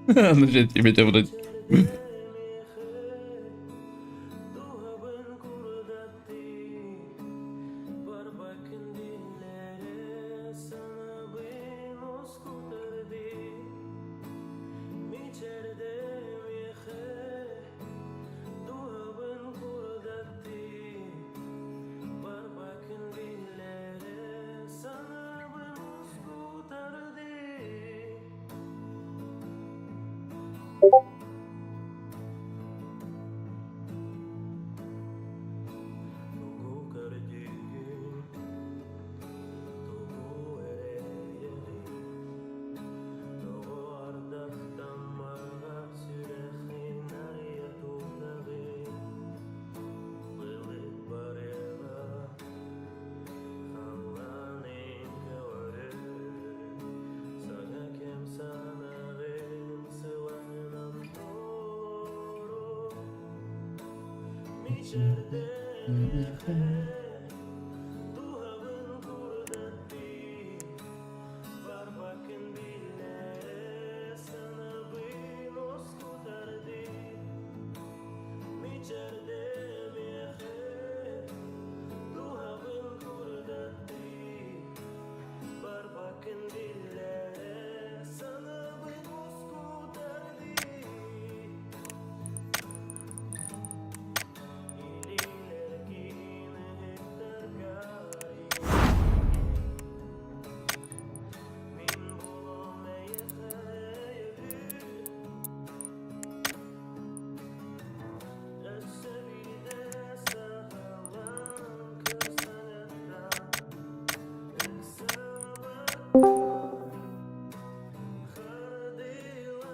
Non c'è ti mettevo da...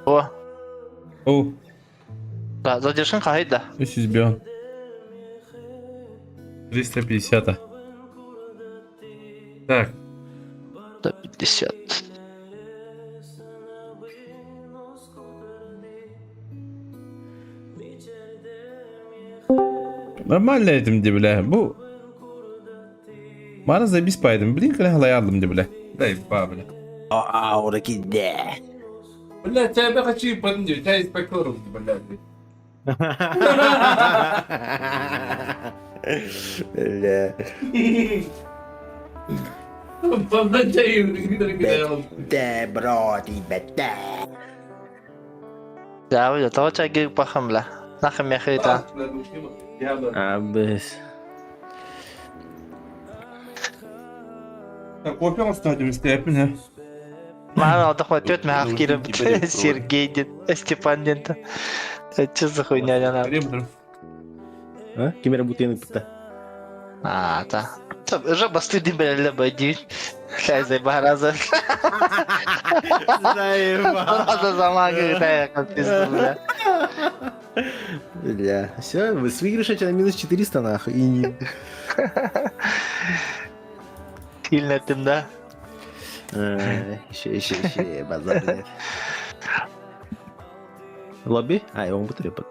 О, О, да, задержинка гайда. ось избьем. 350. Так, 150. nормально etdim de bile. Bu bana da biz paydım. Bilin kale halay aldım de bile. Dayı babile. Aa oradaki de. Valla çay ben kaçı yaparım diyor. Çay ispektörüm valla. Öyle. Fazla çay yiyorum. Gidelim. De bro di de. Ya udah tahu cagi paham lah. Nakam ya kita. Abi. Kopya mı stadyum isteyapın ha? Mana udah khusyut mah kirim Sergey dit, Stepan dit. Itu sehunya jangan. Görüyor musun? Ha? Kim rebutin kita? Ah, ta. Tab, уже pasti dibeli baju. Saya bahasa. Bahasa sama kita ya конфиз dulu. Бля, все, вы с выигрыша на минус 400 нахуй. И не... Сильно тем, да? Еще, базар. Лобби? А, его бутыль под.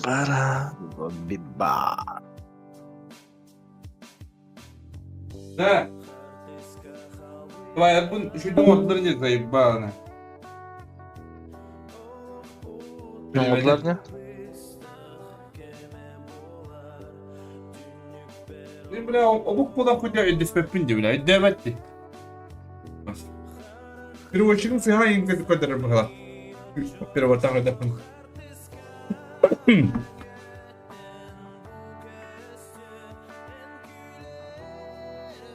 Бара. Лобби ба. Да. Давай, bu şu domotları ne zayıf bağına. Ne oldular ne? Ne bile obuk bulan koca ödespepin de bile. Devetti. Bir uçuşun sıha ingesi kadar bakalım. Bir ortağı da yapın.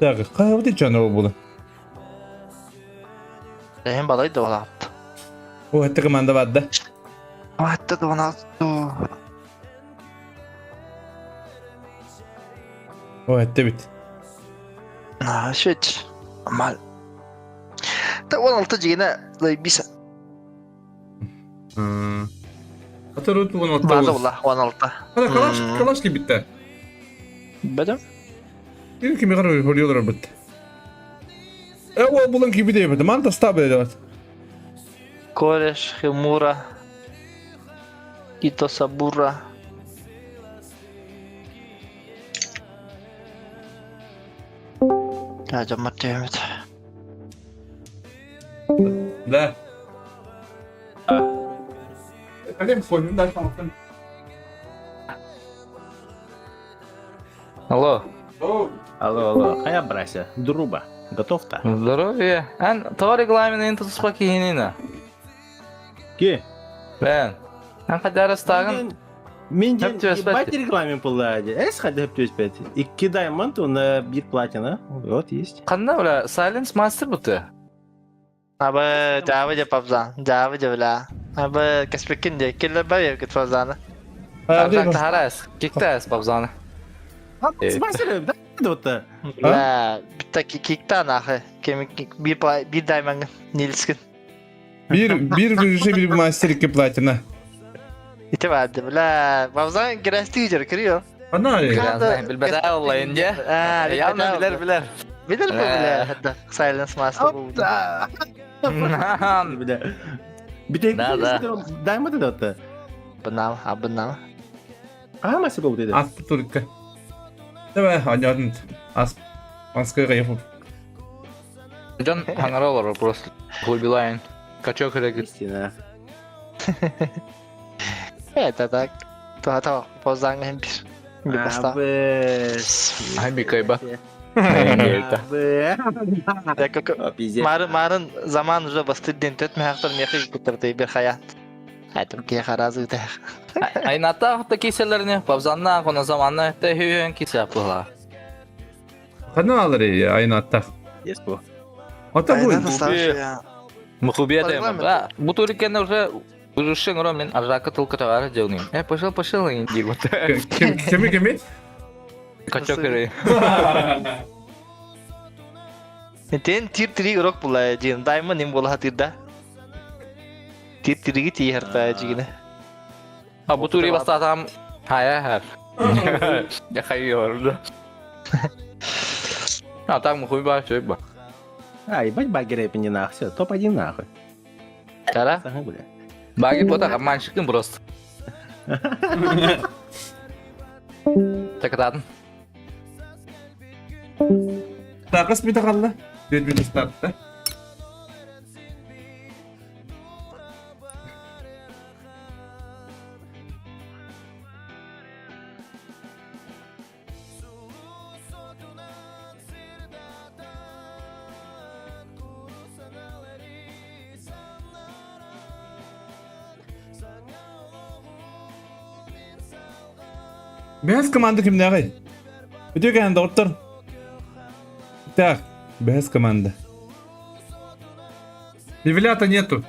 Так, kahve canı bu. Hem balay da ola. O hatta komanda vardı. Hatta da ona to. O hatta bit. Nah, switch. Amal. Tak 16 jigina lebih bisa. Hatta rotu bunu Baza atla. ulah 16. Hadi kalaş gibi bitti. Badam? Diyor ki mi kadar oluyorlar bitti. O bulan gibi değil mi? Manta stabil ediyor. Кореш, Химура, Итосабура. لا جمعت جامد. Да. Хотим вспомним дальше. Алло. Алло. Хая, братья. Друба. Готов-то? Здоровье. То регламент инту спокойно. Ке? Ben. Kadar stağın. Менде Hep төспәт. ебать регламент пулады. Эс хады hep төспәт. 2 даймонд, на 1 платина. Вот есть. Kanda öyle Silence Master butu. Abi Java je pabzan. Java je bila. Abi kespekin je. Killer bayi kit pabzana. Arjak taharas. Kiktas babzana. Смастеры, да? Вот. La bitta kikta nahi. Kemik bir diamond nilskin. Bir vuruşa bir master 2 platina. İti vardı bila. Pabzan giresti jir kiriyor. Ana ali. Biraz bilbeda olayınca. Yalnız bilir. Bilir bu bila. Hadda Silence Master bu. Бля. Bir Да. даймонд да вот. Bunam, ha bunam. Мастер был dedi. Aslı turka. Давай, анятын. Аскыга yapıp. Can hangar olur просто. Глубилайн. Kaçıyor kırık. Истина. Evet tak. Tuh pabzan hem bir. Bir basta. Абы. Ay bir kayba. Абы. Пиздец. Marın zaman уже bastı din tüt mehaktar mehik kuturdu bir hayat. Hayatım ki harazı da. Ay nata hatta keserlerini babzanla konu zamanla da hüyün kese yapılar. Kana alır ya aynı hatta. Есть bu. Hatta bu. Мухубия Регламент. тема. Bu turikende уже Ужушен ромен аржака тылка товара жауним. Пошел инди вот. Кеми? Kaçıyor kırığı. Ten tir tiri rok pula jin diamond nim bola hatirda. Tir tiri ti harta jigine. Ha bu turi basta tam haya her. Ya kayıyor. А так мы хуй бачу, ба. Ебать багеры не нахуй. Все, топ-1 нахуй. Kara? Ага, бля. Баги пота обманщиком просто. Так это Takıs bir takallı. Bir startta. Beyaz komanda kimde ağay? Video geldi otur. Так, без команды. Левелята нету.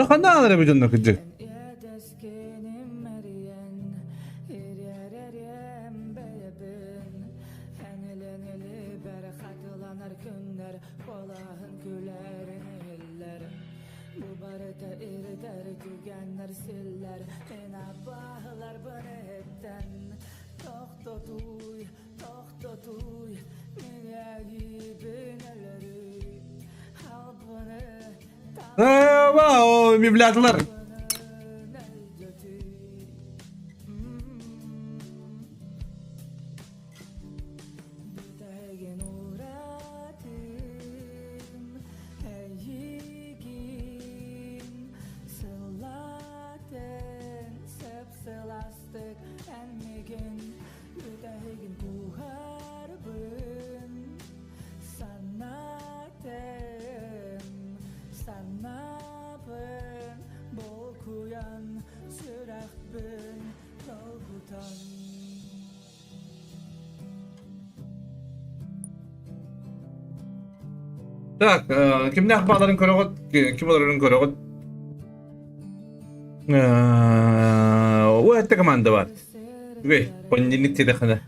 Kanka alır bu canına kıcık. Wow, miblatlar. Так, kimde akbarların körüğüt, kim oların körüğüt? O ette komanda var. Güey, pondinik tedekine.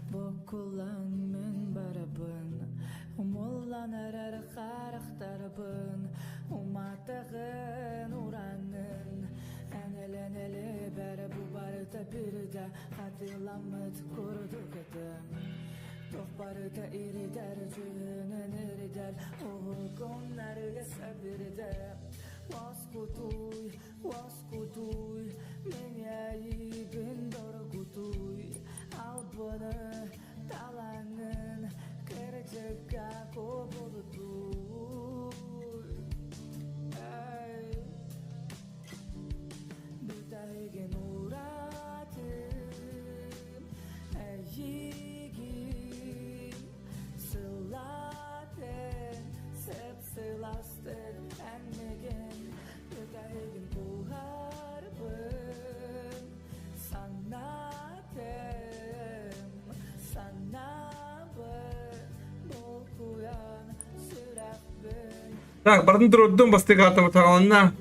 Так, бардын dururdum bastı kartımı tağlanına.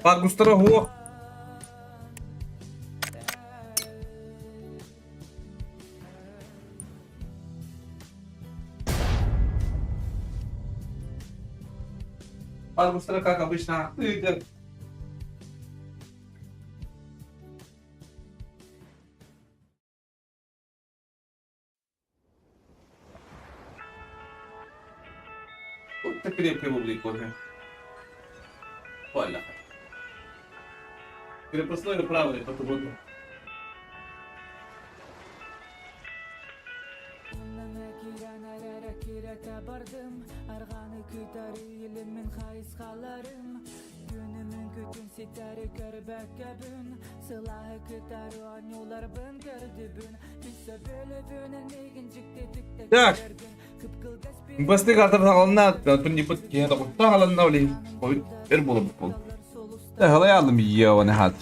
Bargustara ho. Bargustara как обычно. Вот так крепкий публику. Валя. Крепостной правый по тубуту. Так. Басты картар тағалына түнді бұт кейді құтта қаланына олейм. Қойт бір болып бұл. Қалай алдым ие оны хат.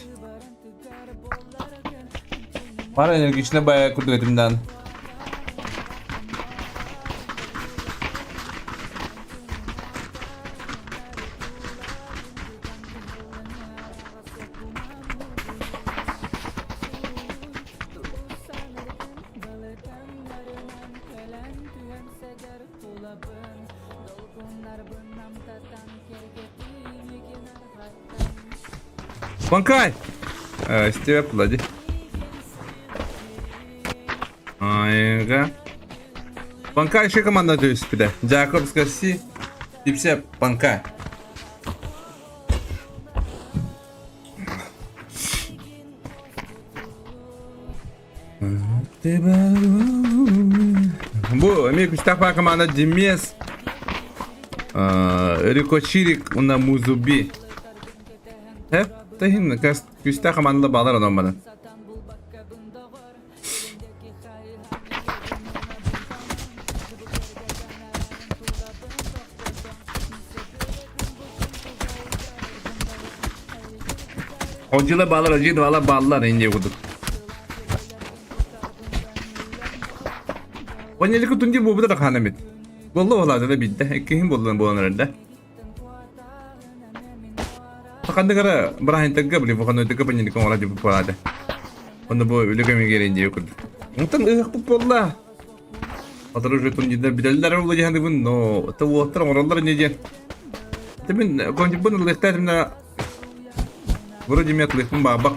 Бар энергичіне бая күрдік етімден. Банкай! Стиве плади. Айга. Банкай ще команда дövüş bir de. Jacobs Garcia. Dipse Банкай. Bu emek Mustafa komanda Dimez. Rico Çirik ona Muzubi. Hep tahin küste komanda bağlar adam bana. Hocayla bağlar hocaydı valla bağlılar ince kuduk. Vanyalı kutunca bu da kanamet. Vallahi olaydı da bitti. Kim bulduğunu bu anlarda. Fakat ne kadar berahin tegak beli bukan itu tegak penyanyi orang jumpa pada. Onda bu öyle kami gelince yok. Mungkin bu pola. Atau itu tunjuknya bidalar olacak handi pun no. Tahu orang orang nyejen. Tapi konjung pun lihat terina. Вроде меня телефон бабак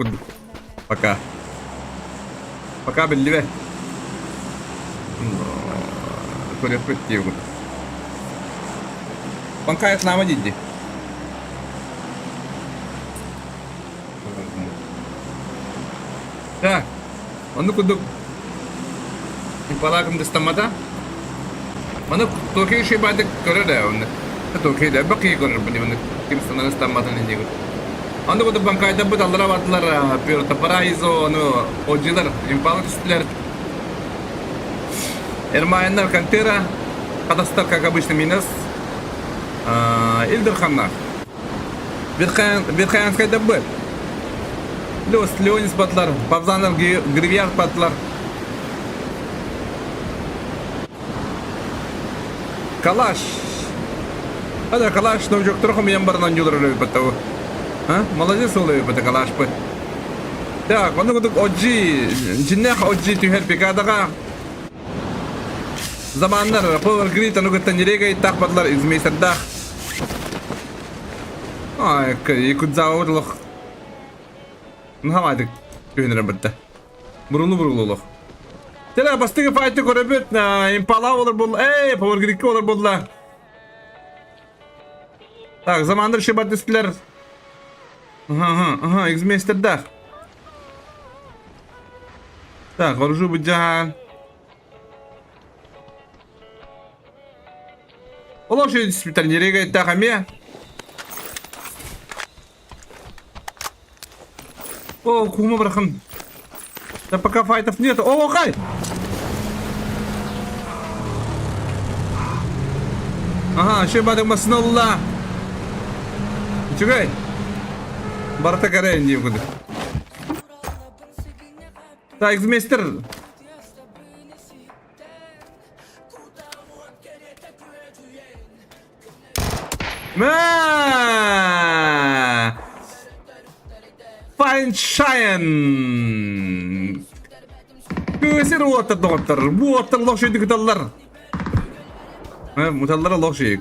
пока. Пока belli be. Перефектив. Банкай с нами діді. Так. Onu kuduk. Impalakım dıstamada. Bana Tokyo şey badık görür de onu. Tokyo'da bakıyor görür beni onu. Kimsenin dıstamada ne diyor. Anda bu da bankayda bu dallara battılar. Piyota Paraiso onu hocalar, impala üstler. Ermayanlar kantera, Kadastar как обычно минус. Ильдерханна. Верхаянская был. Леонис батлар, Павзанов Гривьяр батлар. Kalaş. Hadi kalaş ne çok trochum yan barından yolur öyle bitti o. Ha? Молодец oluyor bitti kalaş bu. Ya onu guduk oji, cinnah oji tüher pikadaga. Zamanlar Power Grid anu gatan nereye takbatlar izmeyserdah. Ay, ikut zavurluq. Nahamadık tühünür bitti. Burulu. Tela bastığı fight'ı korabet na impala olur bol. Power Grid olur bolla. Так, zamandır şebat diskler. Aha, izmeyserdah. Так, вооружу бы джахан. Олош диспитер nereye gitti хаме? О, кума брахан. Да пока файтов нет. О, хай! Ага, ще бадык маснулла. Чугай. Барта карай не буду. Так, эксмейстер. Файншайн. Көсер уатыр доктор. Уатыр лошадь кыталлар. Муталлар лошадь.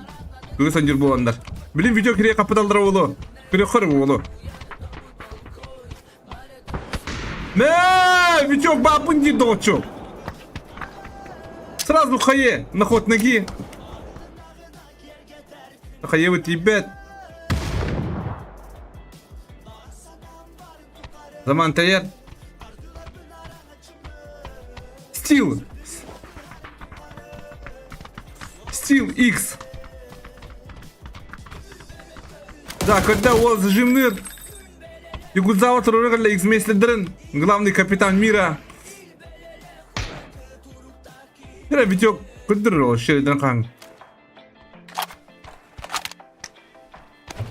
Көсен жер болгандар. Билим видео кире капыталдыр болу. Кире хыр болу. Витек бабунди дочу. Сразу хае на ход ноги. Хае вот ребят. Zaman tayar. Steel X. Да, когда у вас зажимный Югузават Рургала X-Меслидрен, главный капитан мира. Я Витек кудро Шеридан Хан.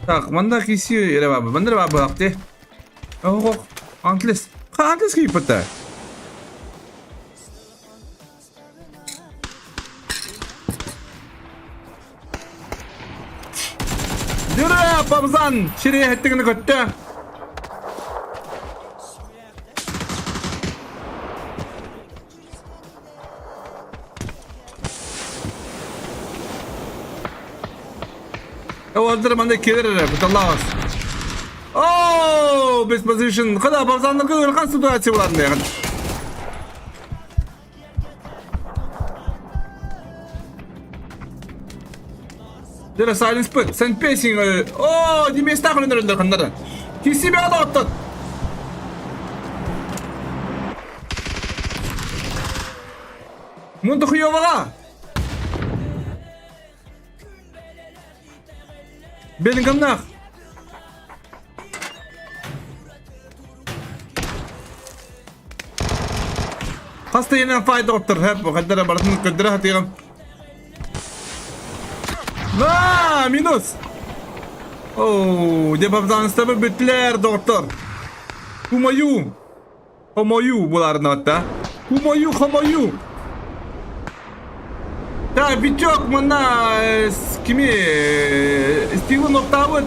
Так, манда киси Рабаба. Манда Рабаба ахте. Ох, Антлес. Антлес ки пата. Дюра, Памзан, Шире хеттигini көттө. Öldürmende kelir Butallahs. Oh, best position. Kada Pamzanlarga өлкөн ситуация булат деген. Dere silence put. Sen pacing. Oh, di mesta kono ndër kandara. Kisi be ada attat. Mundu khiyavaga. Bellingam'na. Hasta yenen fayda ottur hep o kadar baratın ködere hatiyam. Na minus. Oh, depapdan stabı bütler doktor. Kumayu. Kumayu bular natta. Kumayu. Ya bir çok mana kimi Steven Octavio.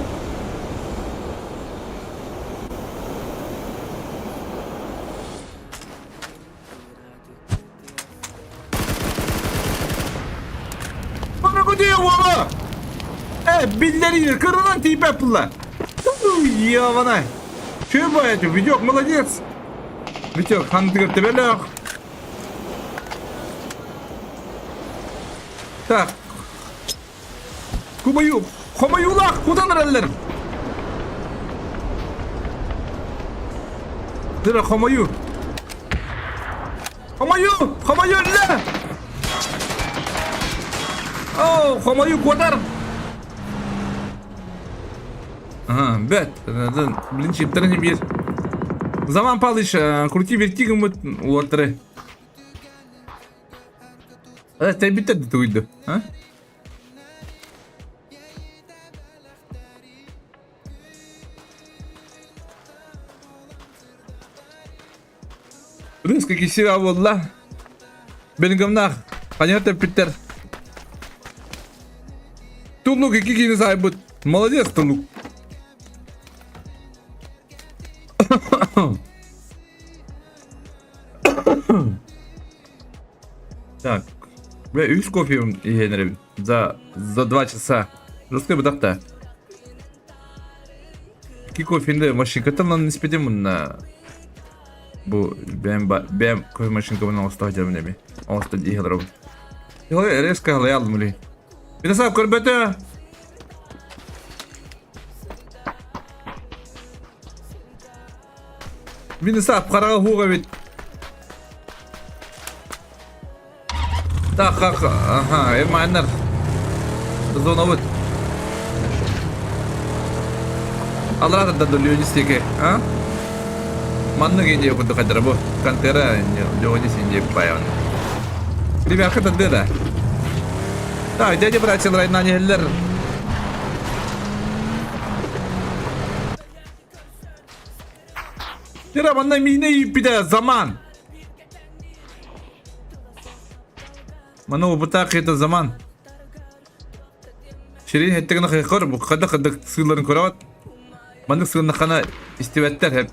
Bana gidiyor baba. Billeri kırılan tip yaptılar. Ya bana. Şöyle boyacı video молодец. Video kanıtı böyle. Так. Kumayular, kudanlar ellerim. Dira Kumayu elle. Oh, Kumayu kuadar. Ага, бет. Блин, чиптер не бьет. Zaman palış, крути вертигом уотры. Ты битет уйду, а? Блин, какие сериалы, wallah. Bellingam'na. Понятно, Питер. Tulluk 2 kini sahibi. Молодец, Tulluk. Так. Бля, 3 кофе генерим за 2 часа. Русская быдакта. 2 кофе'nde машинкатан nispeten bununla. Bu ben kofe машинкамın ağustos hacım ne mi? Ağustos iyi halarım. Yo резко halayalım öyle. Bir de sağ körbete. Bir de sağ karağa huğa bit. Tak kak. Aha, emaner. Zona bit. Allah da dulu istike, ha? Mana gini aku tu kadar bu kantera jauh ni sini bayan. Di belakang tadi dah. Tak, jadi berhasil lain nanya heller. Kira mana mine ipida zaman. Mana bu betak itu zaman. Şirin hettekna khayqar bu qada sığların korat. Mana sığınna kana istivetler hep.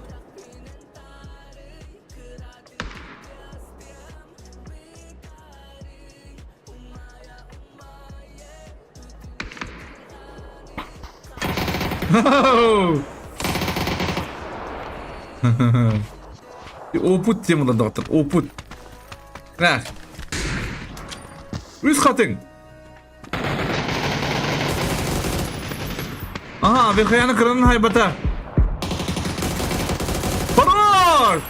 Oput temalı doktor, oput. Nah. Üst katın. Aha, bir kayanı kıranın haybata. Baror!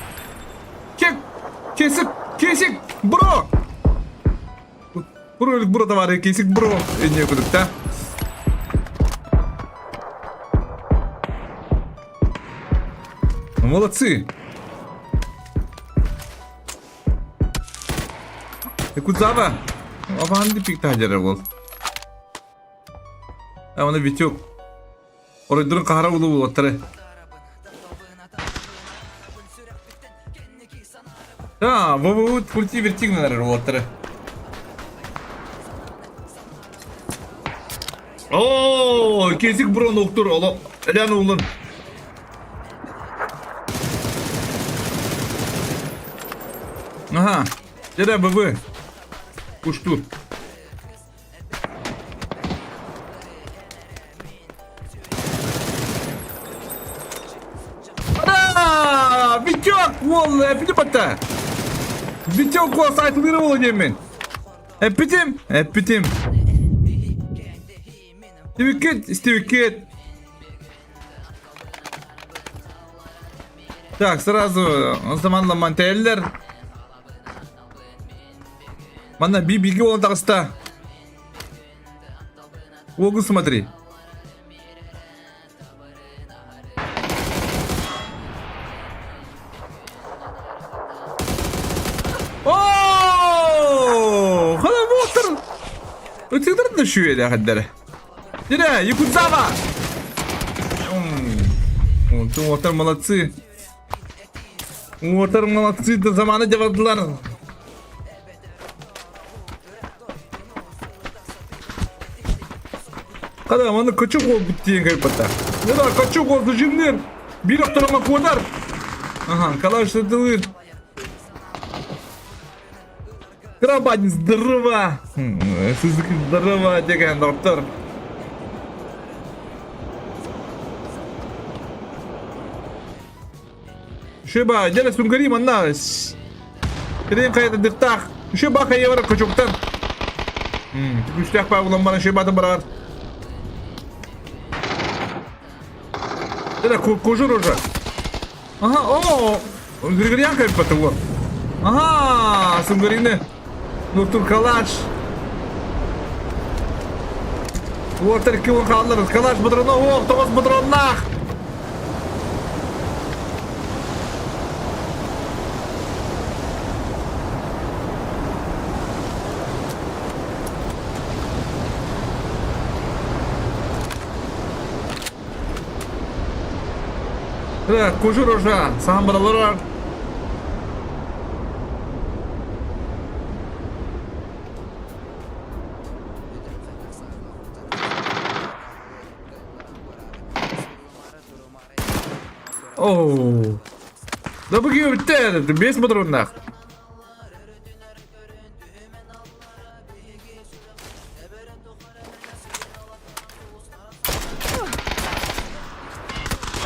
Kesik, bro! Burada var ya, kesik bro. Ne okuduk da? Молодцы! Кузава! Аванди пикта хажара бол. Аны битек. Оройдурун кахара улуу оттары. Вовут пульти вертигналар оттары. О, kesik bro noktur. Elan улун. Aha. Jada baba. Uçtu. Ana! Bitik! Vallahi bir patta. Bitik o saytları olacağım ben. Epitim. Стивикет. Так, сразу заманла мантеллер. Mana bir bilgi olan takısta. Oğlum смотри. Ooo! Hala motor. Öteki de şu yere kadar. Yine Yakuzava. Motor молодцы. Motor молодцы da zamanı cevaptılar. Kada mana kaçak oldu diye kayıpta. Ya da kaçak oldu cimler. Bir aktarıma kodar. Ага, калашдылыр. Крабань, здорово. Сыздык здорово деген доктор. Шеба, جلس ونقريب الناس. كريم خيط الدفتاح. شبا خيا ورا كشوكتن. مش تخفى والله مرة شبا تبرار. Это кожур уже. Ага, о, Григорьянка потом. Ага, Сунгарины. Ну тут калач. Вот такие он халлар. Калач бодрано, о, кто вас бодронах. Kujur уже, сам балалар. Oo. Da bu gibi bitti. 5 motor onlar.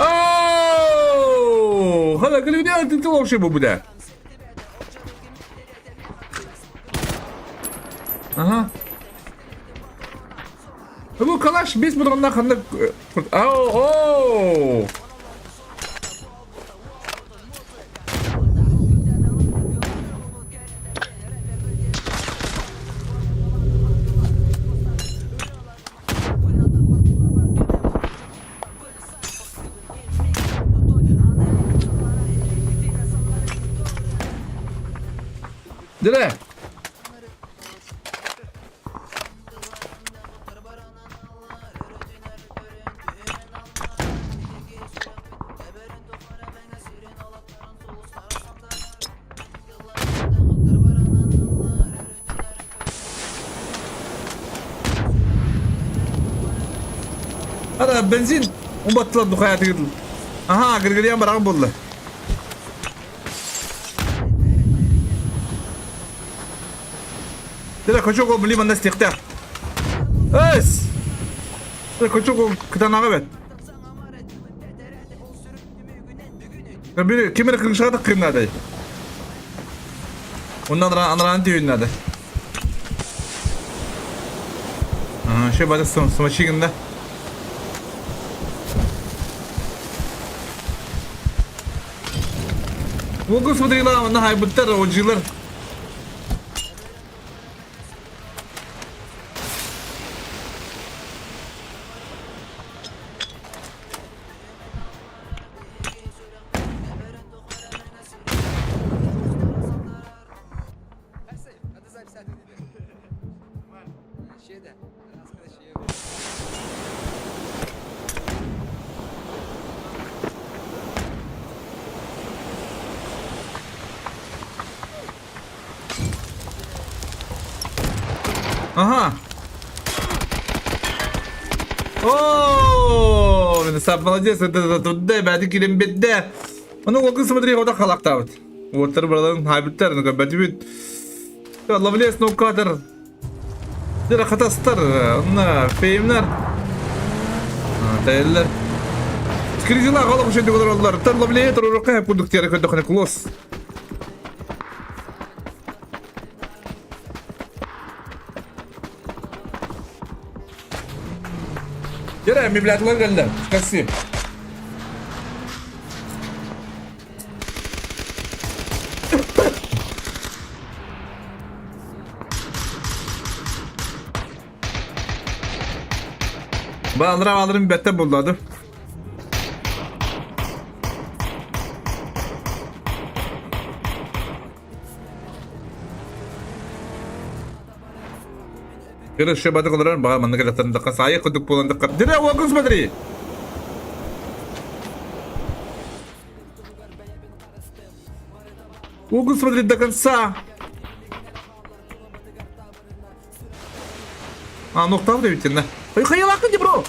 Oh! Hala gülüyor artık o şey bu da. Aha. Bu kalaş 5 motor onlar kandı. Oh! Dire. Ada benzin umbatla du hayatı gidiyor. Aha gırgırıyan barang buldu. Dire koçoko beli bana istikta. Es. Dire koçoko kitanaga bet. Bir kimere kırışa da kırnadı. Ondan anran tüyünadı. Aha şey bana smaşiginde. Bu kısmı lan ona haybıtlar ocular. Aha. Oo, ben sapmalayacağız. Tuttu. Ben de kilim bitti. Onun o kısmı direkt orada kalak tavat. Water buraların hybridlerini kabul bit. Allah bilir snow cutter. Direkt hata star. Onlar feyimler. Değerler. Skriziler kalıp bir şey de kadar oldular. Allah bilir terör kayıp kurduk diye kadar close. Yere mi biletler geldi. Kasım. Alırım bette bulladı. Kira şebada kalaran bağa manna kelatan dakka saya kuduk pulan dakka. Dire wagus madri. Wagus madri dakkan sa. Nokta mı demiştin ne? Hayır bakın bro.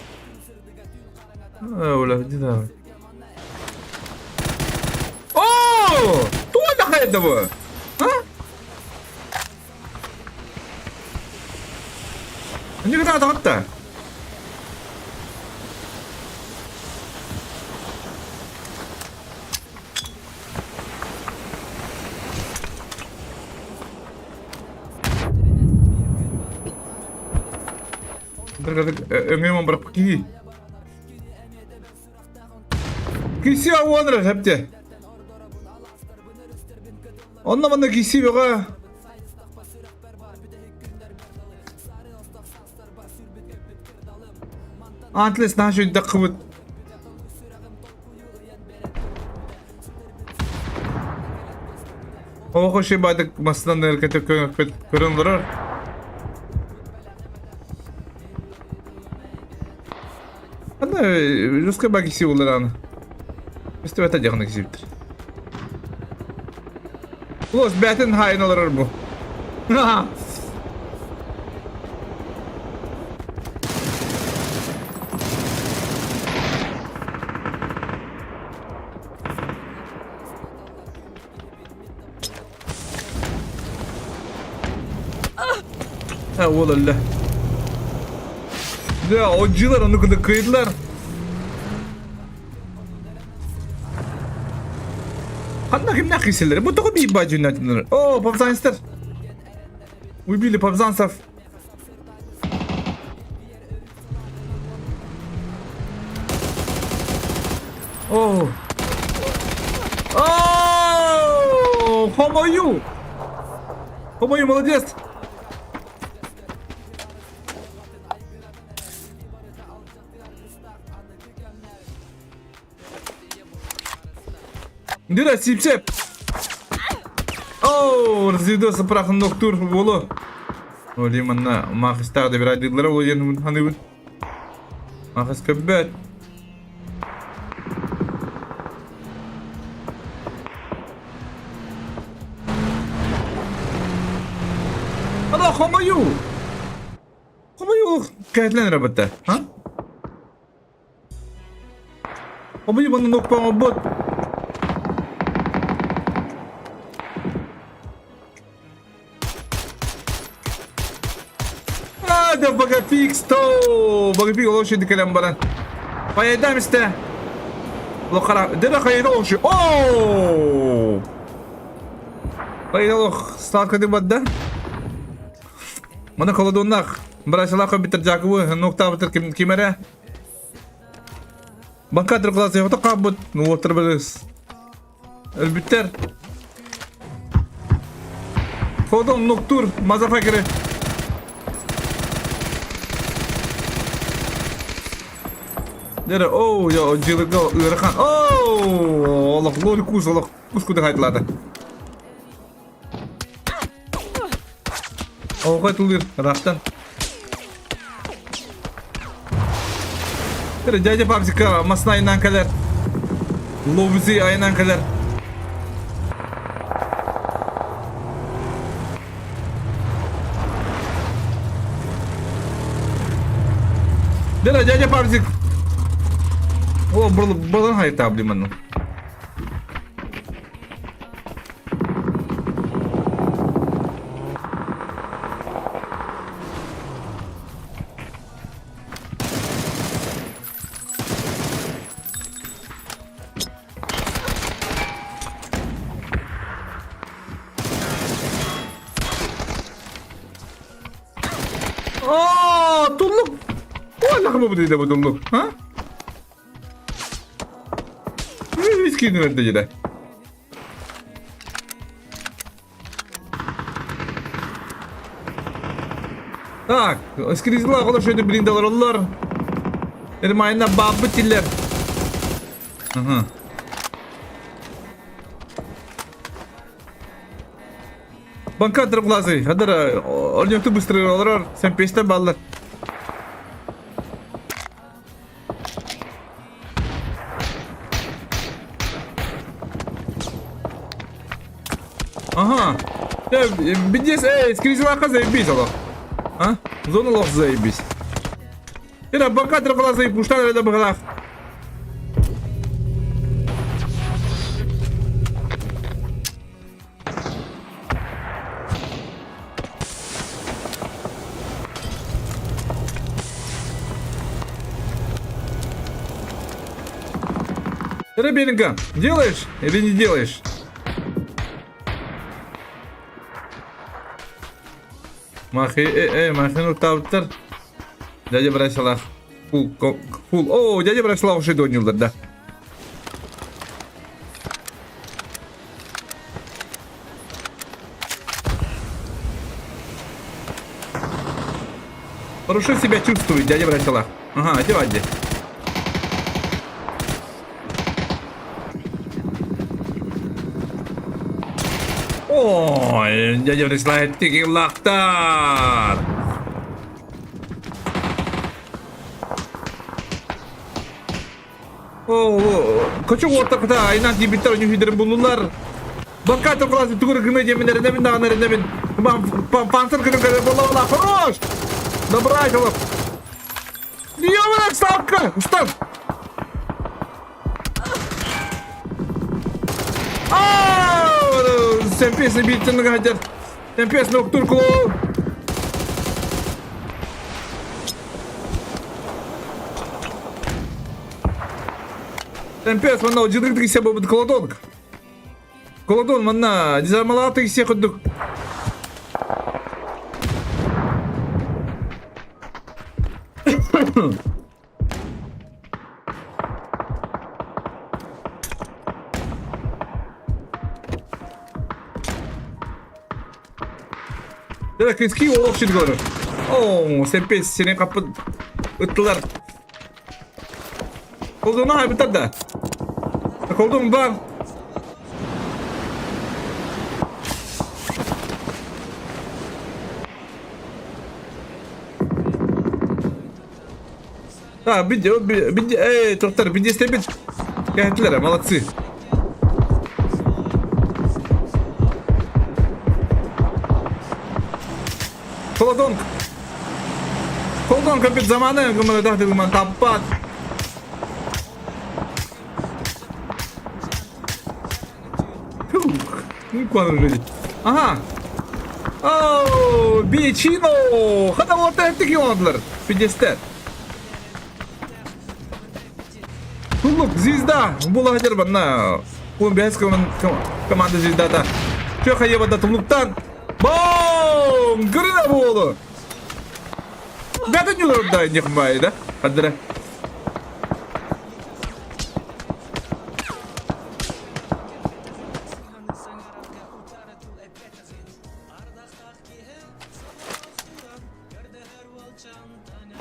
Öyle cidden. Oo! Tuan da kaydı bu. Ha? Ne kadar hatta? Öngüme bırak ki. Kisi avanır hepte. Onunla bana kisi yok ha. Antles daha şöyle dakıbıt. O şey badık masasından hareketi görünür. Ana Ruska bagisi olur ana. İşte öte yakına giziptir. Ulos betin hain olur bu. Ha oğlum. Ya oyuncular onu kadar kıydılar. Hatta kim ne kıyseleri? Bu da bir bacı yönetmenler. Oo, Pavzanster. Убили повстанцев. О! О! Хомою! Хомою, молодец! Дыра, сип-сеп! О, разведется прахом ноктур в воло. Oli mana mahis tağda bir aydıklara olayan hani bu. Mahis köbbet. Allah Homayu. Homayu kayıtlanır abatta. Ha? Homayu bana nokpama bot. هذا بقى فيك ستو بقى فيك والله شد كلام برا فيا دام استه والله خلاص ده خيروش اوه خيروش ستار كده بده mana kalau donak berasa lah kau terjaga weh nokta betul kamera bangka terkelas ya otak kabut nuwar terbalas elbiter kodom noktur mazafakere Dere, oh ya jilga ırkan. Oh Allah lori kus Allah kus kuda haytladı. Oh kaytılır raftan. Dere jaja papsika masna inan kadar. Lobuzi aynan kadar. Dere jaja papsik. О, балан хайта блиману. О, туlluk. Vallahi mı bu değil bu tulluk? Ha? Miskin öğrenciler. Так, скрізла, коли що не бліндали роллер. Нормально бабу тиллер. Ага. Банка тырглазы. Хадыр, олнёкты быстрый роллер. Sen peşte ballar. Ага. Бедес, скрізла заебись, аллах. А? Зона лох заебись. Ира, банка тырглазы, пуштан öyle bırak. Ребенка, делаешь или не делаешь? Махи, махину тавтер. Дядя бросила. Фул. О, дядя бросила уже донюлдар, да. Хорошо себя чувствует, дядя бросила. Ага, одевайте. Ой, дядя присылает тики лахтар. Kaçak ortakta aynen dibitler önce hüderin bulunlar. Banka toplası tukur gümeci yeminlerinde bin dağınlarında bin. Panser kırık kırık valla хорош. Добрать его. Ёбаная ставка. Устав. Sen piyasını bittiğini kadar. Sen piyasını oktur kulu. Empes manna ojuduk ise bu kolodon. Kolodon manna dizarmalatı ise kuduk. Direkt eski olak şimdi görür. Oo, Sempes senin kapı ıttılar. Kolduğunu habitat da. Kolduğum var. Ha, doktor, bir stepit. Geldiler, молодцы. Kolodon. Kolodon kapit zamanı gımını dahdi gımını tappat. Aha. Oh, Bichino. Hadi orta ettik oldular. Pidestet. Tulluk Zizda. Bu hajar bana. Bu behas komanda Zizda'da. Çok hayvada tulluktan. Boom! Kırına bu oğlu. Zaten yıllar orada yıkmayı da. Hadi.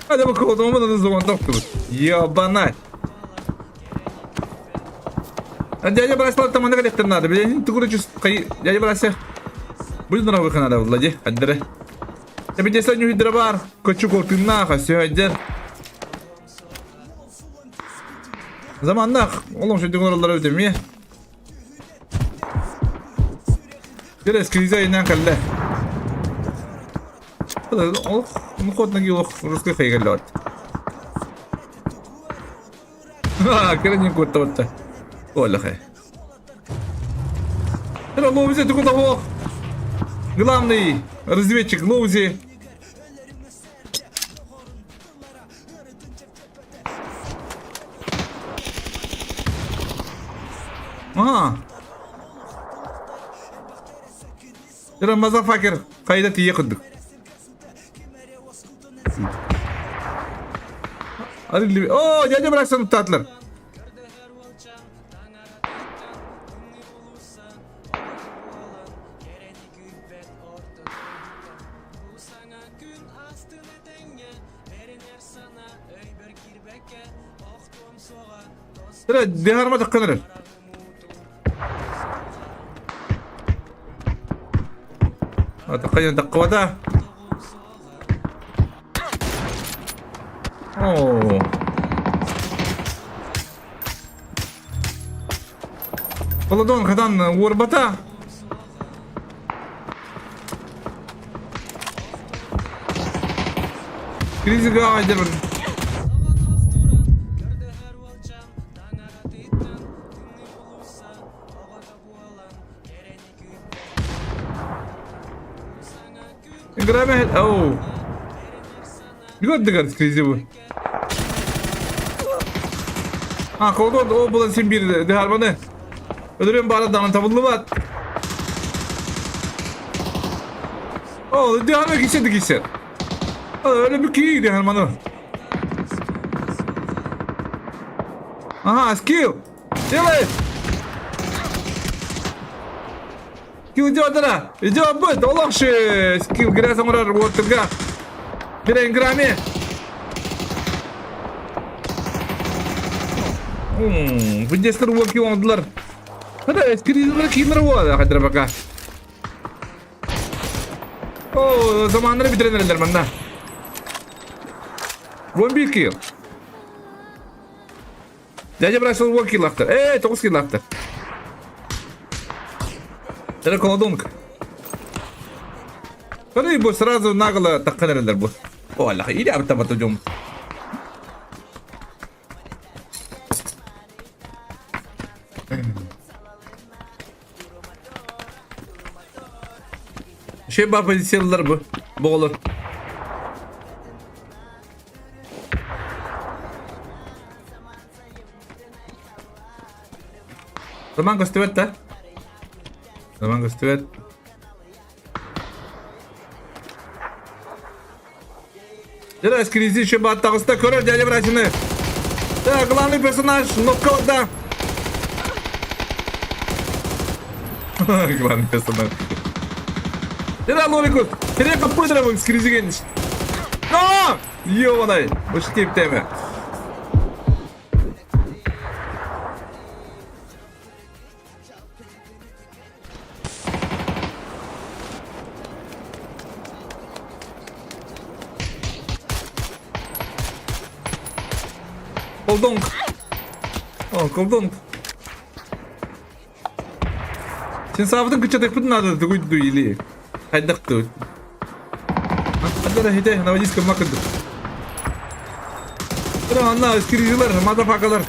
Hadi bakalım ama da zaman doktor. Ya bana. Hadi aja berasal teman dekat ternak. Bila tu kurus kai aja berasa. Boleh nak bukan ada lagi. Hadi. Tapi jasa nyu hidrabar. Kocu kortina kasih aja. Zamanla oğlum şu dünyaları ödem ya. Biraz krize inen kalle. Oh, mukot nagi oh, ruski kaya galot. Ha, kira nyu kota kota. Wala kaya. Pero Лоузи tukun taho. Главный разведчик Лоузи. Aha. Tera motherfucker kayda tiye kuduk. Hadi oh jaja bıraksana tatlar. Tera diharma takkanır. Takkanın takkavada. Oh. Kolodon kadan vurbata. Krizi gaydir. Grame oh. Gördük krizi bu. Ha kolodon o bulan sin bir deharmanı. Ödürüm bana damın tabullu var. Oh, deharma gitsedik gitser. Öyle bir ki deharmanı. Aha, skill. Делай. Skill jodara. Jobot, Allah şey. Skill girasan orar ortaga. Biren grami. Videolar wakil oldular. Hadi eskriler kimler var kadar baka. Oh, zamanları bitirenler bana. 11 kill. Jaja berhasil wakil aktar. 9 kill aktar. Это колодонка. Смотри, бо сразу нагло такканерлер бу. Валах, иди абтаба тujum. Şey bak pozisiyonlar bu. Bu olur. Zaman gösteret de. Zaman gösteret. Jera скризи еще бат тагыста көрөр дядя брачыны. Да, главный персонаж нокаутта. Главный персонаж. Jera логику. Терека пыдырым скризиген. Но! Ёбаный. Уж тип теме. Колдонг. О, колдонг. Sen sabıdın kıçadık pıdın adı duydu ili. Haydak dur. Hadi da hede navajis kılmak kıldı. Sıra anla eskiriciler, madafakalar.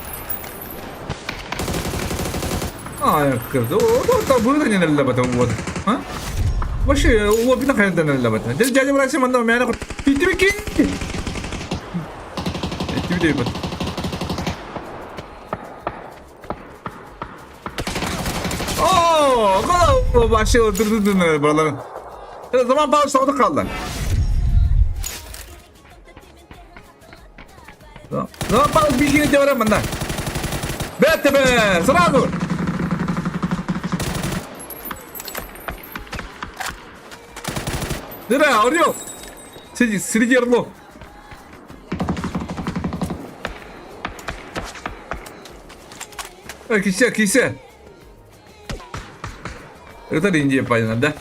Ayak kırdı. O da bunu da nelerle batı bu adı. Ha? Başı o bir de kayıntı nelerle batı. Dedi cacı bıraksın bana meyana kut. Bitti mi ki? Bitti mi değil batı. O başı öldürdün buraların. O zaman bağış soğudu kaldılar. Zaman bağış bilgini devrem benden. Bette be, sıra dur. Nereye arıyor? Siri yerlo. Kişi. Это Индия, понятно, да?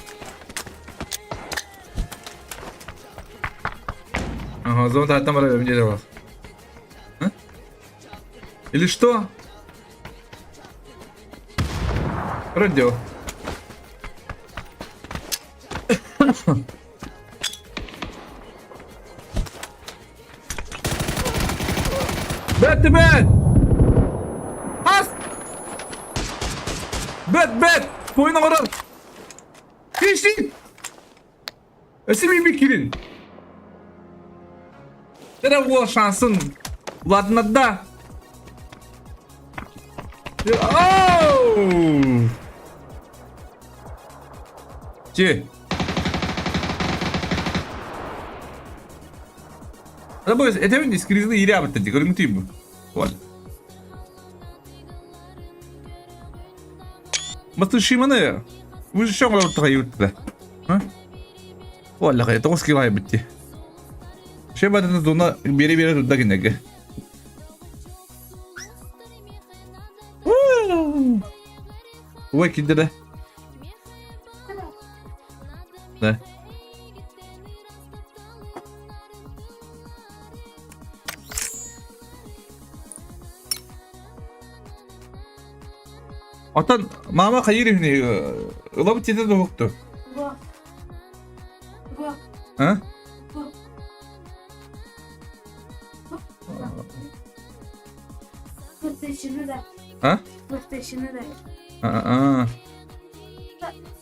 Ага, золото там мне делал. Или что? Радио. Бэт! Ас! Бэт! Boyuna varar. Geçtin. Esimi bir kilin. Nere bu şansın? Vladına da. Че? Это будет, это ведь скризли и рябы-то, говорим ты бы. Вот. Matuşima'nı bu şu an ortaya yürüttü. Ha? Vallahi toz ki vay bitti. Şey badını zona biri tuttu gene. Vay kidere. Ne? Atan mama hayır hini ıla bir çete de yoktu. Ha? Ha?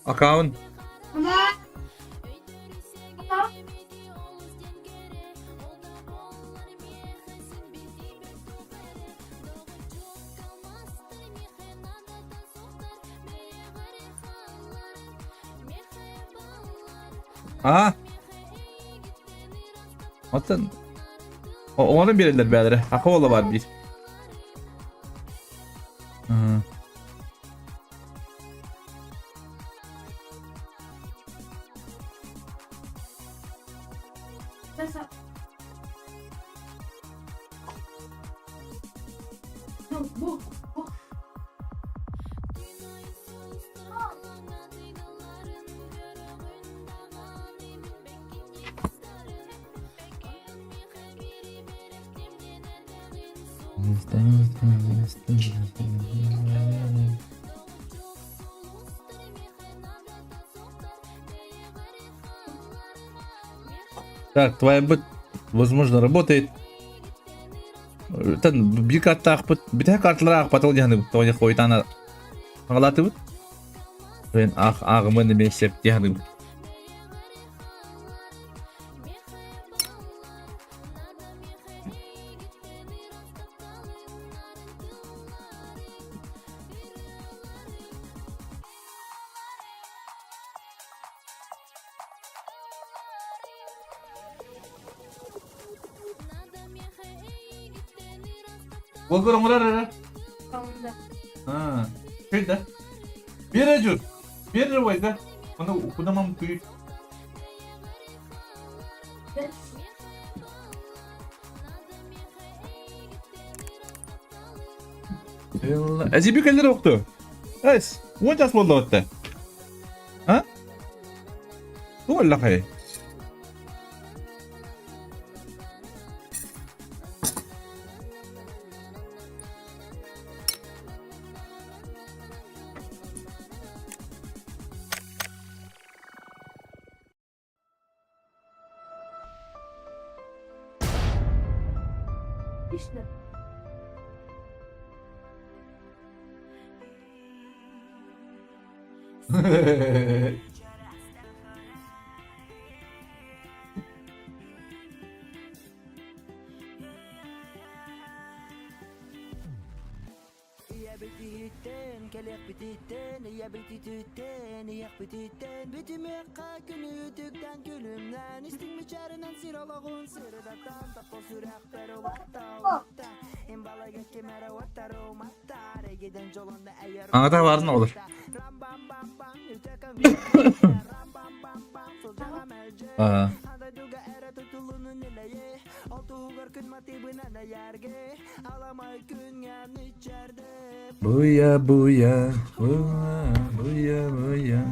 Akağın. Aha. Atan. Onun biriler beyler. Hakkı ola var bir. Так, твоя бот, возможно, работает. Тан bir kartta akpıt, bir tek kartlara akpatıl yani toyne koytana ağlatı bu. Ben ağımı ne meşep yani. Volgar omurar ara. Ha. Şeyde. Bir acur. Bir rivayda. Onu okudamam kuyu. Azibi kaller oktu. Es. Wajah wallah otta. Ha? Wallah kay. İşte. يا بديتين كليق بديتين يا بديتين يا بديتين بتميقا كنيوتكتان كلمنان استمشارنا نسير لغون سيردتان تقو سوريق تروتا وطا إن بالاga kemere وطارو مطا رجدن جولان أيار Anahtar vardı ne olur. رام بام بام بام يتكم رام بام بام بام صدق ملجي Aa. هذا دوغا إرا tutulunun ileye Altı hugar kün mati bina yerge Alamay kün yan içerde Buya buya. Buya buya buya.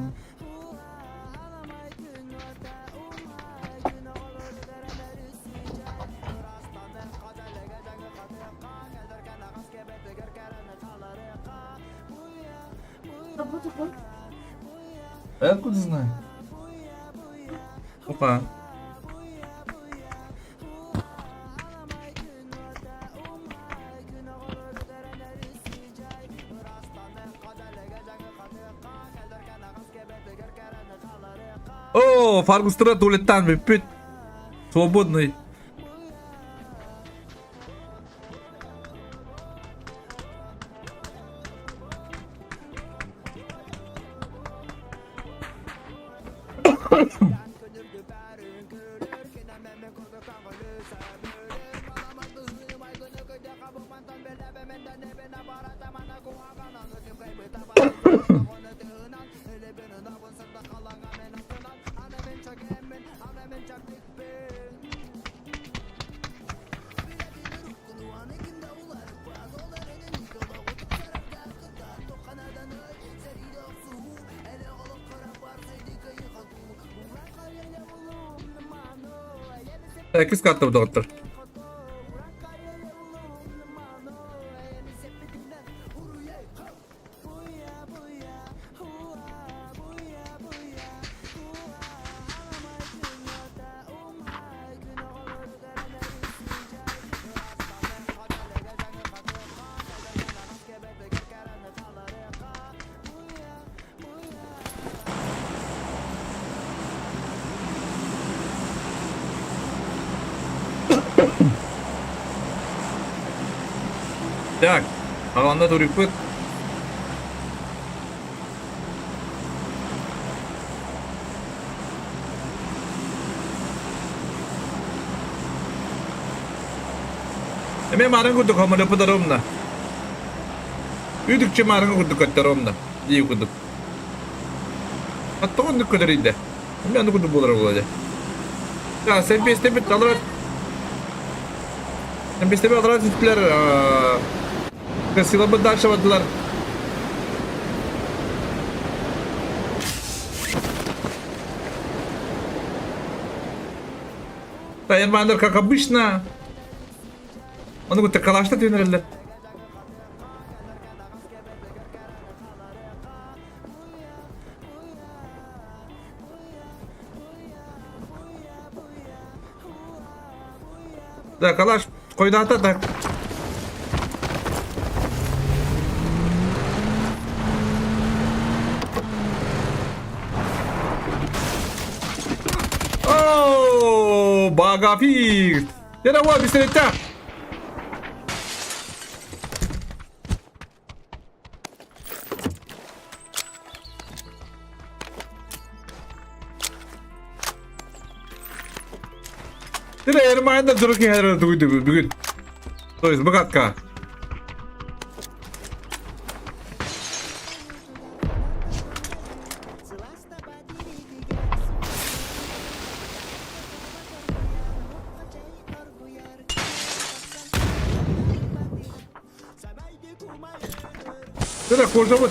Alamay kün vata umay kün olur dereler üstücay Rastanın kaderle geceni katıka Gelirken ağız kebeti görkereni kalarıka Buya buya Kapı tıkın. Ben kuduzna. Opa. Alamay kün vata umay kün olur dereler üstücay Rastanın kaderle geceni katıka Gelirken ağız kebeti görkereni kalarıka О, Фаргустра тулеттан бипит. Свободный. Sekiz katlı bu doktor. Так, alanda durup put. Eme marang kuduk hama dapat darom na. Yuduk marang kuduk kat darom na. Di kuduk. Atto kuduk kadar ide. Eme anu kuduk bolar bolar aja. Ya step alır. Step alır tipler. Красиво бы дальше водилар. Таянмандар, как обычно. Он говорит, калашта тюнерелер. Да, калаш, койдата так. Baga fix. Tira wa bicicleta. Tira hermana dururken herhalde duydu bugün. Toys bakatka. Direkt koşamaz.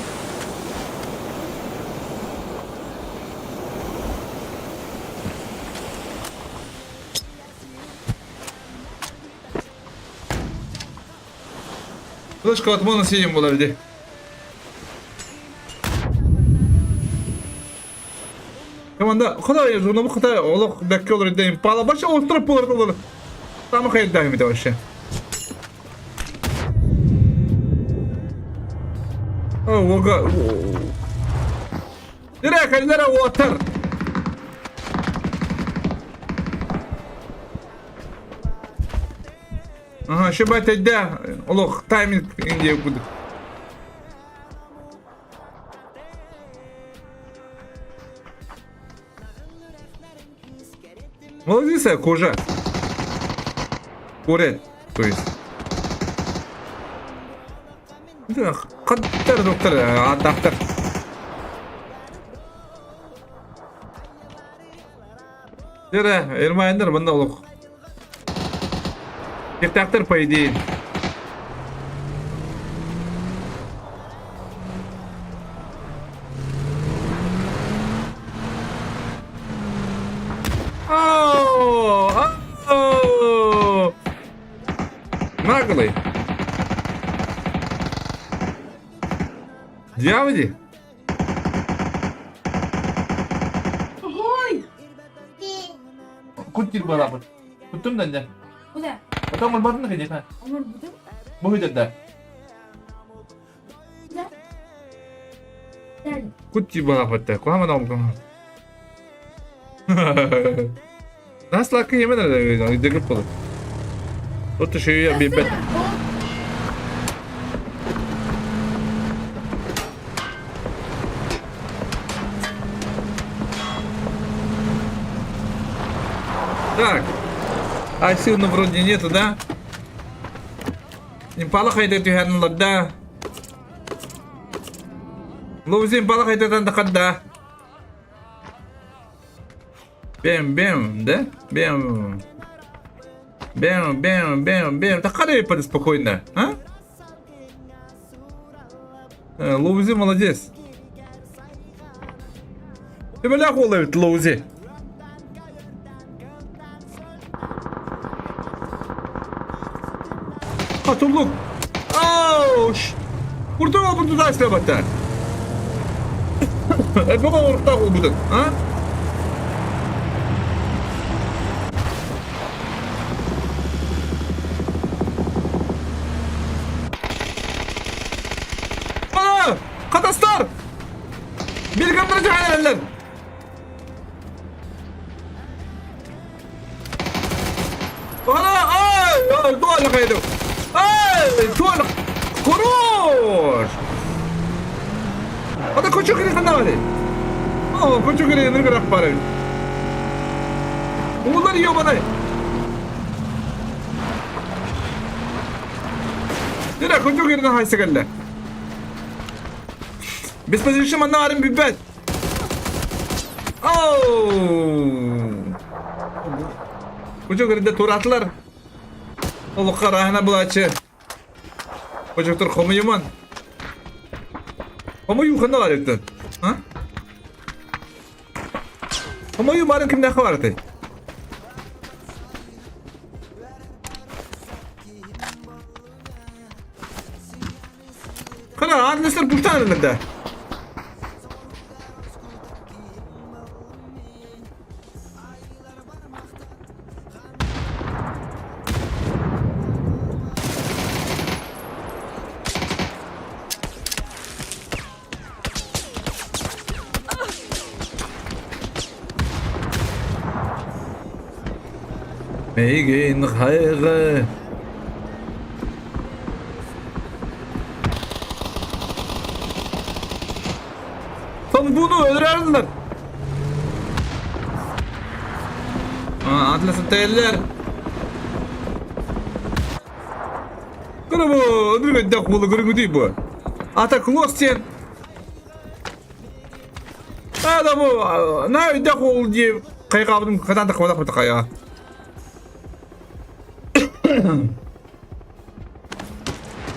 Kılıç katma nasıl yiyeyim bunlar hadi. Kamanda kadar yazıyor bu kadar oğlum dakika olur deyim. Pala başa oturup olur. Tamam hayır devam edelim aşağı. Oh, voga. Direkt ellere water. Aha, şebat edde. Allah, timing indiye kudu. Молодец, кожа. Курет, то есть. Да, каттар доктор, доктор. Жера, эрмайндар мында улук. Доктор по идее. Наглый. Дьяволи. Kuntir beraber. Tuttum da ne? Bu da. Tamam bakın ne kadar. Ama bu da. Bu hüddet. Yani. Kuntir beraber de. Kuhama da olgun. Nasıl akı yemen öyle? Degip olur. Otur şey ya bir bet. Так. А сил ну вроде нету, да? Импала хайда тюханлар, да? Лузи импала хайда тандакат, да? Бем, да? Бем. Да ходи поди спокойно, а? Лузи молодец. Ты меня ловит, Лузи. Hatırlık. Auş. Burada mı bunu da istemetten? Baba orta oldu, ha? Bana! Kadaslar! Bir gandırıcı hayaller! Bana! Ay! Doğal kaydı! Ay! Doğal! Koruş! Hadi koçuk kiri kanda hadi! Koçuk kiri ne kadar para? Bunlar yiyor bana! Direkt koçuk kiriden hayse geldi! Biz позишим анарим бибет. Koca göründe tur atlar. Olu karahına bulaçı. Koca tur komu yuman. Komu yukhanda var ettin. Ha? Komu yumarın kimde vardı? Kana adresler puştan elinde. Meygin hayrı. Tam bunu öldürerdiler. Atlas'ın teller. Kırı bu, öldürmek de kulu kırı değil bu. Ata klosyen. Hadi bu, ne öyle kulu diye kaykabdım kadar da kavada kurdu kaya.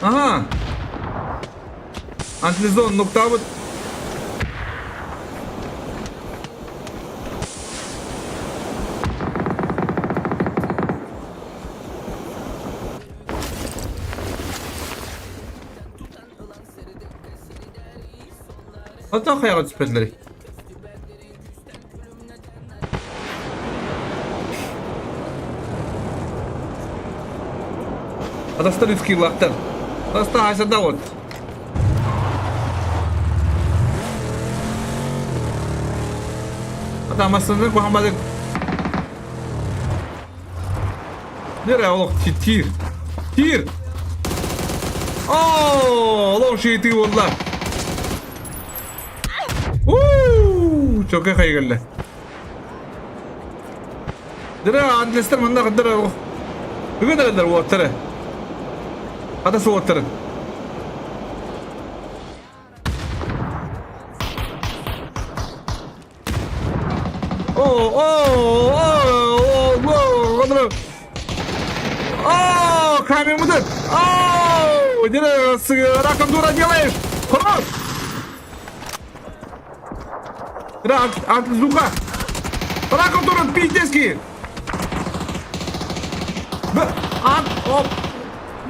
Aha. Antilizon nokta bu. Hatta hayalet süperleri. Adastar 100 kiloluktan. Adastar aşağıda ot. Adam aslında Muhammed'in. Nereye oğlum? Tir. Tir. Oğlum şey tir valla. Çok iyi geldi. Nereye adresler bana kadar o. Ne kadar o otarı. Ada su otarı. Камень мудр. Где с раком дура делаешь? Хорош. Рак, антизуха. Раком дура пиздецкий.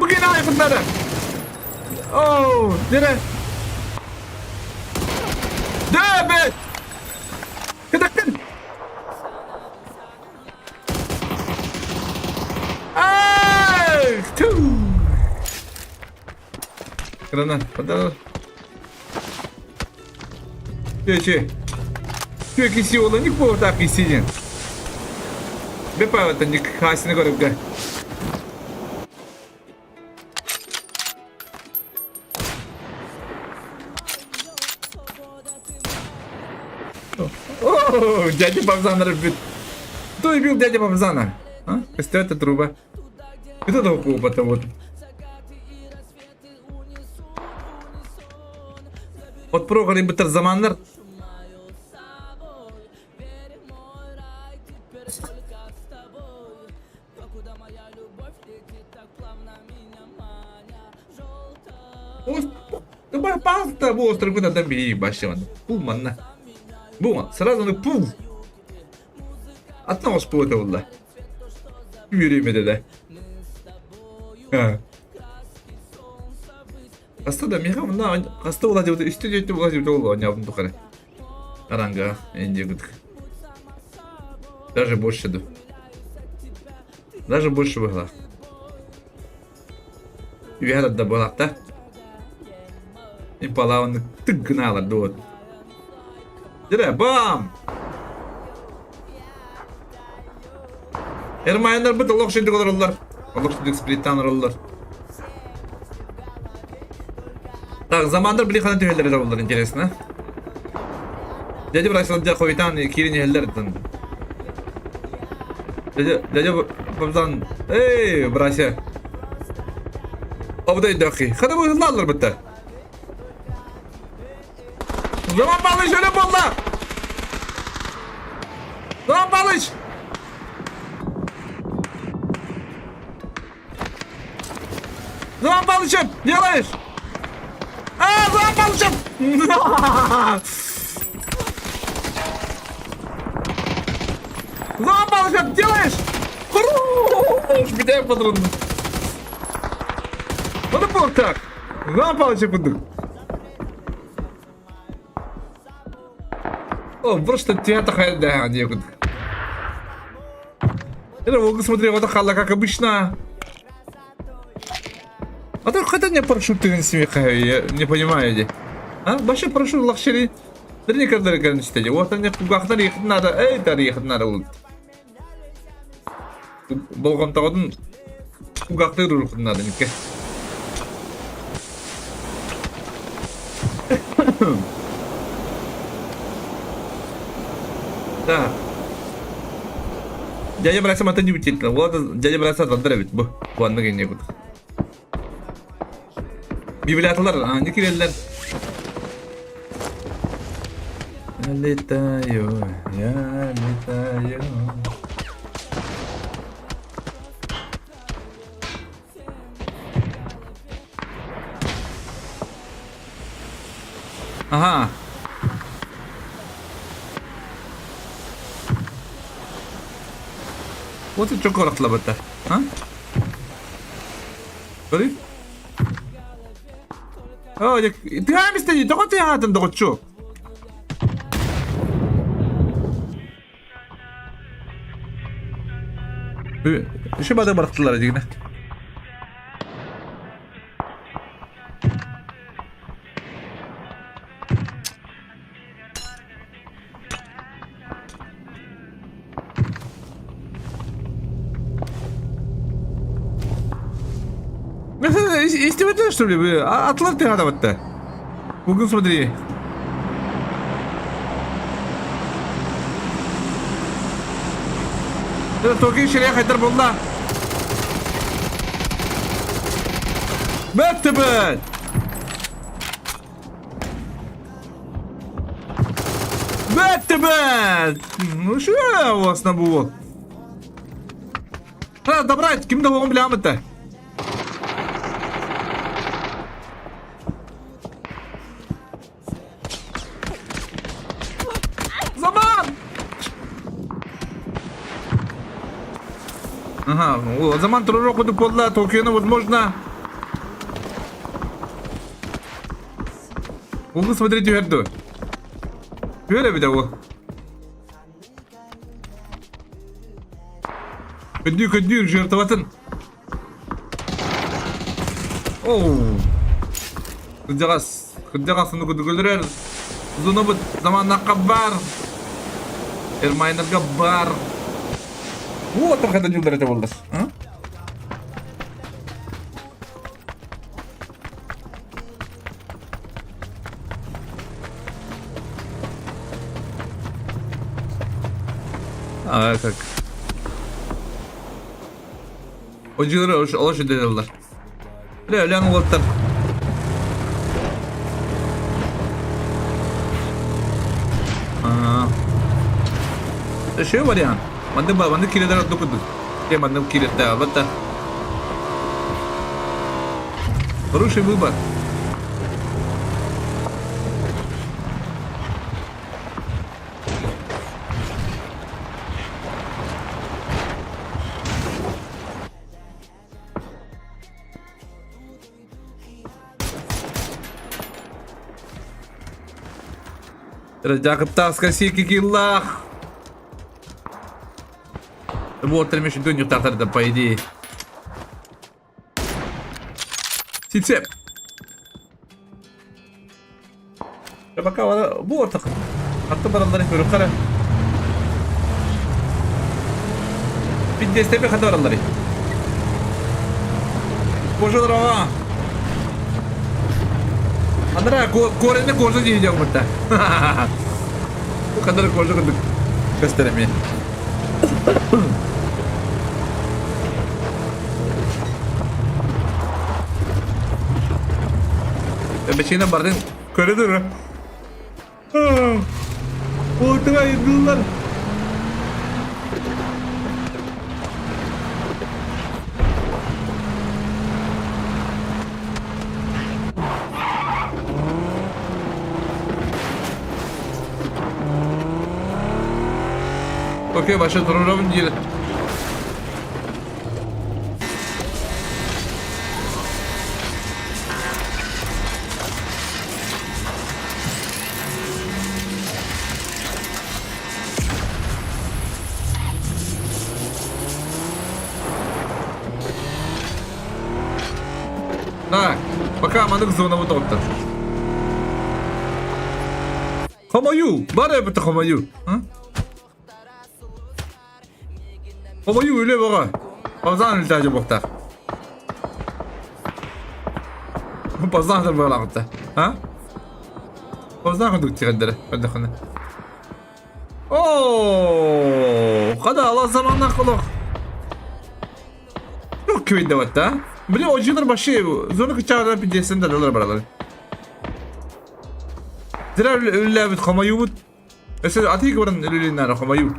Bugün ayıkınları. Nere? Dövbe. Kıdıktın. Kırana, padahal. Че? Че киси ола не по так кисиден. Бепа это не хасина городка. Дядя Бабзана разбит. Кто убил дядя Бабзана? А? Это труба. Кто такого опыта вот? От программы битер zamanlar. Давай паста, остров куда там бери, башиван. Пул манна. Бума, сразу на пул. Atlamış bu oda valla. Yüreğime de. Hasta da miyim ama hasta olacak üstü ciddi olacak oldu yaptım tukara. Aranga ince gıdık. Даже больше ду. Даже больше было. Üyeler de bulakta. İmpalavını tıkkınalar doğru. Dire bam. Ermayanlar bu da lok şimdi olurlar. Lok şimdi splittan olurlar. Так, zamandır bile kanı tüyelleri de olurlar interesine. Dede bıraksanca koytan kirin yerlerden. Dede babzan. Ey bıraksa. Abday dakhi. Hadi bu hızlarlar bitti. Zaman balış öyle bolla. Zaman balış. Zaman balışım. Yalayır. Zaman balışım. Zaman balışım. Yalayır. Bir de yapmadın. Hadi bu ortak. Zaman balışım bulduk. Просто театр да, некуда. Это вот смотри, вот хала как обычно. А то хотя не парашюты на себе, я не понимаю, где. А? Большой парашют лакшери. Да никогда не читали. Вот они куда ехать надо, ехать надо. Болгон тагын куда ехать надо, никак. Да. Дядя брат сам это не утительно. Вот дядя брат сам отдырывает. Bu anlık ne kutu. Bibliyatlar, ne kireliler. Letayo, ya letayo. Aha. Вот и çok korktular batta. Ha? Görüyor? Oh, tüyem istedi. Dokut ya hatın dokutçu. Şu bada bıraktılar acıkına. Mesela istemediler что ли? Atlar tane adam hatta. Bugün смотри. Это только şuraya kadar buldular. Mehtebet. Mehtebet. Ну что у вас на было? Добрать, kimde oğlum bile amette. Zaman. Ага, zaman трурок буду подла, Токиону возможно. Угу, смотрите, верду. Böyle bir de bu. Ködü жертватын. Oo. Kıcağasını güldürür. Uzun bu zamanla kabar. Ermayner kabar. Вот так это juldar это oldu. Ha? Aa tak. Hocaları ulaş ediyorlar. Öyle anlattılar. Şey var ya. Bende kireler dokudu. Ya bende kireler albatta. Хороший выбор. Рождакта скосики киллах. Вот там еще дунью татар-то по идее. Сицеп. Ya bak havada bu ortak. Hatta baraları görüp kara. Bir desteğe bir hadi baraları. Koşular hava. Andra korene koşu diyeceğim burada. Bu kadar koşu kırdık. Gösteremeyim. Beşiğine bardın köre dur. Ortaya yıldırlar. Okey başa duralım diye. Так, пока манdık zona bu topta. Homayu, bana bir homayu. Ha? Homayu öyle baka. Pazan iltacı bokta. Pazan da böyle akıtta. Ha? Pazan kırdık çıkardırı. Hadi hadi. Ooo, kada Allah zamanla kulak. Çok köyde vatta. Bile oyuncular başı zonu kıçağına bir cesin de dolar paraları. Zira öyle bir Homayu bu. Mesela atı ki oranın ölüleğinden Homayu.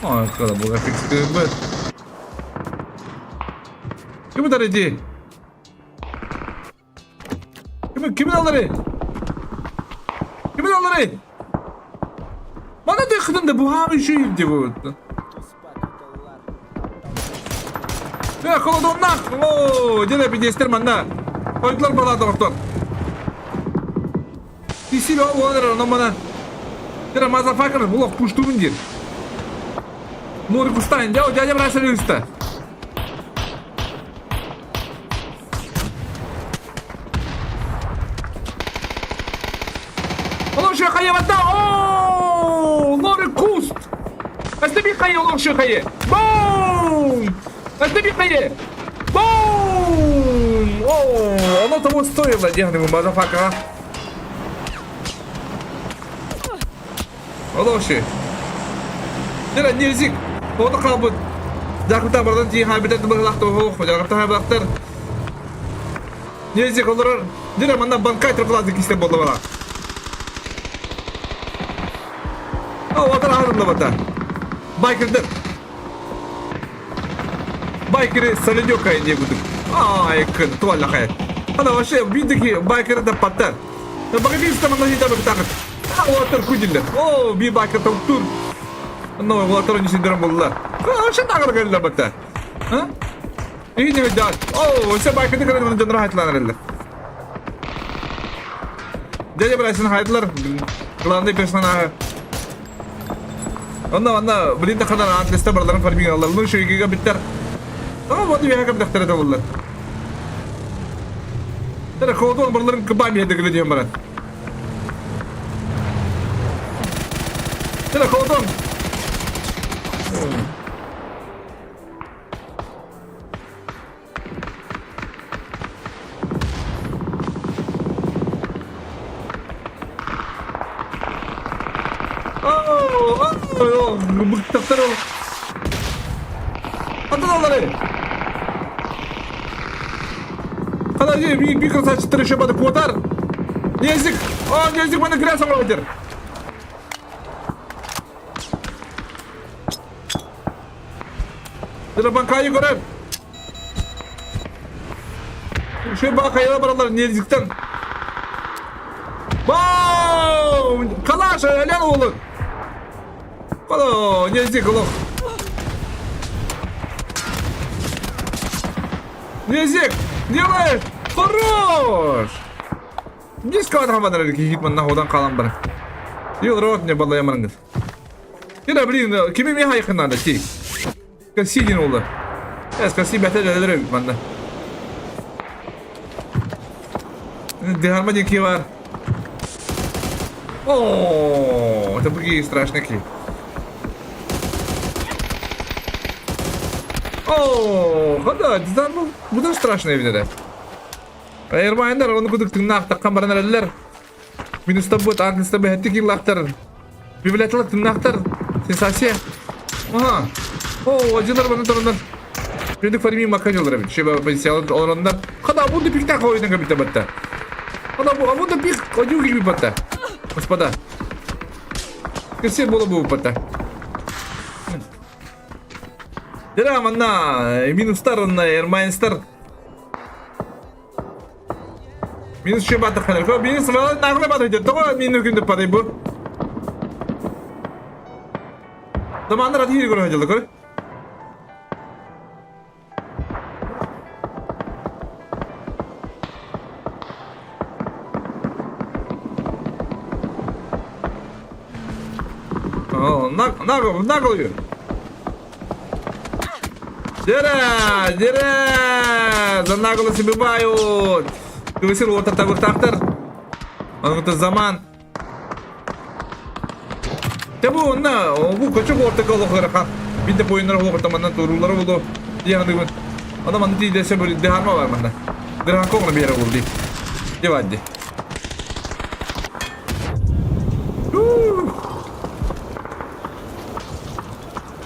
Aa, kadar bu grafik sıkıntı. Kimi darıcı? Kimin alırı? Kimin alırı? Bana da yakın da bu abi şu yiydi bu. Ya kalau donak, oh, jadi pijester mana? Koydular bana doktor. Sisi lo, onlar ona bana. Jadi motherfucker, bu lok push turun dir. Nuri kustain, jauh jaja berasa di usta. Allah şu kaya batta, oh, Nuri kust. Pasti bir kaya Allah şu kaya. Boom. Pasti bir kaya. Boom. Oh, оно того стоило, дягнемо, мазафака. Олоши. Дера нерзик. Ода кабыт. Жакыта бардан тиң хабитат быгылакты хох, жакыта хабилактар. Нерзик олорор. Дера манда банкай тыркылады кисте болду бала. О, отыр арында бата. Байкердер. Байкеры солидёка ине будук. Ай, кын, туалла хай. Ана вообще бидики байкеры да паттар. Да багадиста манда жита бактакыт. А, отыр кудилдер. О, би байкер токтур. No, otro ni sindrom bollar. Şu takır geldi batta. Ha? İyi ne dal. Oh, se bayka de kadar canı rahatlanır eller. Dede bıraksın hayatlar. Klandı personaj. Onda birinde kadar antliste barların farming alırlar. Şu ikiga bitter. Ama bu diye hakam daktar da bollar. Tere kodon barların kıbam yedi gidiyor bana. Tere kodon. Bıktaklar oğlum. Atın onları. Kadar bir kısa çıtırı şabadı kuatar. Nezik. Nezik bana girer sonra bitir. Dila bankayı görer. Şu bankayı baralar nezikten. Boom! Kalaş ölen oğlum. Kalo nezik oğlum. Nezik. Делает. Хорош. Без кого-то хабадар гитман находан калан бар. Ел рот не балая марангыз. Кира блин, кими ми хайкын надо ти. Касидин oldu. Eskasi beter eder bende. Deharma deki var. О, это были страшники. О, хада, bu da страшно evde. Ayırmayınlar, onu kuduk tırnak takkan baran erler. Minusta bu, anglista bu hettik yıllaktar. Bibiletlik tırnaktar. Sensasiya. Aha. Oo, acılar bana torunlar. Şimdi farimi makaj olur abi. Şey ben olanlar. Hada bu da pikten koyduğun gibi bitti batta. Hada bu da pik acı gibi batta. Господа. Кese было бы batta. Dera manna minustar na Ermenister. Minus şey batta kadar. Ko minus var nakle batta dedi. Tamam minus günde parayı bu. Zamanlar hadi yürü görüyor hacılar. Наглую. Дера, за наглость убивают. Кывысыр вот это тактар. Он это заман. Те bu kaçak orta kalıkları ha. Bir de oyunlara ortamından turulları oldu. Yani bu adam anlatı dese böyle deharma var bende. Deharma kokla bir yere vurdu. Devaddi.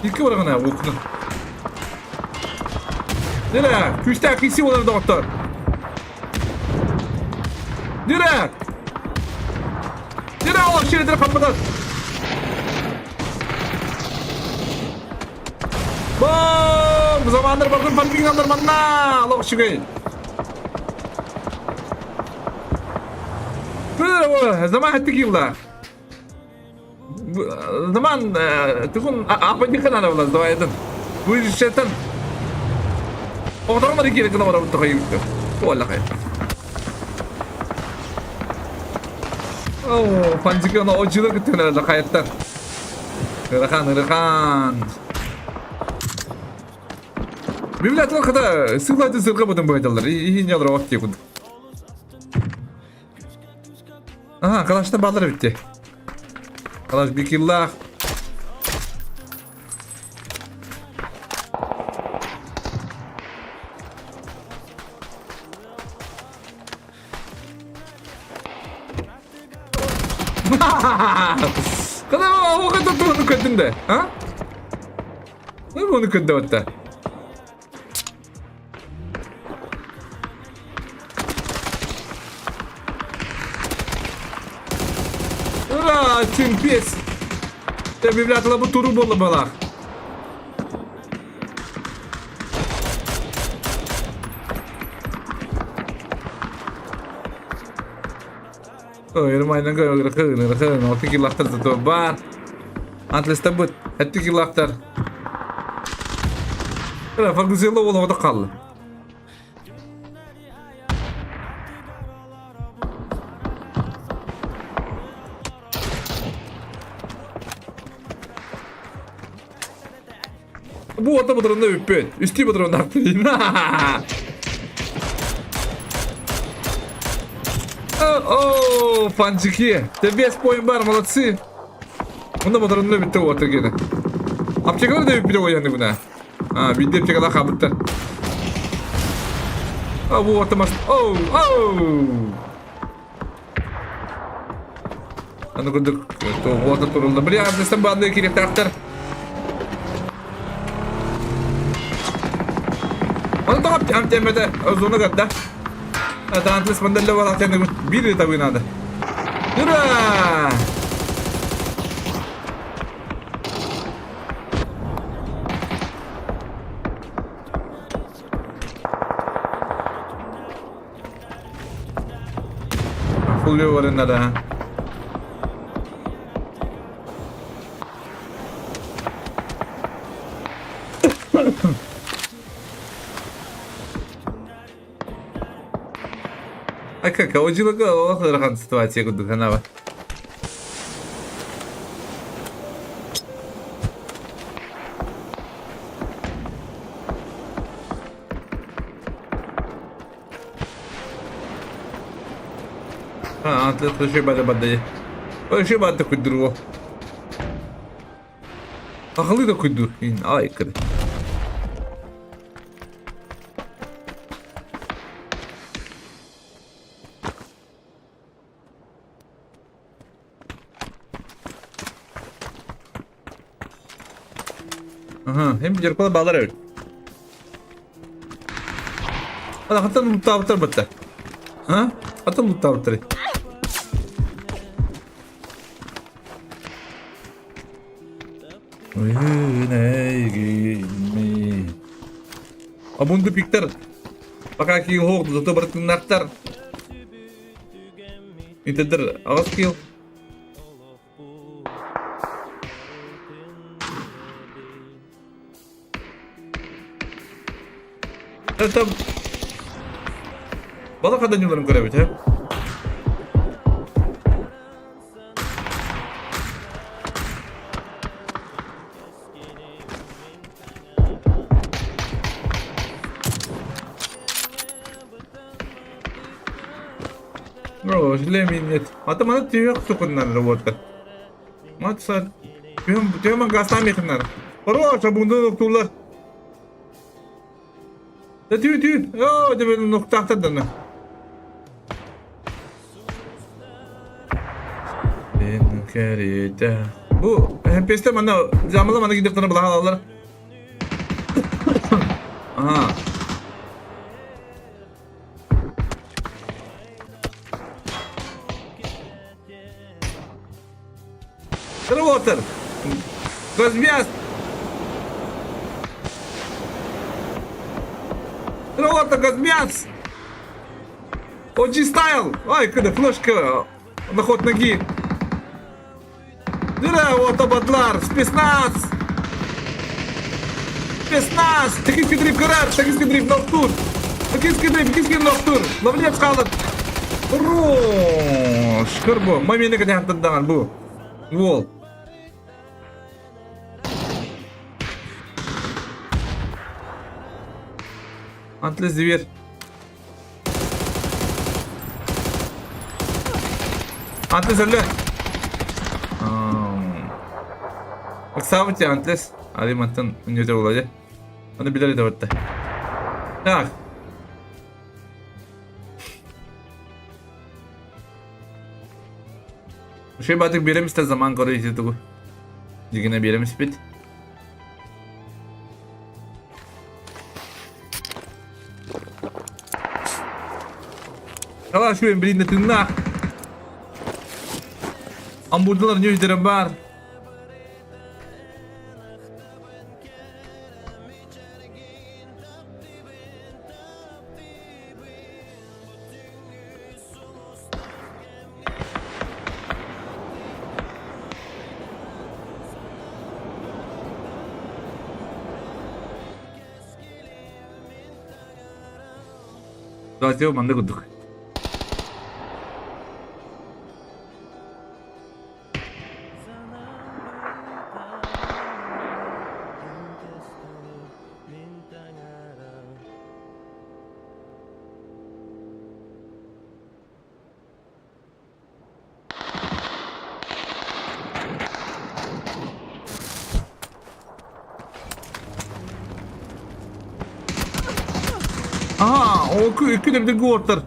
İlk olarak ne okudun? Nere? Küçte akisi olur doktor. Nere? Nere o şeyleri kapatın? Boom! Bu zamanlar bakın farkın alır manna. Allah şükür. Bu zaman ettik yıllar. Bu zaman tukun apa dikan ana ulan doaydın. Bu şeytan. Oğlan mı dikili kına var bu takayım. Vallahi. Oh, pancık ona ocuyla gittiler de kayıtlar. Irkan. Biblioteka kadar sıkıntı sırka budun bu edeller. İyi nyalar vakti yakın. Aha, kalaştan bağları bitti. Kalaş bir killah. Kadar o kadar tuğunu kötün de. Ha? Ne bunu kötü hatta? Ura, tüm pis. Te biblioteka bu turu bolu bala. Irmayna kırkın. Altı kilaktar tutup var. Atlas tabut. Hatti kilaktar. Ura, farklı zilde olamadı kaldı. Bu ata budurunda üppet. Üstü budurunda aktırayım. Oh, pançiki. Te vez pojem bar, молодцы. Bunda budurunda bitti o ata gene. Apçakalar da üppet o yani buna. Ha, bir de apçakalar kabıttı. Bu ata mas... Oh. Ano kunduk. Bu ata turulda. Bir adresten bağlı kirek taktır. Onu da yapacağım temede özünü kadar. Dantlis bandelle var atende bir de oynadı. Yürü! Fulyo var inde de. Как, очень хорошая ситуация, куда канава. Атлет вообще бада. Вообще бада кудру. Ахлы да кудру. Ай, кыды. Aha, hem jarkola bağlar evet. Hadi hatta mutlu battı. Ha? Hatta mutlu battı. Uyunay gimi. Abundu pikter. Pakaki hoğ tutu bırakın naktar. İtedir ağız kill. Tam balık adanyuların görevi hep. Bro, lemin net. Mata tiyok tukunlar robotlar. Matsa tiyok gastam yakınlar. Bro, sabundu doktorlar. Tüy. Oh, de böyle nokta atadın. Ben keride. Bu HPS'te bana zamanla gidip tane bulan alırlar. Aha. Water. Gazmiyaz. Вот так, мяс! OG стайл! Ай, когда флешка на ход ноги. Дыра, вот ободлар, спецназ! Спецназ! Токийский дрифт гараж, токийский дрифт ноктур! Токийский ноктур! Ловлец қалып! Хорош! Кырбо, мамені кәде хаттандаған бұл. Гол. Антлес дивер. Антлес ölü. Bak sabit Antlес. Alimantan nöte olacak. Onu bilir de orada. Tak. Şey batık birimiz de zaman koruyucu bu. Yine birimiz bit. Kala şu birinde tırnak. Amburdalar ne yüzlerim var. Radyo manda kuduk. Aha, o iki de bir gortar.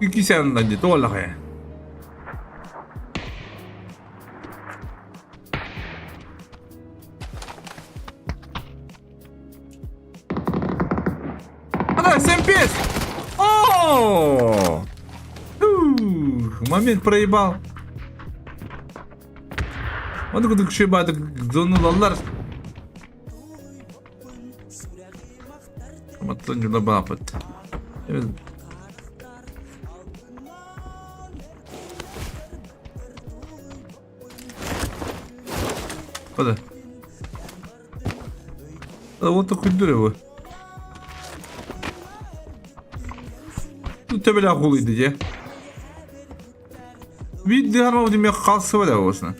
İki senden de vallahi ya. Ana sen пес. О! Момент проебал. Вот куда ще бады зонулалар. Matlan yula bapet. Evet. Hadi. Вот такой дыры. Тут тебе лагулы иди. Видно, гарно демек қалсы var olsun.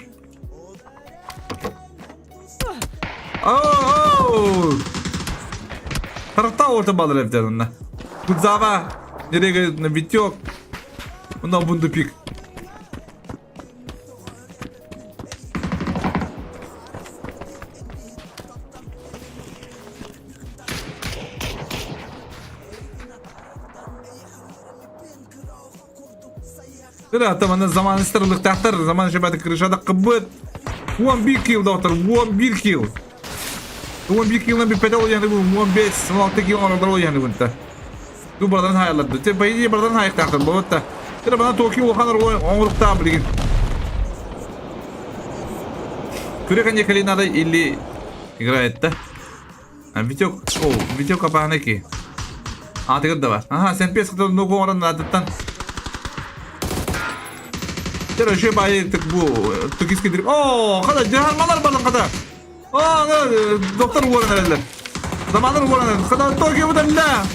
Oh! Tarafta orta bağlar evlerinde. Bu zava nereye geldiğinde bit yok. Bundan bundu pik. Kira tamam zaman isterlik tahtar zaman şebede kırışada kıbbet. 11 kill doktor 11 kill. 11 kill'dan bir pedal yani bu 15 16 kill orada yani bu da. Bu buradan hayaladı. Te bayı buradan hayal tahtar bu da. Kira bana Tokyo Okanlar onlukta bilgin. Kürekan yakalinada 50 играет да. Видео kapağına ki. Tigir de var. Aha sen pes kadar noku oranın adıttan. Kira şey bayı tık bu Tokyo'ski dirip. Kadar cihanmalar balın kadar. Doktor uğran herhalde. Zamanlar uğran herhalde. Kadar Tokyo bu da la.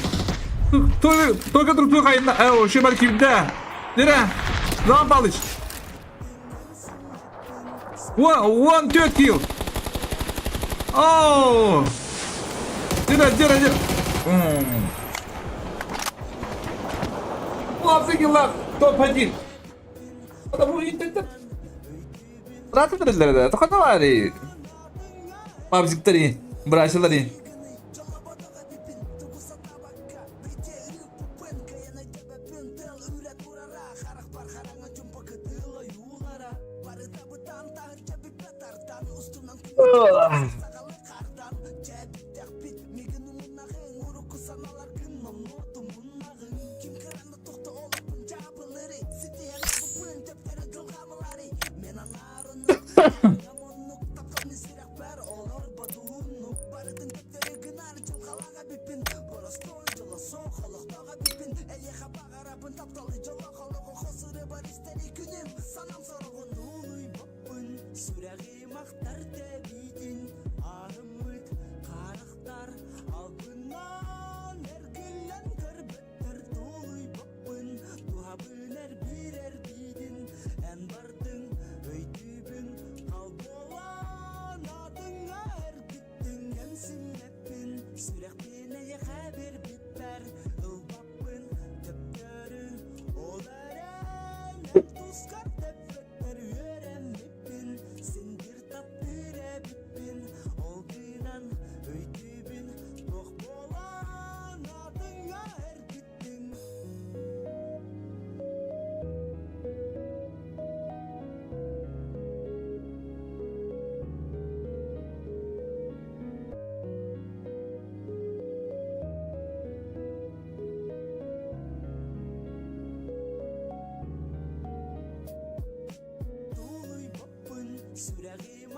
Tokyo durup kayında. Şey bari kimde. Nere? Zaman balış. One third kill. Nere. Офигела, топ-1. Потому что Раты триллеры, это ходовали. Пабзиктари, брасилари.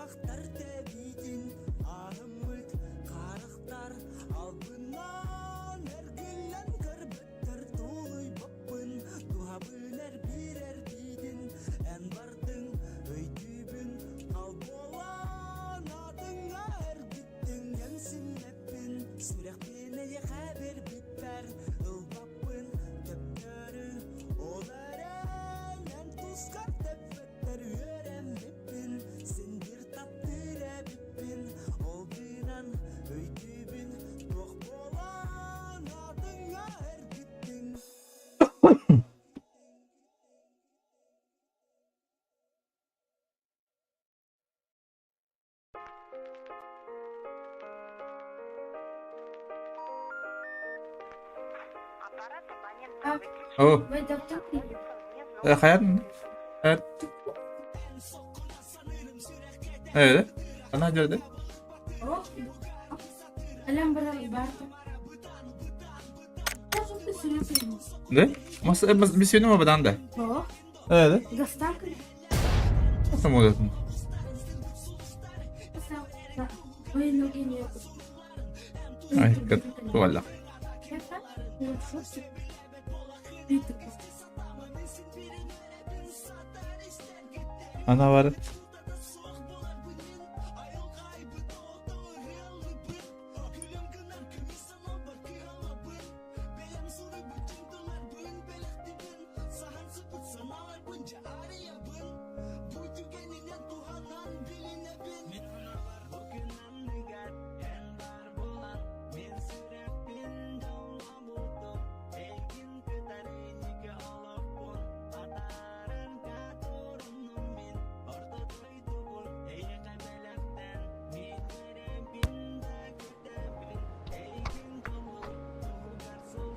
ырмактар тебитин анымыт карыктар албынан эргилен көрбөттөр туулуй боппун туha бүлер бирер бидин эн бардың өйтүбүн калболан адыңа эргиттин эмсинеппин сүрөктен эже хабер биттер ылбаппын төптөрү оларен тускар теппеттер үйөренбеппин сендир таптыребиппин ол бинан өйтүбүн тох болан адыңа эргиттин. О, Вы доктор? hayat. Evet. Evet. Ana gördü. О, Алям брали барта. Можем ты сюрприз? Ne? Mas misyonu mu badan da? О, Evet. доставка. Nasıl mı oluyor? Да. Ой, ноги нет. Ay, kötü. Valla. Это? Ну, что ты? Ты такой. Ana var.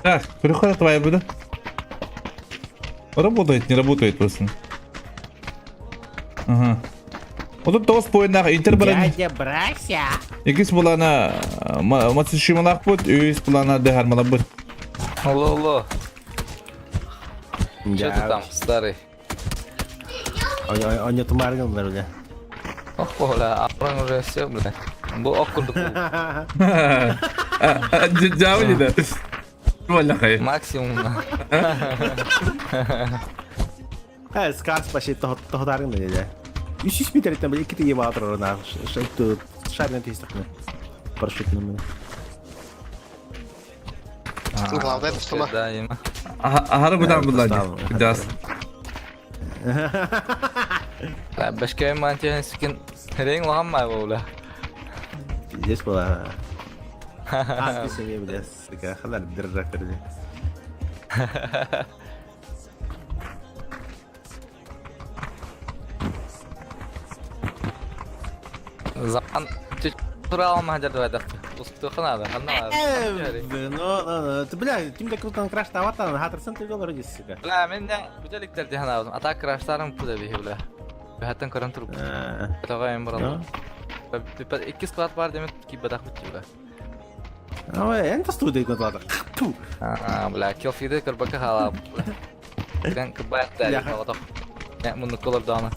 Так, прихода твоя будет. Работает, не работает просто. Ага. Вот тут тоғыз поиндағы интер баран. Дядя Брася. Екіс бұлана матсышымалақ бұд, өйіз бұлана дәғармала бұд. Алло. Что Да. ты там, старый? Он не тумарган, бля. Ох, бля, orang уже все, бля. Бұл окурдық. Жау дейді. Валла қай. Максимум. Скарс почти тохтарган дядя. 300 метрден бля 2 тиги баатар орнаа. Шайту шарнын тестакны. Парашютны. Главное это что Да, има. Ahara бұдан бұлады. Жас. لا башка мантия сикин рейн ламай бля. Здесь была. Аски себе, бля, сука, хадар держак перде. Zaman tuра алмай жарды байдақ. Усту хана да, хана. Ну, ты, бля, тим да крутан краш таватан, хатырсын ты доллар дейсіз, сука. Бля, мен де бүжеліктерде хана алдым. Атак краштарым пуда бейі, бля. Бәттен көрін тұрып. Бәтағайын бұралды. Екі склад бар демек ки бадақ бітті, бля. Ой, энто студия контрата. Ту. Бля, келфиді көрбәкі хала, бля. Мен кібәт дәлі, қалатақ. Я мұны колыр даны.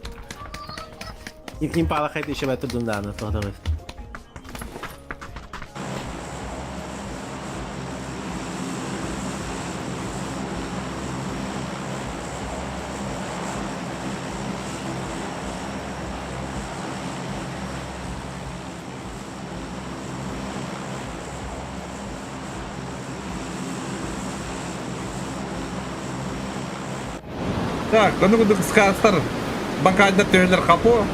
Импала хайты еще бәтір дүнданы, тоқтамыз. Так, ну буду скастар. Банкадер төйлер капо.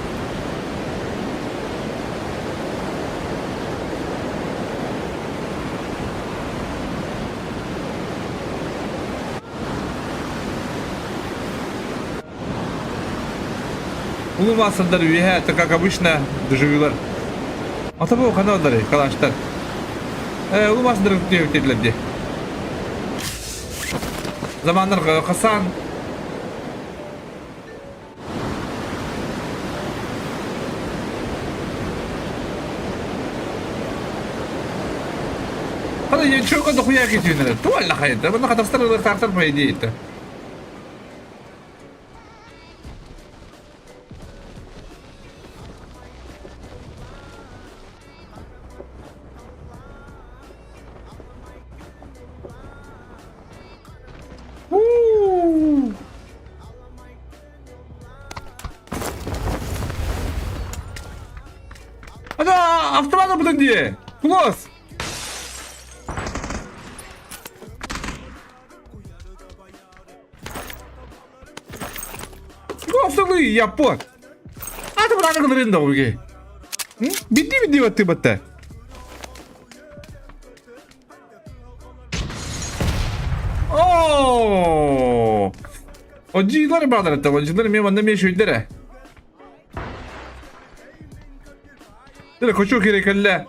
Улумасындар үйе, это как обычно доживилар. Ата бұл қаналдары, қалаштар. Улумасындар өттелерде. Замандар қасан. Қана чөңгі дұқия кетуінер. Туалла қайында. Бұны қатарстар тартар по идее-то. buradan diye. Close. Close yap bu. Hadi bırak kılırın da oge. Bitti battı. Oh! Acılar bağlar tabii. Acılar mı bana mı şöyle? Dile koşu gerekli.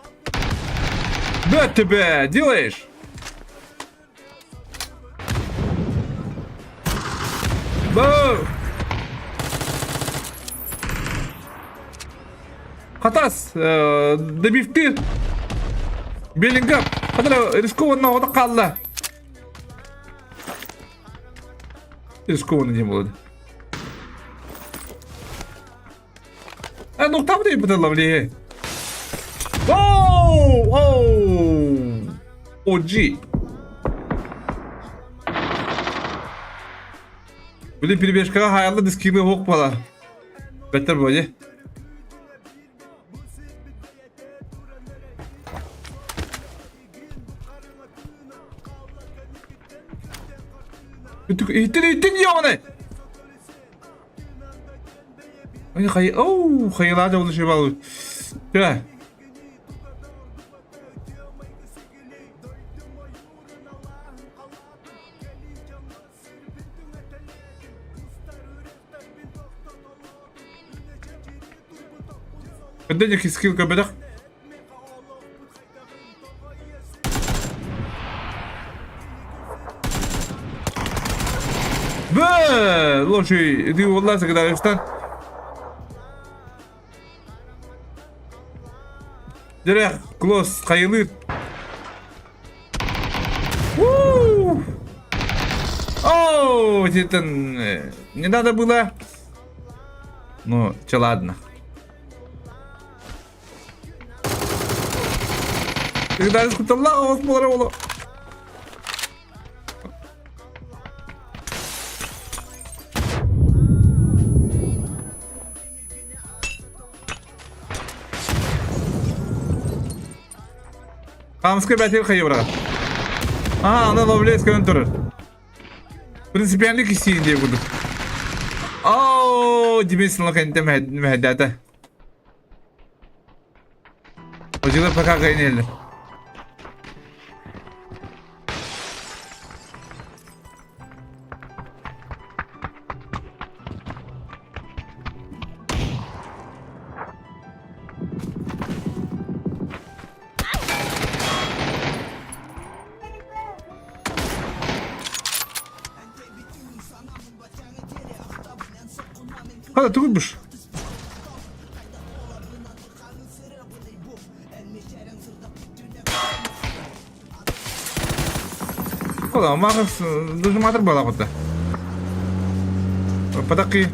Bitti be. Делаешь? Bu. Hatas. Добивти. Беллингам. Hadi рискованно orada kaldı. Рискованно не было. Ну там не было ли? Оу! OG. Böyle перебежка hayalde diskini hokpala. Beter böyle. İttin ya onu. Ay hayırlarca bunu şey bağlı. Şöyle. Öndeki skill köpeğe. Ve loşi diyor vallahi kadar üstten. Direkt close kayılır. Oh, cidden не надо было. Ну, че ладно. Когда я сказал, вас было. Хамская бәтел қайы бұраға. Ана ловлес көн тұрыр. Принципиальный кисейін деп бұдық. Оу, демесін лақайынды мәхәддәті. Ocılar paka kaynayırlar. Hadi tutmuş. Ola, mağaz dujmadır bala kota. Padaki.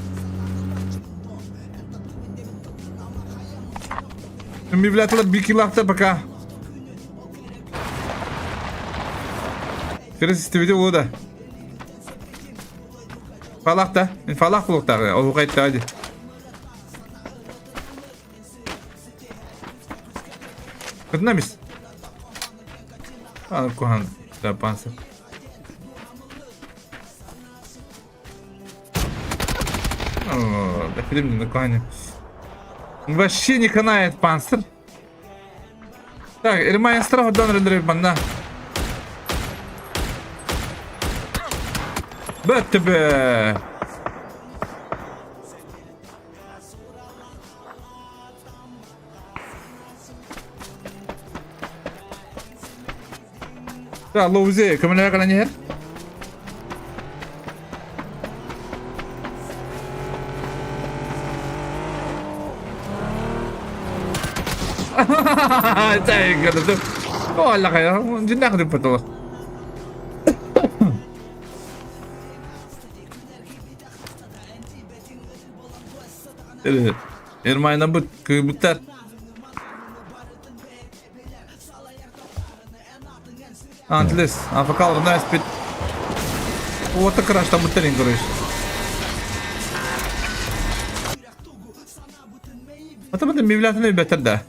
Мивлятла бикилахта пока. Красивый видео лода. Фалахта, фалах лохта, олгайтта hadi. Kadına biz. Al kohan da pansa. Да фильм на коне. Вообще не канает панцир. Так, Ирмайн страх дан рендерит банда. Бэт тебе. Да, лоузе, камера кананер. Cahil ka na to. Wala kayo. Diyan na ako din pa to. Ermayna bu kıymetler. Antiles. Afakal rına espit. Ota kıraştan bu terin kırış. Atamadım mevlatını bir beter de.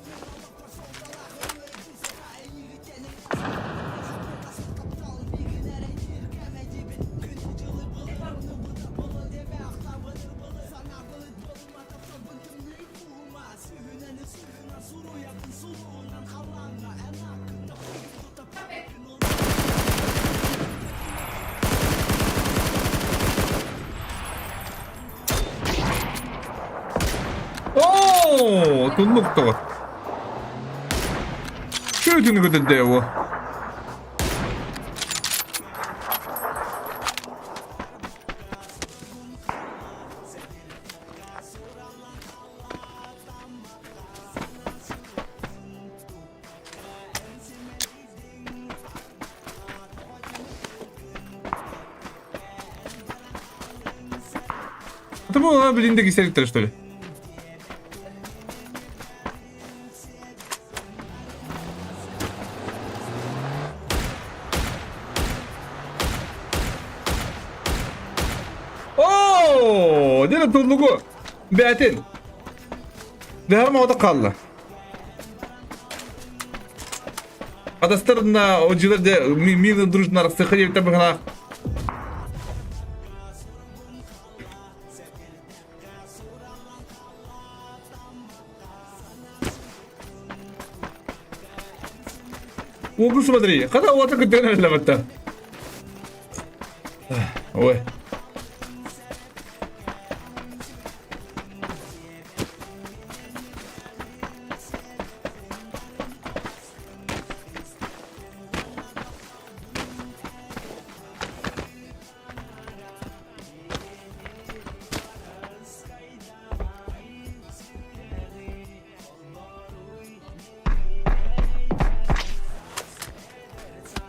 tulluk da. Şöyle götürdü o. Tamam abi bildiğindeki istelikler işte öyle. Ooo! Dene tulluğu. Betin. Değer mi o da kaldı? Adastırında o cilerde mini duruşlar sıkıcı tabi hana. وقول ما ادري خذ وقتك الدنيا ولا متى وي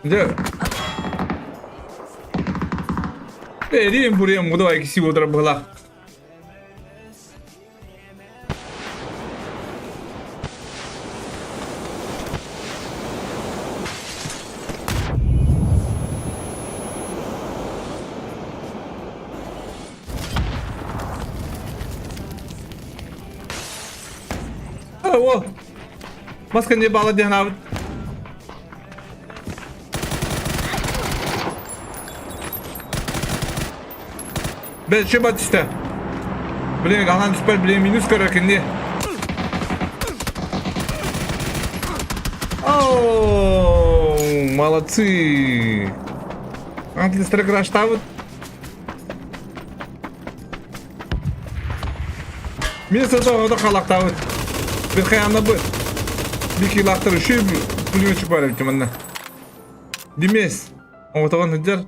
ده Vereyim buraya muda ikisi oturup bıla. O. Maskanı bağla diyen abi. Ben şey bat işte. Блин, Галан теперь, блин, минус коротенький. Ооо, молодцы. Антлис трекраштавыт. Мен сазовда қалақтавыт. Bir xayanda bu. Bir kilaktır şu pulyoçuk var elim bende. Demez. O tavan hıcar.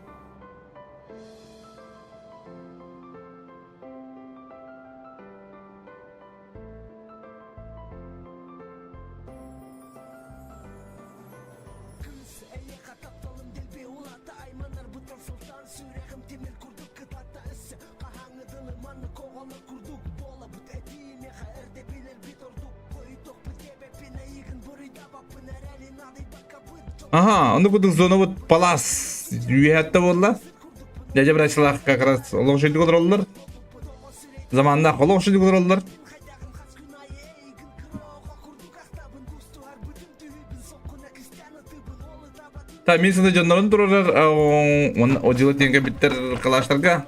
Aha, onu bu zona bu palas. Üyehatta bolla. Dece bırakçılar как раз лошади kontroller. Zamanında lошади kontroller. Ta men sana canların dururlar. O jılı tenge bitter kılaşlarga.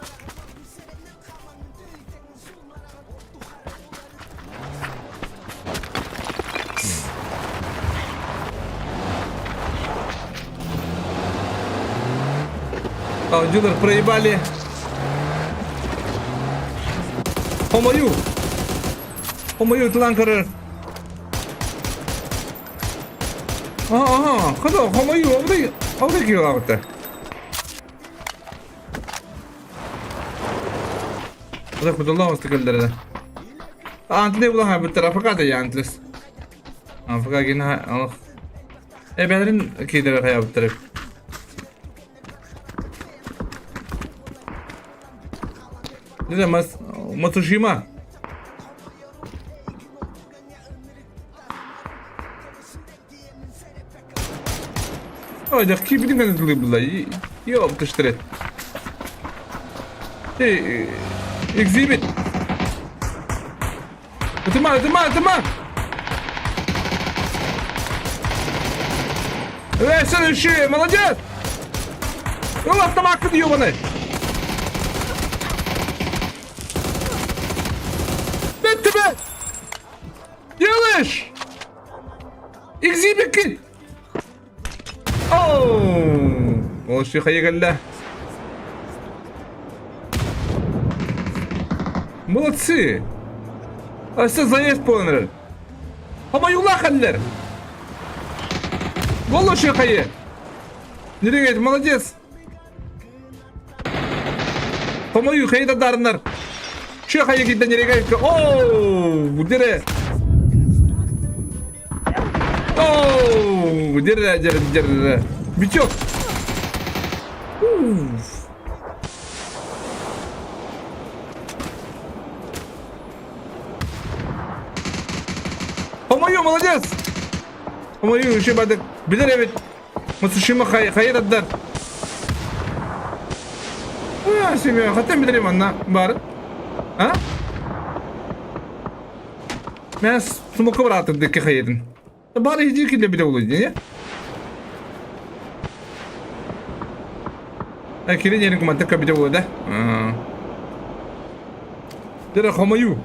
Аванжиры проебали. По-мою, тланкеры. Ага, куда? По-мою, авдай килаватта. Оdak budullah istikallerde. Antli bulan bir tarafa kadar ya antlis. Afrika yine Allah. Benlerin kidere kaya bir taraf. Ne Matsushima. Ой, да какие блин надо было? Ёпта штырет. Эй, экзибит. Атыма. Следующий, молодец. Ну, автомат ёбаный. Тебе! Делаешь! Экзибит! Оу! Олши хаягалла. Молодцы! А что заезд полный? Ama yullah haller. Valla şu kayı. Nereye gittin? Молодец. Ama yukarı da darınlar. Şu kayı gittin nereye gittin? Ooo, bu dere. Ooo, dere. Bir çok. Помою, молодец! Помою, еще бадак. Bilir evet. Matsushima hayır adlar. Ya şimdi hatta bilirim anna bari. Ha? Ben smoke bıraktım deki hayırın. Bari hiç ikide bile olur diye. Akire yeni kumanda kabide olur da. Dere Homayu.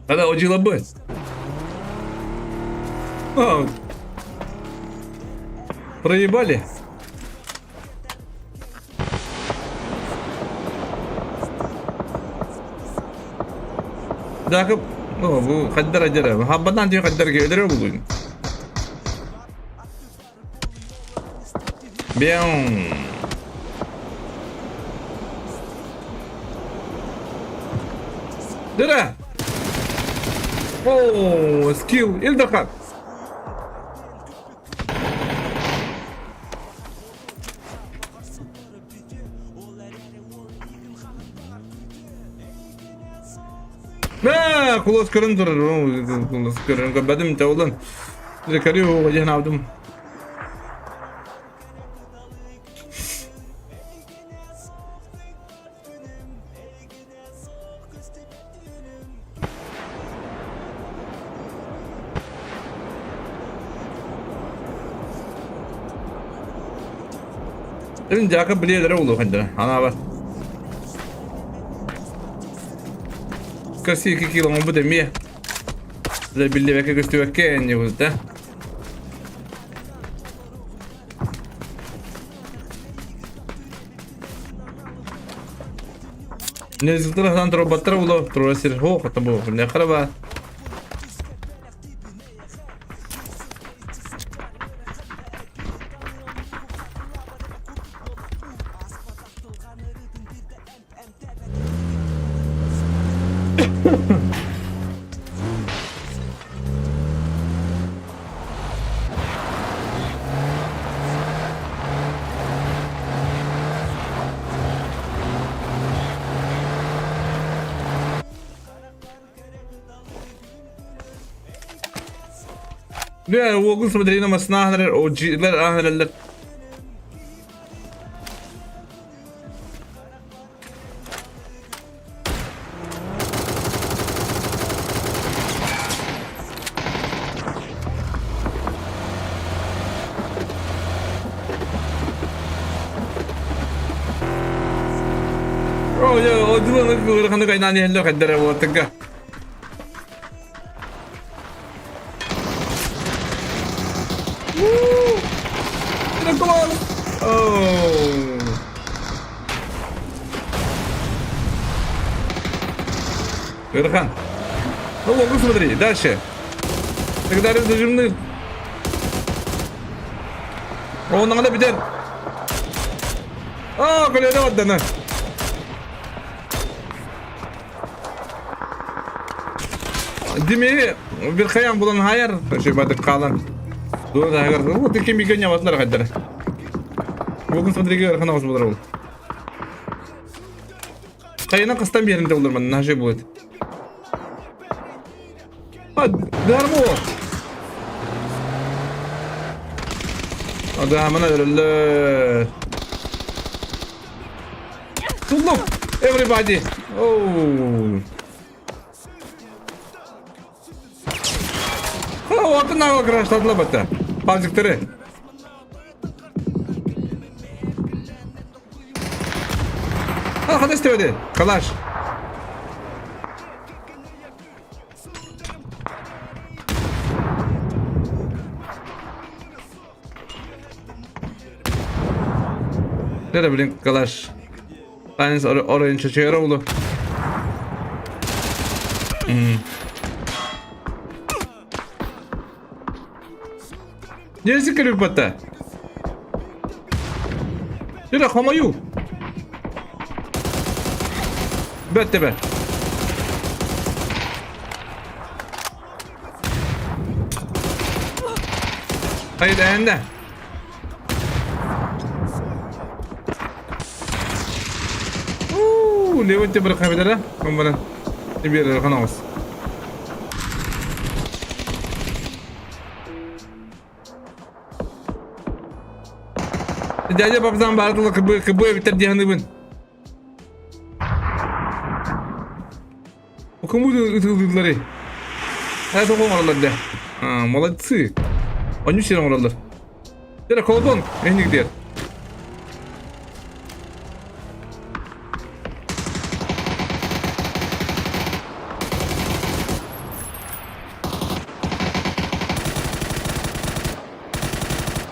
Hadi ocuyla bu. Проебали. Dakip. Bu kaddar acaba. Habbadan diyor kaddar geliyor bu bugün. Bien. Dere. Oh, skill. İldakat. لا خلاص كرنتر خلاص كرنتر بعدين تولن ذكريه وجهنا عبدهم Demin caka bilyeleri oldu kendine. Ana bak. 42 kilo mu bu demiye. Da bildi veke göstü veke enge buldu. Ne zıtırı han trobatır oldu. Trosir ho katabu. Ne kharaba. Ne o смотри на маснахлер ожилер ахлерлер. Oh ya, o dulu kan kainane hello kadare wo tagga. Верхан. Ну, могу смотри, дальше. Тогда разожимны. Он надо бедер. Коледа отдана. Дими, bir kayam bulan hayır. Şey batık kalan. Doğru da hayır. Bu dikim bir gün yavatlar kadar. Bugün смотри, Верхан ağız bular ol. Kayına kıstan bir yerinde olur bana. Ne şey bu et. Darmo. Adamına ölürler. Look, everybody. Oh. Oh, what now crash tatlı batta. Bazıkları. Hadi istedi. Kalaş. Nere bilin kalaş. Aynısı orayın çeçeğe oğlu. Neresi kırık batta? Nere kamayu? Bette be. Hayır ende. Levante bırak abi de. Ben bana bir yere kanamaz. Jadi babam bardılı kıbı bitir diyanı ben. O kamu ıtıldıları. Hayat okul oralarda. Ha, молодцы. Onu şey oralar. Dere kolbon, ne gidiyor?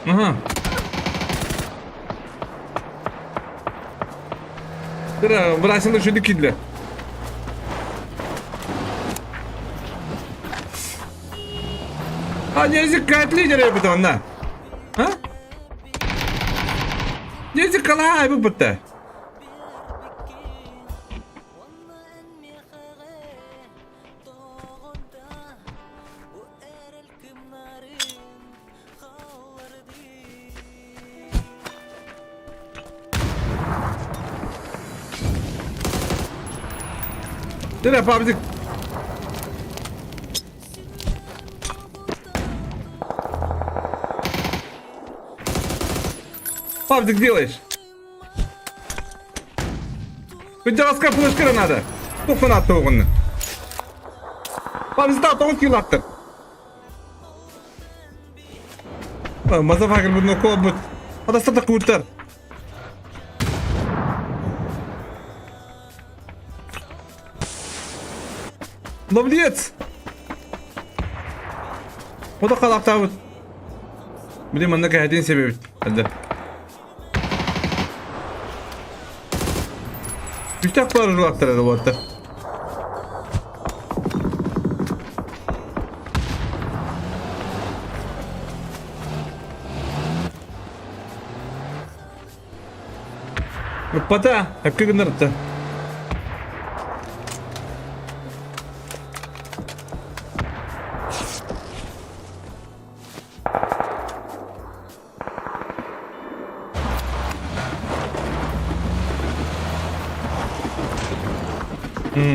Aha. Dere, bıraksın da şu dikille. Ha, neresi katli jere bu da. Ha? Neresi kala bu butta? Dere pabzik. Павдик делаешь? Күнжағасқа флешка надо. Тоқсан атты оғынны. Павдик да тоғын кил аттыр. Мазафакер бұны қол бұд. Адастырды қуыттар. Ловлец! O da kalakta bu. Bileyim anne geldiğin sebebi. Hadi. Üçtak var ruhakları bu hatta. Pata, hep kırgınlar hatta.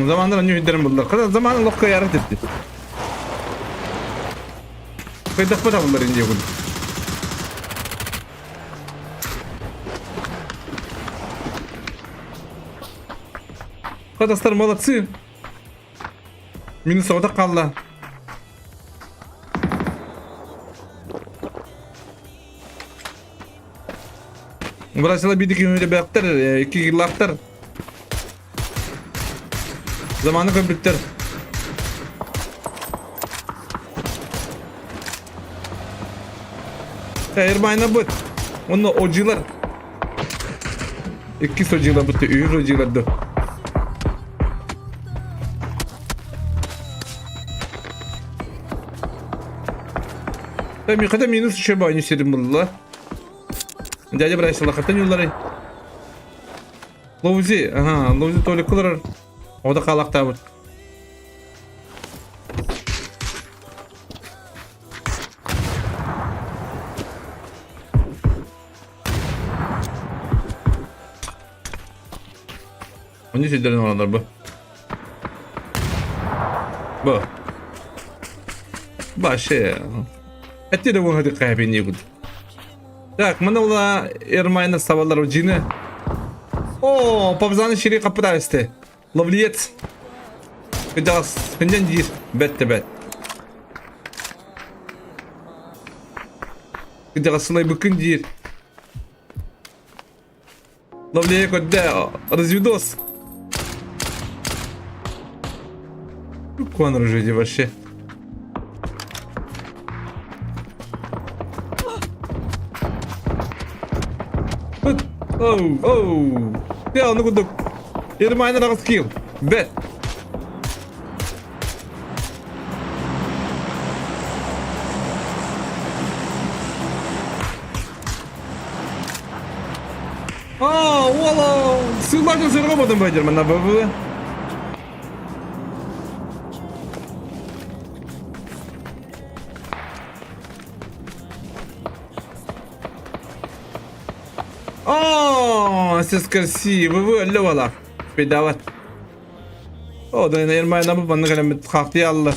Zamanında önce videolarım buldular. Kadar zamanı lokka yarat etti. Kaydak pata bunlar ince yok. Kadaslar молодцы. Minus orada kaldı. Burası bir dikim öyle bekler, 2 yıllardır. Zamanı köprüktür. Erbayna bu. Onu ocular. 2 ocular bu. 3 ocular da. Tabii kadar minus şey bağını istedim bununla. Dede bırak salakatan yolları. Lovuzi, aha, Lovuzi tolik kılır. O da kalakta bu. Onun şeylerin olanlar bu. Bu. Başı. Etti de bunu hadi kaybediyor bu. Так, mana ular Ermayna savallar o cini. Oo, Pavzan'ın şiri kapıda işte. Lovliyet. Biraz benden değil. Bette bet. Biraz sılay bıkın değil. Lovliyet kodda. Развидос. Куан ржете вообще. Oh. Ya onu kuduk. 20 ayına rakı skill. Bet. Valla. Sığlarken sırlamadım bence ben abi. Siz красивый, вы öyle Bedavat. O da yirmayına bu bana kalem kalktı ya Allah.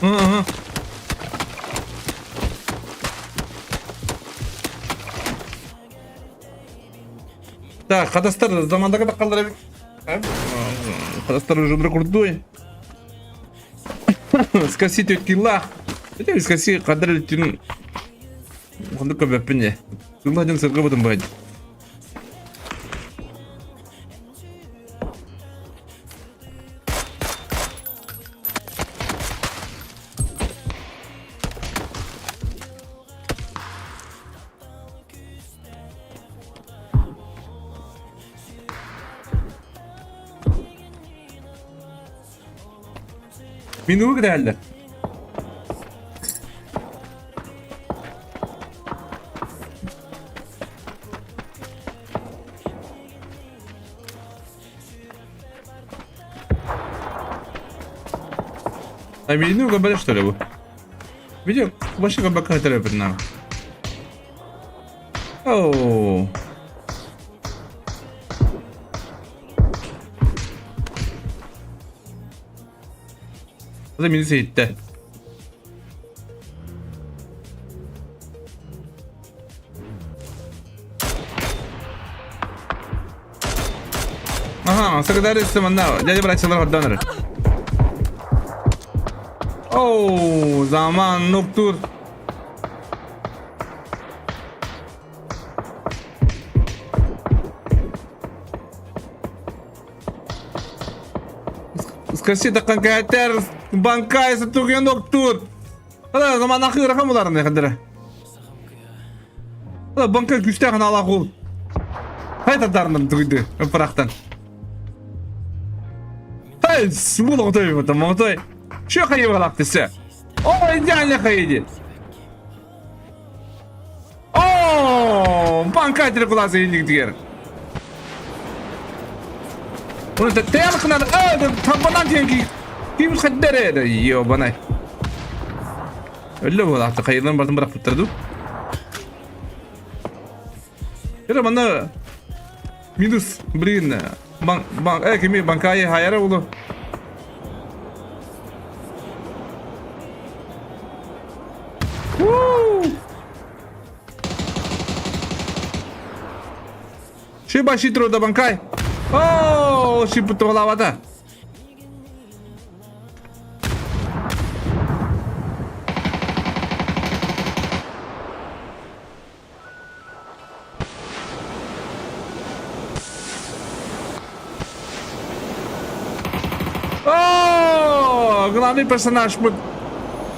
Aha. Так, Кадастар замандагы да калдырып. Кадастар уже бір курдуй. Скаси төткилла. Это скаси кадры тин. Кондук көбөппүне. Сулладын сыргы бутун байд. Minur geldi. А Минур говорит, что ли, вы? Видел? Вообще как бы какая-то рэперная. Оу. O da beni seyirtti. Ага, секретарь istemenda. Dede bırakçılar oradadır. Oo, zaman noktur. Скажи, так конкретер банкай сатуген доктор. Hala zaman akıyor rakam olar ne kadar. Hala banka güçte kana ala kol. Hayta darından duydu fıraktan. Hay smul otoy mı tamam otoy. Şu kayı bıraktı. O idealle kaydı. Oo, banka direkt indik diyor. Bunu da teyarkına da tabandan diyenki. Kim kadar yo bana. Öyle bu hatta kayıdan bardan bırak bitirdi. Yine bana minus birin bank kimi bankayı hayara oldu. Şey başı troda bankay. Oh, si puto lavata. Главный персонаж под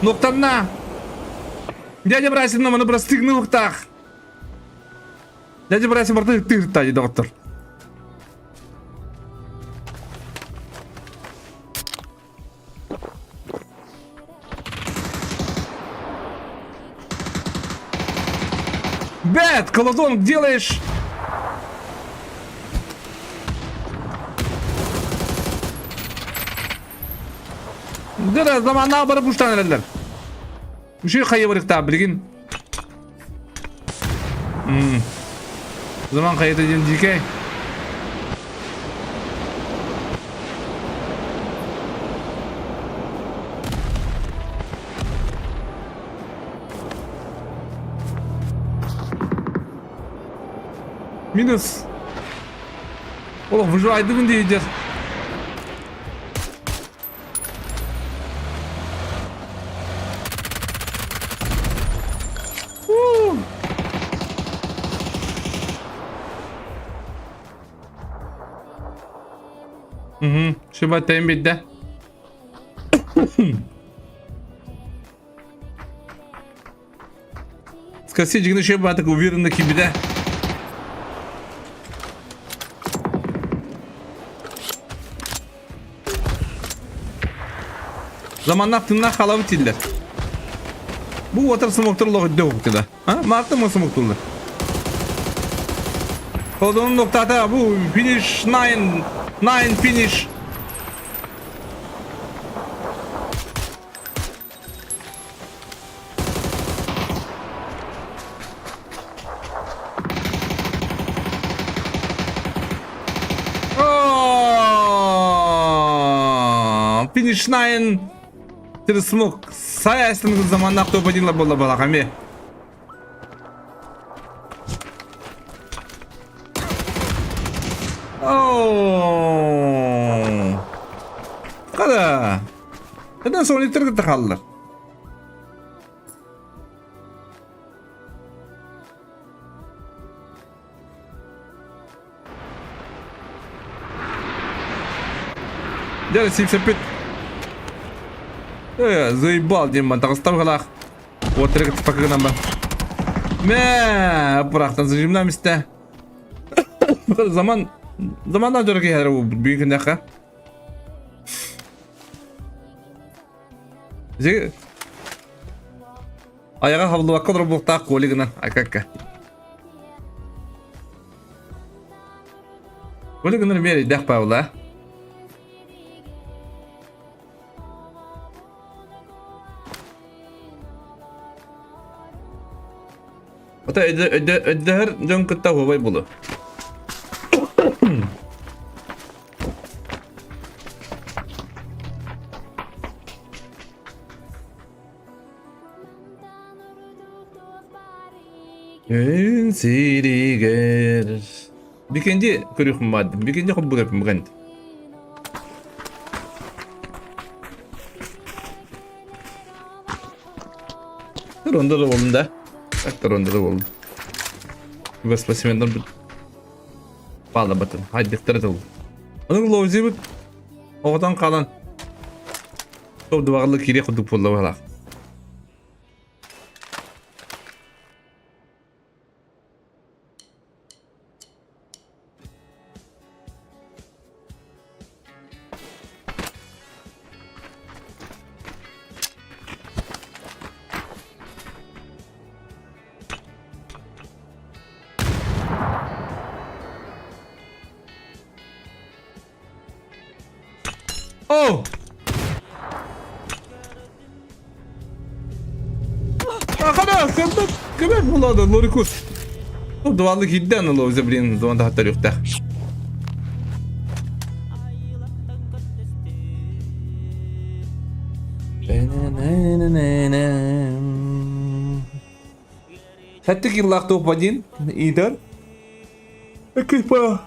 Ноктана. Дядя Брайсон нам на простых так. Дядя Брайсон морды ты тади доктор. Бэт, колодон делаешь? Dere zamanla barıp uçtan erenler. Bu şey kayı varık tabi bilgin. Zaman kayı dediğin dike. Minus. Oğlum bu şu aydın diyeceğiz. Şubat ayın bitti. Скажи, где еще так уверенно кибиде. Zamanla tınla halav tiller. Bu otur smokturluğu dövüktü da. Ha? Martı mı smokturlu? Kodunun noktada bu finish 9 finish. Finish 9 Tırısmuk sayesinde zamanla topadinla bolla balakami. Kada. Neden sonra itirdi takallar? Jadi sip sepit. Заебал, Дима, так оставила. Вот трек пока нам. Мә, бұрақтан зажимна месте. Zamandan sonra ki bu büyük dakika. Zeki ayağa havlu vakit robotta koligina akaka. Koligina meri dah paula. Ata ödder jön kıtta hovay bulu. Siriger. Bikinci körük maddim. Bikinci hubbu yapım gand. Ronda da oldu da. Aktar ronda da oldu. Ve spesimendan bağla batın. Haydi dikkat et oldu. Onun lovzi bu. Oğdan kalan. Çok duvarlı kiri kudu pulla var. Oh! Arkada kebep buladı Lorikus. O duvarlık iddianı lovzi bilin zonda hatta yok da. Хаттик yıllık topadin idar. Ekipа.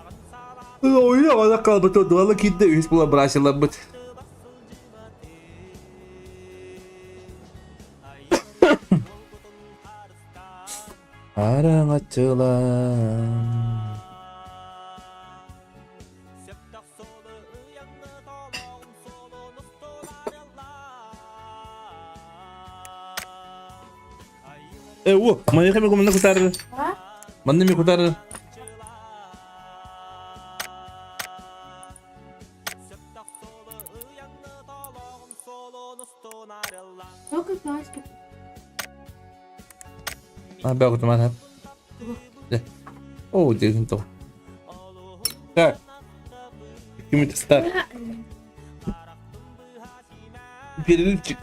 Oyuna bana kalbata duvarlık iddia üst bula bıraşılar bıt. Arang açılan. Wo, mana kami kumana kutar? Mana mi kutar? Ah, bago tumatap. Oh, jadi itu. Start. Give me the start. Bir çık.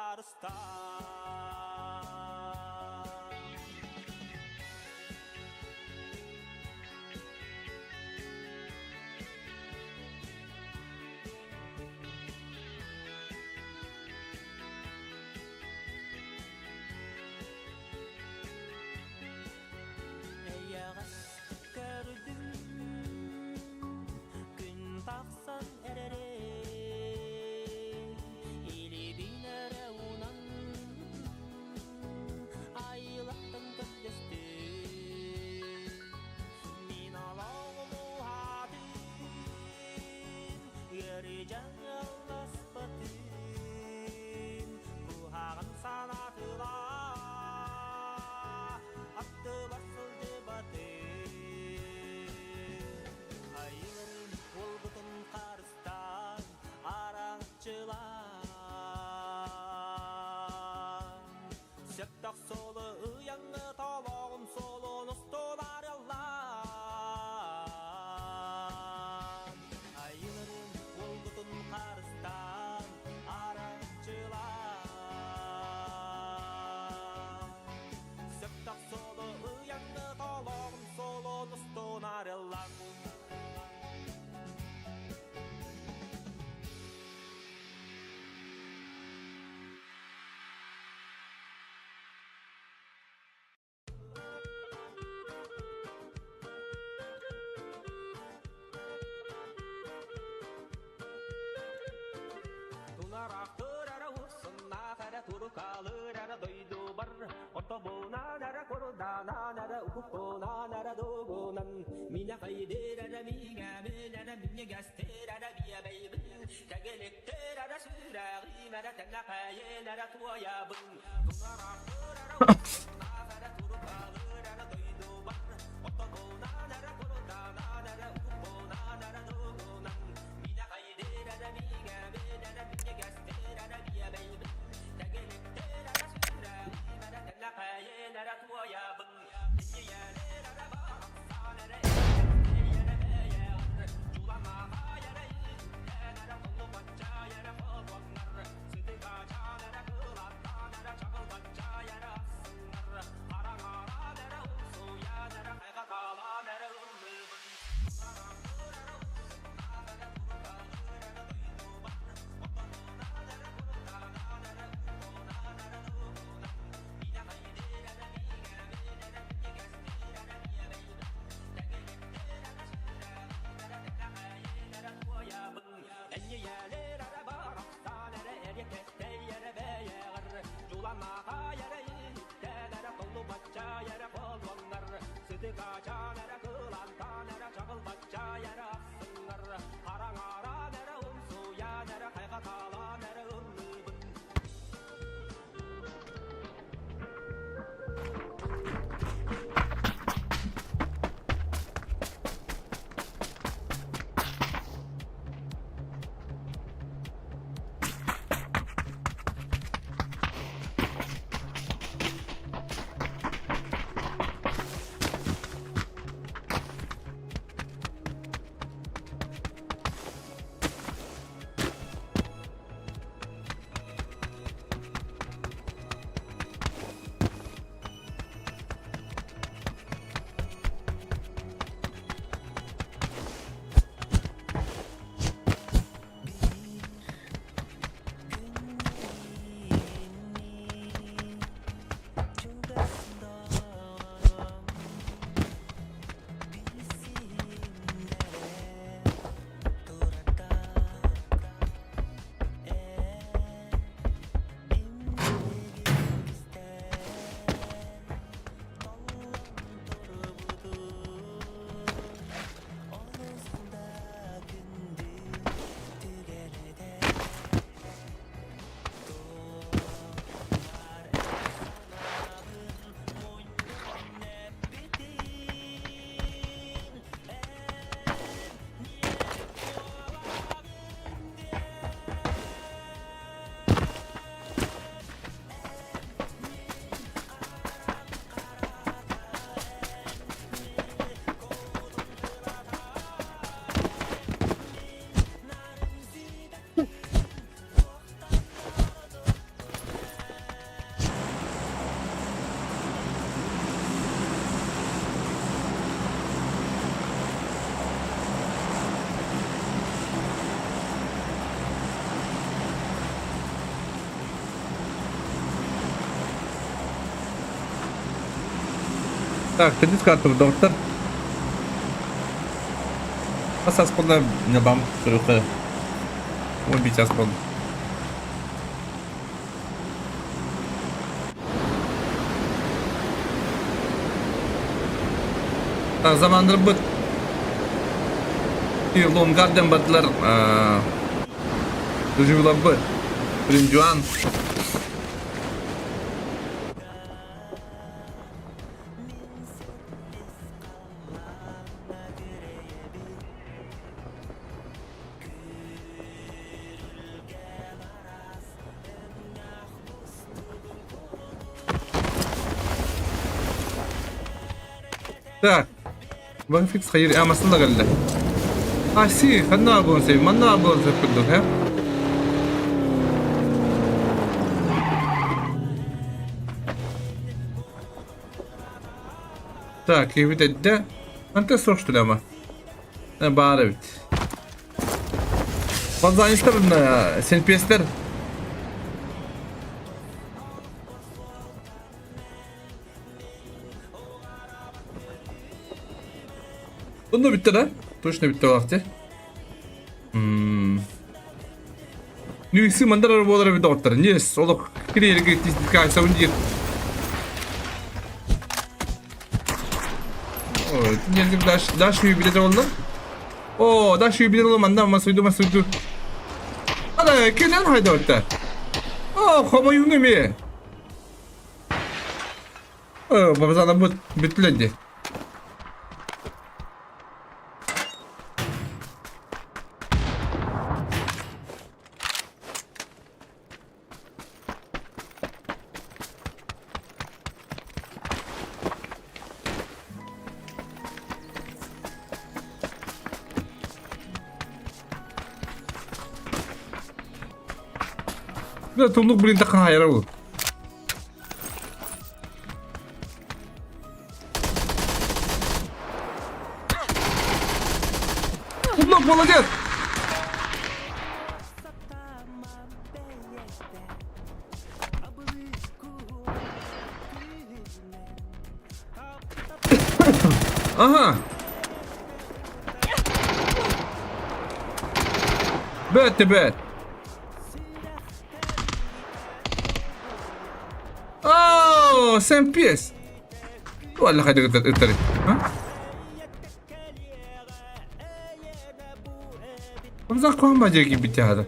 karıstan. Yağış gördüm gün taksan erere ili binere unan aylaktın kökteste min alağımı hadin yarıcan yallas batın bu hağın sanatıla attı basıldı ayların olgutun karıstan araqçılar Söktak solu ıyanı talağım solu nustolar yallan ayların olgutun karıstan araqçılar Söktak solu ıyanı talağım solu nustolar yallan Tunaraktırara ursuna kara turkalırara doydu bar Otobuna nara korudana nara ukukona nara dogunan Mina kaydirara miga menara minya gasterara biya baybın Kagelekterara süragi mara tenakaye nara tuaya bın Tunaraktırara ursuna kara turkalırara doydu bar Otobuna nara korudana nara ukukona nara dogunan Mina kaydirara miga menara minya gasterara biya baybın Kagelekterara süragi mara tenakaye nara tuaya bın Minya yanera baksa nara yara beya Julama yara nara kolu baca yara kolwaklar Sıdıka nara kılata nara çakıl baca yara asınlar Так, кредит карты в доктор. Асас колда не бам кырыкы. Он бить ас колда. Так, zamandır bu Long Garden batlar Dujuvlar bu Rinjuan Так بقى فيكس خير يا مسلا قال له سي خدنا ابون سي منا ابون سي كله ها Так, كيف تبدا انت سوشت لما انا بعرفت فضل انستر سين بيستر Bunda bitti lan. Точно bitti vakti. Nüksi mandar arabalara bir doktor. Yes, oluk. Kiriye gitti kaysa undir. Oh, geldik daş bir de oldu. Oh, daş bir de oldu manda masuydu. Hadi kenen haydi orta. Oh, kama yungu mi? Oh, babasana bu bitlendi. لا تنوك بلين تقن هاي رو تنوك молодец Aha بات سام بيس ولا خلي تقدر ها ومزاق ما جاي بيتي هذا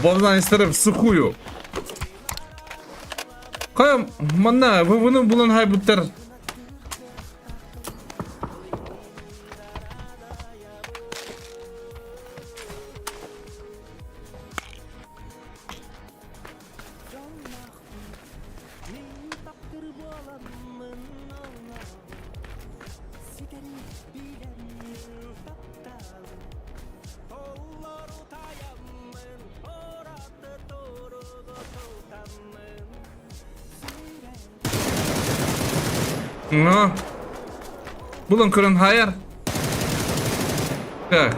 Babamdan isterim sıkıyor. Kayam manna bunu bulan haybutlar. No. Bulun kırın hayır. Tak.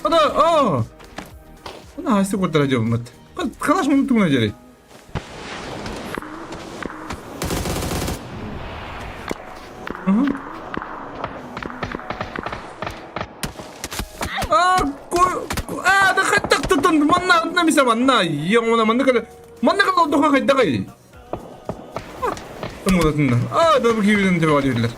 Ana, oh. Ana hasta contra yo, mat. Kalaş mı unuttum acele. Aha. Da katak tutun manna bisa manna yang mana kada dokha kayda kay. Temu da tunda. Da bu gibi de var diyorlar.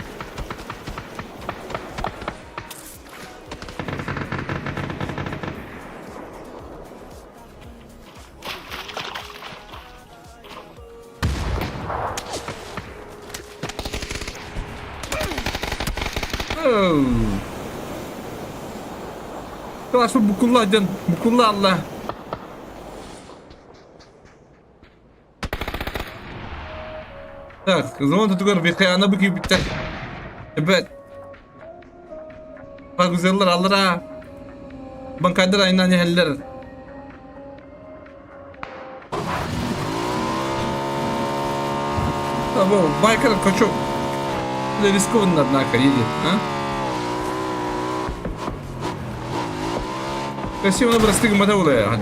Kelas bukullah dan bukullah Allah. Так, zaman tutuklar bir kıyana bu gibi biter. Evet. Bak güzeller alır. Ben kadir aynen yeller. Tamam, baykar kaçok. Ne risk onlar nakar yedi, ha? Красиво набросты гмата улая.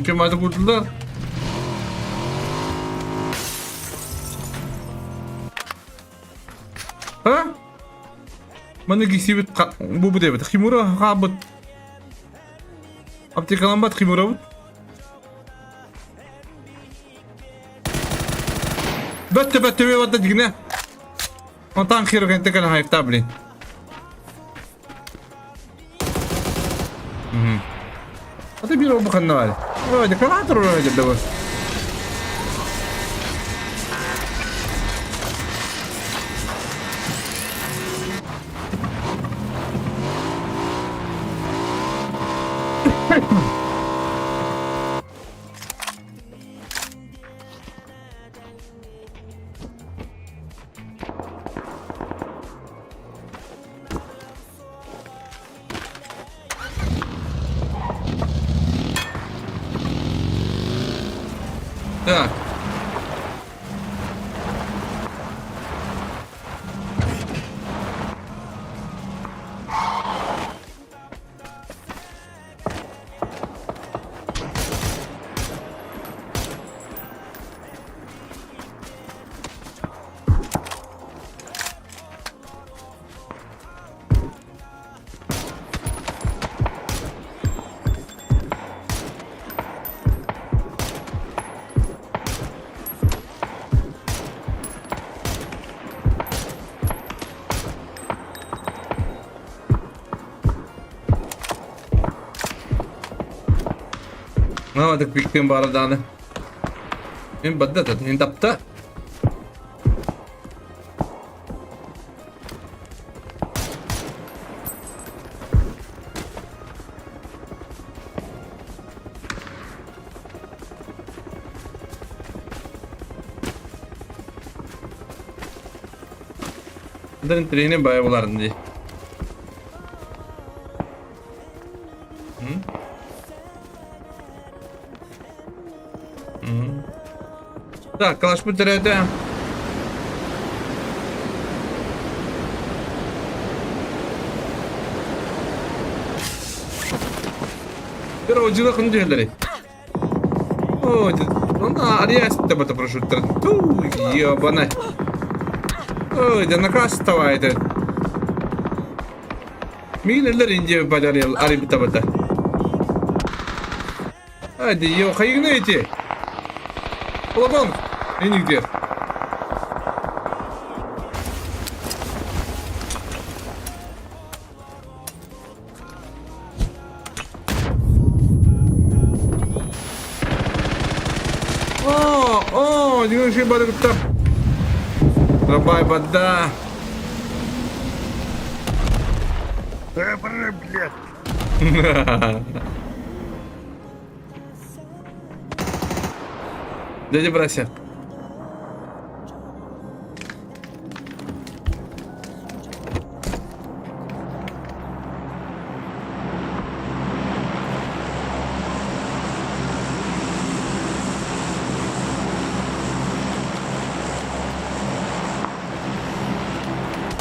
Kim vardı kurtuldu? Ha? Mana gisibit bu debet. Khimura khabut. Abti kalam bat khimura bu. Batte ve wadda digna. Ontan khiro kan tekana hay tabli. Hadi bir o bakın ne var? Hadi kalan turun öyle de bu. Так. Namadık bitkin bu arada hani. Ben badda da hindapta. Bunların treni bayağı bulardı diye. Так, калаш бітіреді. Bir ocağına kını diyorlar. Ona araya aspita bata прошуттар. Ту, ёбана. Ой, да накастывает. Милерлер инде бадарел арибита бата. Hadi yo kayıgına eti. Ulan en iyi gidiyor. Jangan sih balik tetap. Rabay pada. Dede bırakacak.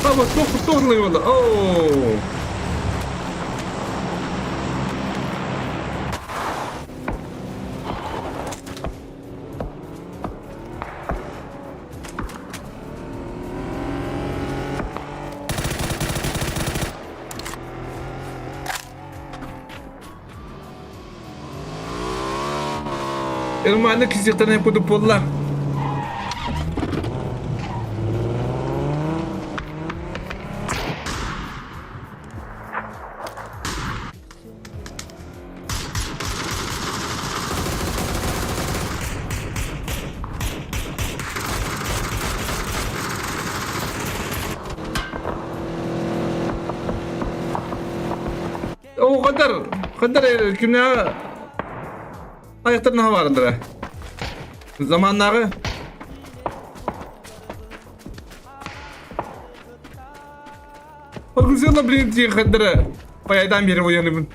Baba çok torluyor valla. Oo. Hermano, que você tá nem por lá. O kadar kimya ayaklarına vardır. Zamanları Farkuziyonla birinci kadar paydan beri uyanımın.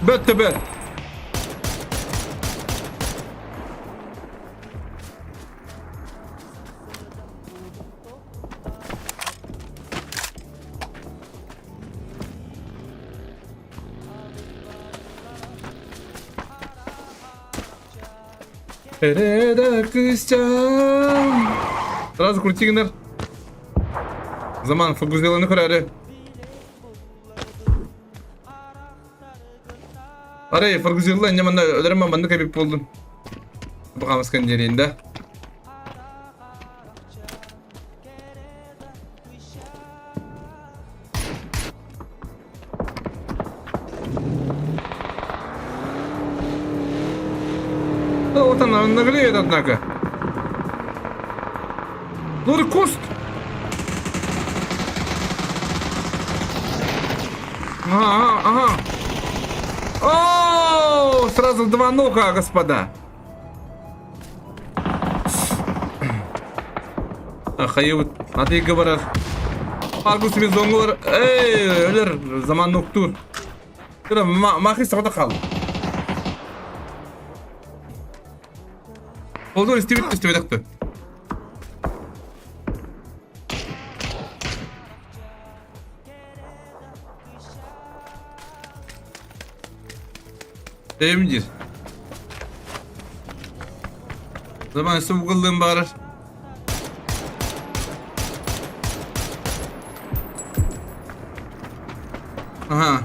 Bet. Nerede kızcağım? Сразу крутигнер. Zaman Farkuziyon'u kurarı. Arayı Farkuziyon'la önce bana ölürüm ama bana kaybip oldun. Bakalım skanderinde. Вот она нагреет, однако. Лоркост! Ага. О, сразу два нока, господа. Hayır, hadi говорят. Аргус мен зоңгор. Ey, ölür zaman noktur. Kira mahis sağda kal. Oldu istedik. Değimdir. Zaman su kıldığım bağırır. Aha.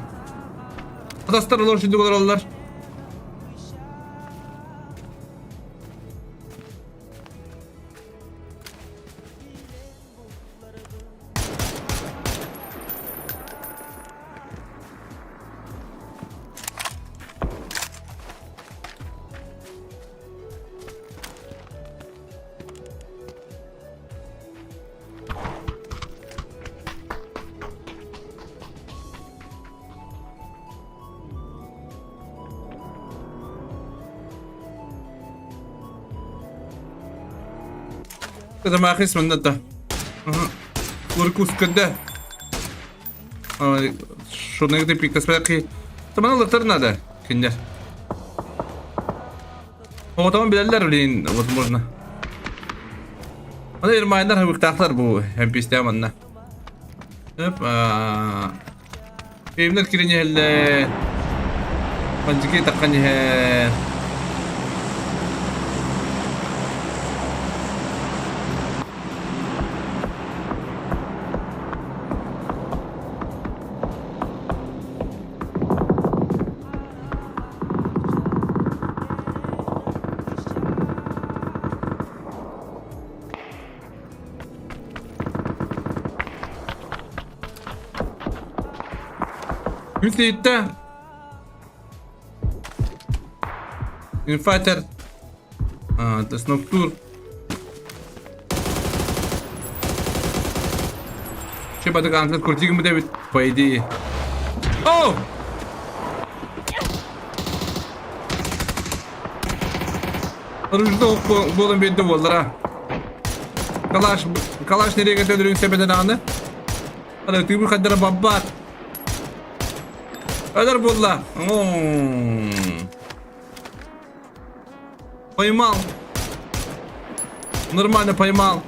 Adastar olur şimdi kadar olurlar. Kada makis man na ta. Lurkus kada. Что на этой пикте смотри. Там надо надо. Киндер. Вот там bilenler öyle возможно. Hadi irmaylar hıvıktaklar bu hem pistemanla. Hep Filmler kirinye helle. Panciki takkanyi he. Müthitte. Infighter. Das Noctur. Şey batık anlatır kurtigi de bit paydi. Oh! Rujda ok bolun bedde bollar ha. Kalaş nereye götürürün sepeden anı? Hadi tübür kadar babbar. Öder bolla. Paymal. Нормально поймал.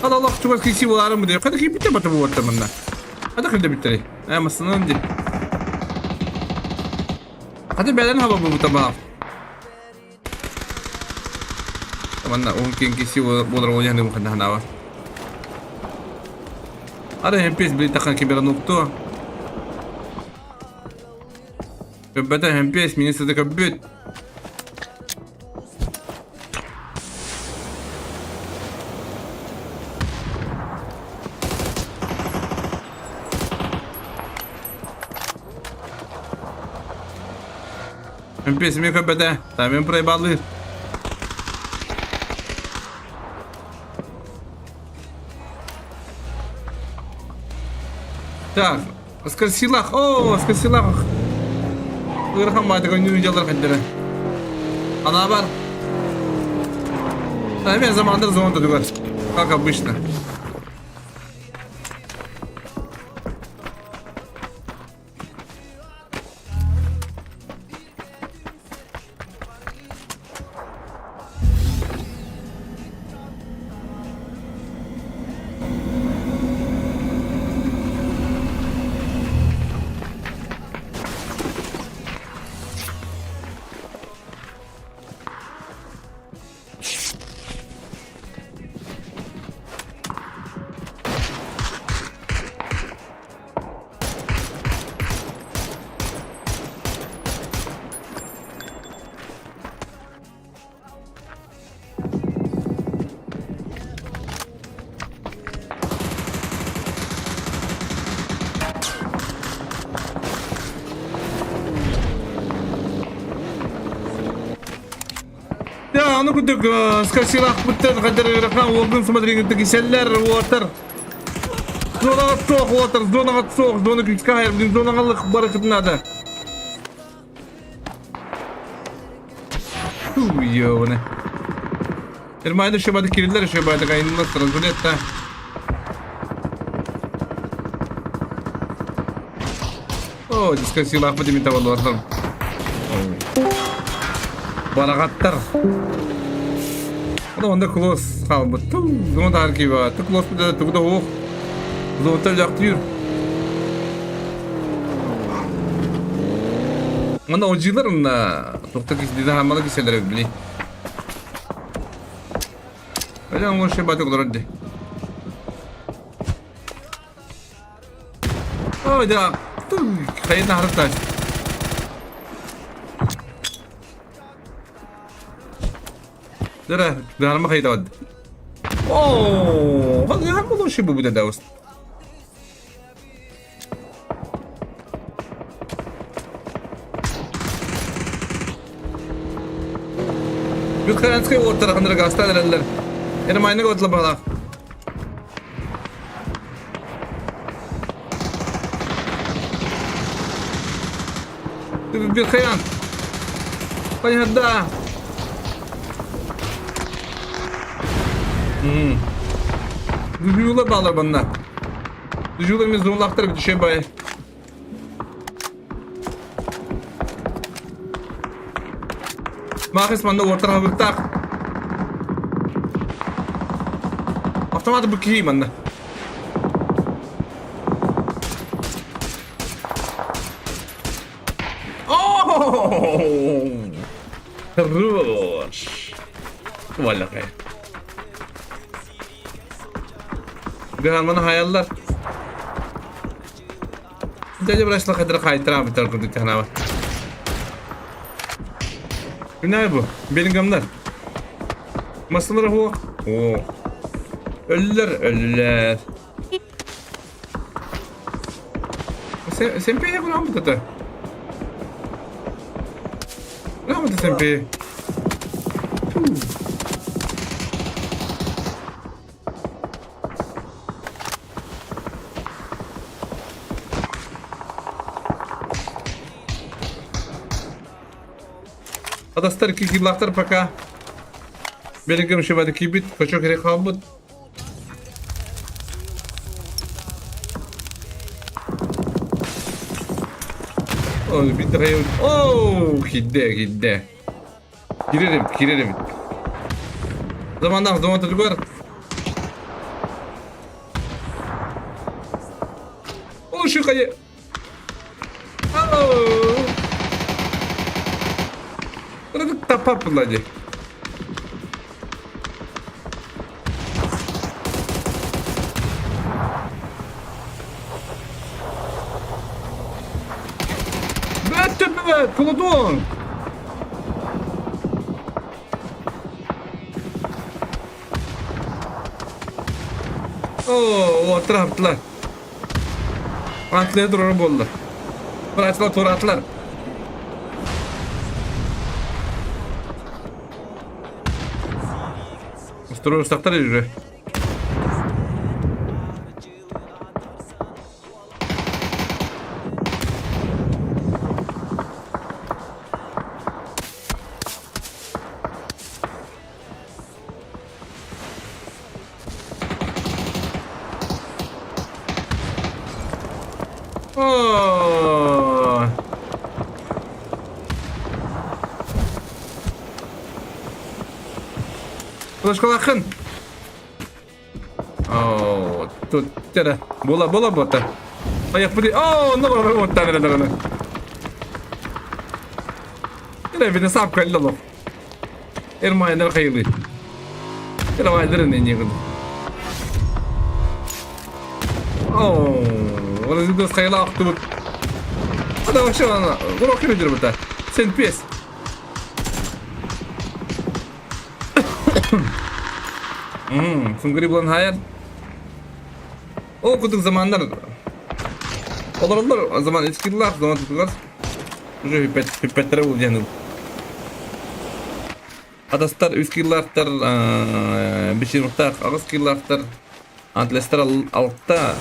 Hadi Allah çok kişi var mı diyor. Hadi ki bitti batı bu ortamında. Hadi hadi bitti. Ama sınırım değil. Hadi beden hava bu tamam. Tamam na mungkin kisi boleh wajah ni bukan dah nawa. Ada hempis beritakan kamera nukto. Kebetulan hempis minus satu kebut. Hempis mi kebetulan. Tapi pernah balik. Так, скорсилах. О, скорсилах. Ырхам байтык өнү видеолар кандыра. Ана бар. Мен заманда зонда дугар. Как обычно. Ya onu kuduk skasilah putar kadar rakam wogin смотри tekiseller water. Zona soğuk water, zona soğuk, zona küçük hayır, zona alık barakatın adı. Yo ne? Irmayda şöyle kiriller şöyle kaynınlar translate. Oh, skasilah pun diminta water. Barakatlar. Onda close kaldı. Zona da harki var. Close bir de tuğda hoğuk. Zona yaktı yürü. Onda ojilerin da tokta kişide hamalı kişiler bile. Öyle ama şey batı olur hadi. Oh da. Kayıtına harita. Dara, darma kayda wad. Oh, hadi ham bu şey bu da davust. Bir kıranskay orta rakandra gasta derler. Ene mayne gotla bala. Bir kıyan. Kayada. Düzüyle bağlar bana. Düzüyle biz zonlaktır bir düşe bay. Mahkes bana orta havırtak. Автоматы быкии бана. Ооо! Хорош. Vallahi. Gönlümün hayaller. Dede burası kadar kaytıran bir tarafı bir tane var. Ne bu? Benim gamlar. Masaları bu. Oo. Ölüler. Sen peye kuran mı tata? Ne yaptı sen peye? Adastar kikilaktar пока. Benim şebadaki bit kaçak gerek kalmadı. Oh, bir daha yok. Oh, gidde. Girerim. Zaman tutuk var. Oh, şu kayı. Oh. Burada tapap bulaydı. Evet, Kuludun. Oo, attılar. Atlıya durur boldu. Bıraktılar, tor attılar. Durur ustaklar yürü. Oh. Kılıç kalakın. Oh, tut tere. Bola bota. Ayak budi. Oh, ne var bota ne. Yine bir de sap kaldı lo. Ermaylar kayılı. Yine vaydır ne yiyin. Oh. Orası da kayıla aktı bu. Hadi başla. Bunu okuyabilirim burada. Sen pes. Fungri bulan hayal. O kutuk zamanlar. Olur. O zaman eskiler, zaman tutuklar. Уже пипетлere olacaksın. Adastar, üskillerler, biçimler, ağızkillerler. Antlesler altta.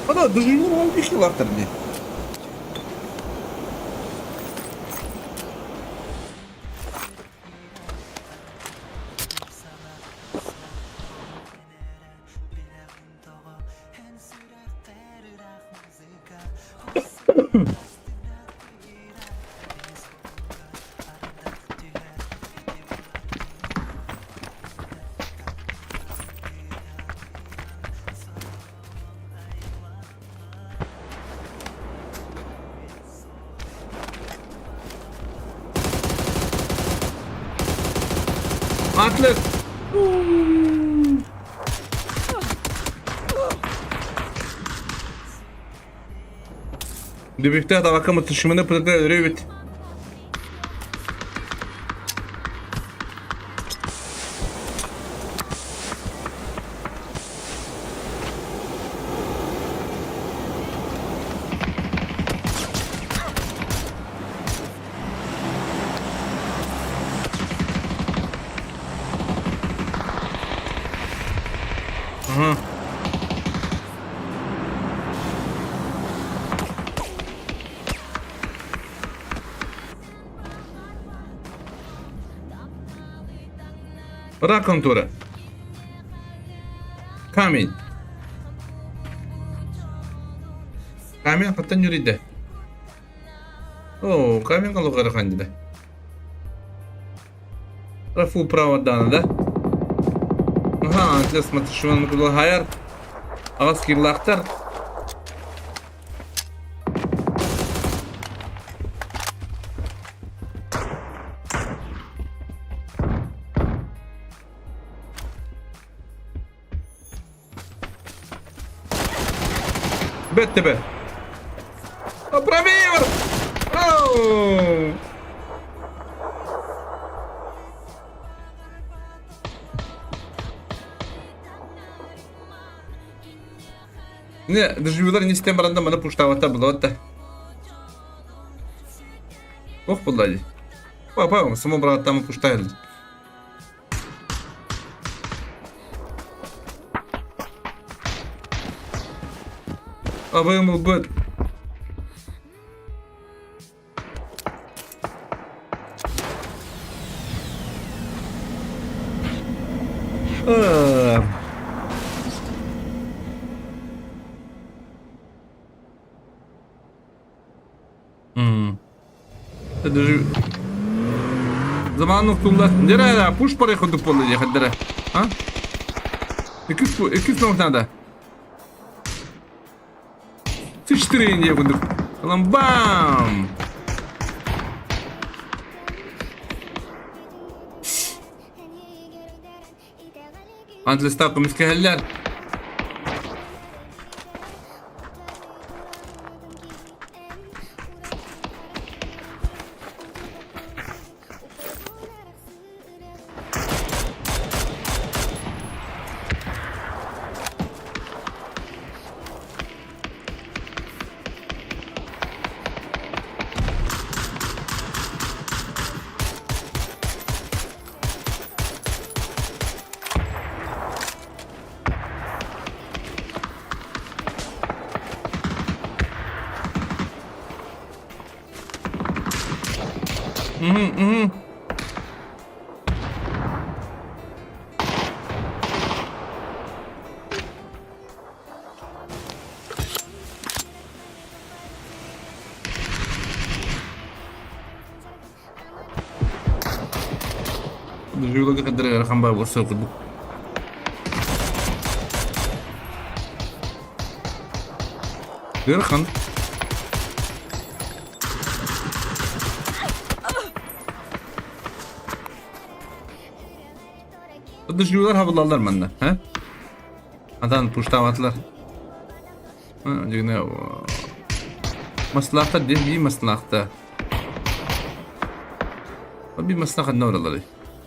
Ada duyulur oldu işkilerler diye. Atlet. Dibikte tabaka tışımını pırtıkla öğret. Aha. Bırak konturu. Kamil. Kamil hakikaten yürüdü. Oo, Kamil kalau garakan da. Rafu prava da. Aha, atlas matışmanı kulu hayar. Ağız kirlaktar. Bette be. Opravir! Oh! Не, доживелар не с тем рандом, она пуштавата была вот-то. Ох, подлади. Папа, само брат там пуштали. А вы ему бэт. Aa. Даже zamanı tutuldu. Nereye? Push parayı koyduk bu diye kadere. Ha? İki noktada. Sıçtırayın diye koyduk. Lan bam. Antles takım iskeheller. Duyuyor kadar rakam var borsa okuduk. Görkan. Dışıyorlar havalarlar benden, he? Adan puştavatlar. Ha, ne o? Maslahta değil, bir maslahta. Bir maslahta ne oraları?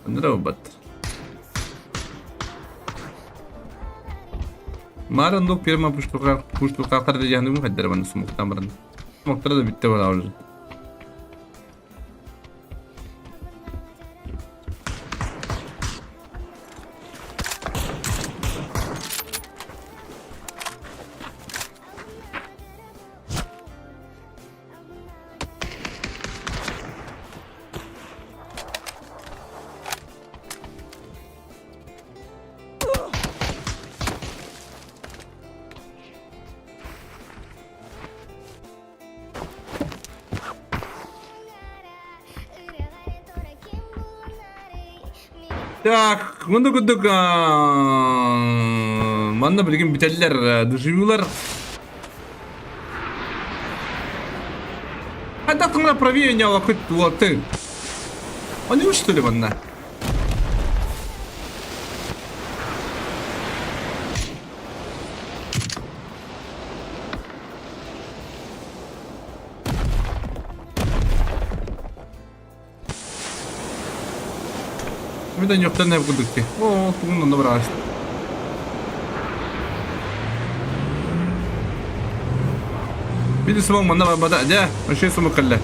Nere o battı? Marın dok pirma puştuklar da yandı mı kadar bana smoktan bana. Smoklara da bitti bana orada. Так, bunu kuduk. Manna bilgin biteller, düşüyorlar. Hatta tımra praviye vakit vakti. O ne uçtu bana? Neden yoktan ne kuduk ki? Oo, bunun da bırak. Bir de smok manna var bada ya. O şey smok kalle.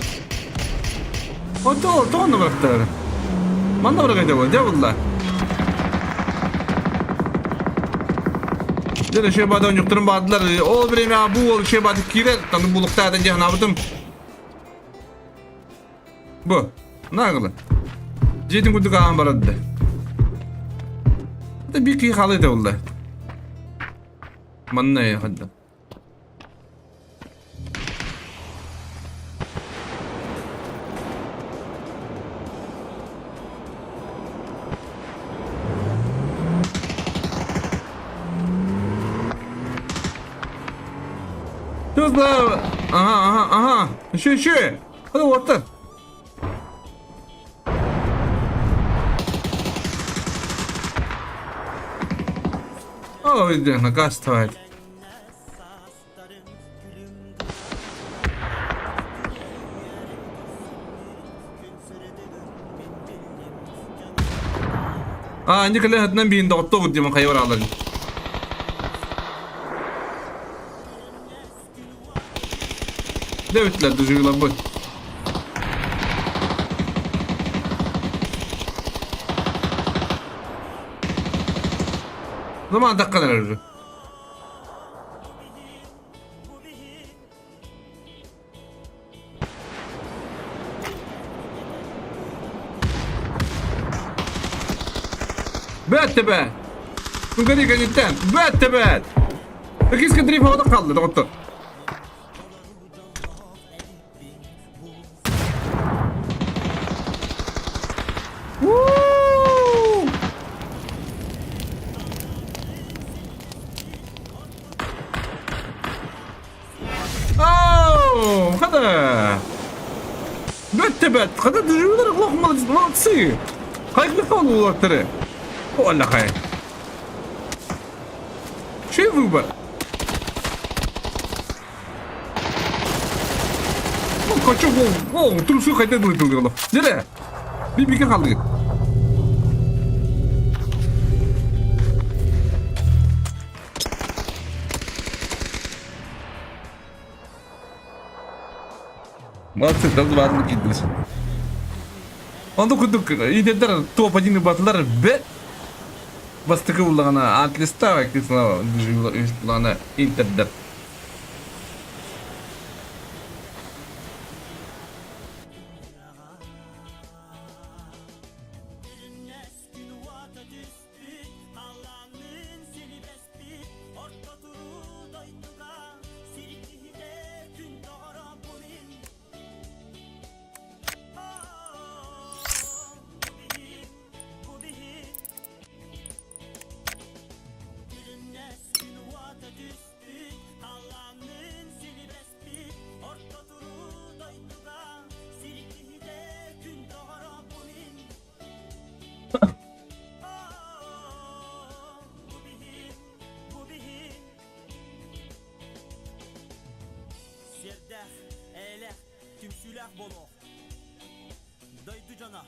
O to onu bıraktı. Manna bırakaydı bu. Ya valla. Dede şey bada yokturun badılar. O bireyim ya bu şey badı kire. Tanrı bulukta eden cihan abıdım. Bu. Ne kılı? Jedin kuduk ağam baradı. Bir ki halıydı valla. Manna ya hadi. Hızlı. Aha. Şu. Hadi orta. Oh, na gast halt. Ini kalian hadnan bihin doktor di mga kayo ralan. Devletler düzüyorlar bu. Zaman dakikalar arıyor. Be. Bunga diye cidden. Bet de bet. Peki skandriv havada kaldı. Doktor. Woo! Oh, هذا بت هذا دجوجر اللهم ما تصير هاي بيقول والله ترى ولا خير شوفوا بقى ممكن تشوفوا اوه تلوسو خير تدل تقول جرى بيبي كان خالد ما تصدق بعد كده Onda kuduk idetler топ-1 батлар бе бастыкы уллагана атлиста активна уллагана интердер bolo daydı cana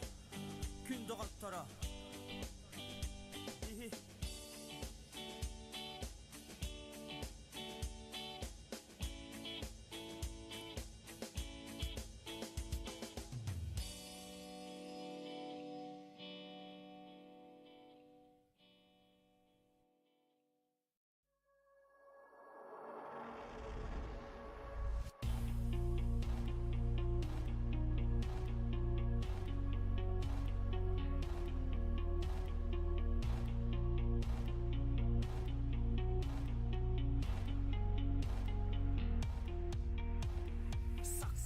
gün doğattara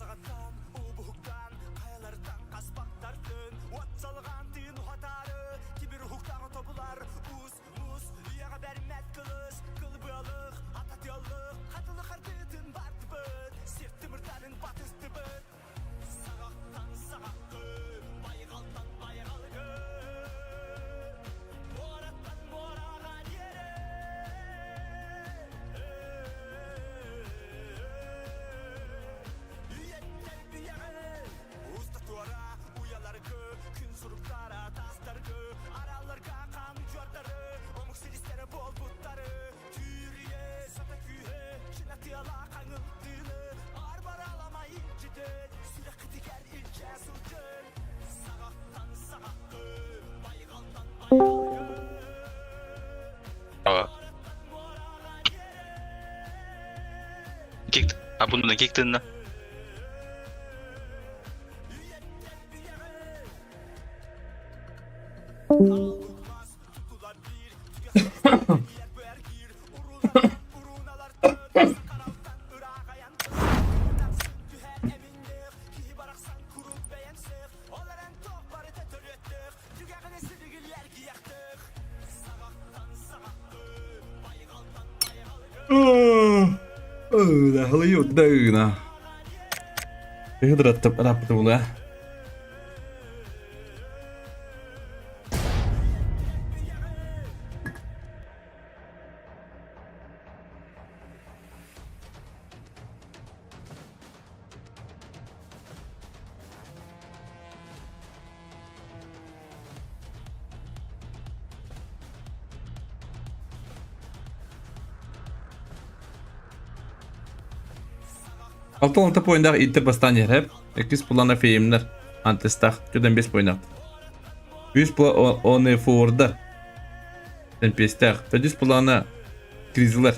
Saksağattan, ubuhuktan, kayalardan kasbaktartın Vatsalgan tığın uhatarı, kibir huktan topular Uz, muz, yağa bermez kılıç, kılbıyalık, atatiyallık Katılık hardıtın bardı böt, sirt tımırtanın batısты böt Sağaktan sağakı, baygaldan baygalgı Morattan morağa yere Bunun kektiğinden. Det håller ju döna. Det är rätt upp rappt Olle. Altı oyunda ilk bastan yer hep. 200 pullarına filmler. Antestak. Jodan 5 oynak. 100 pula onu forda. Sen pestak. 100 pullarına krizler.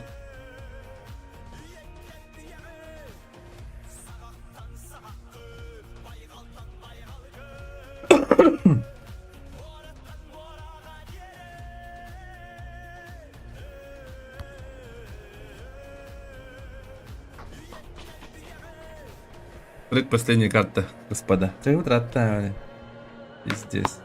Предпоследняя карта, господа. Как вот рата, пиздец.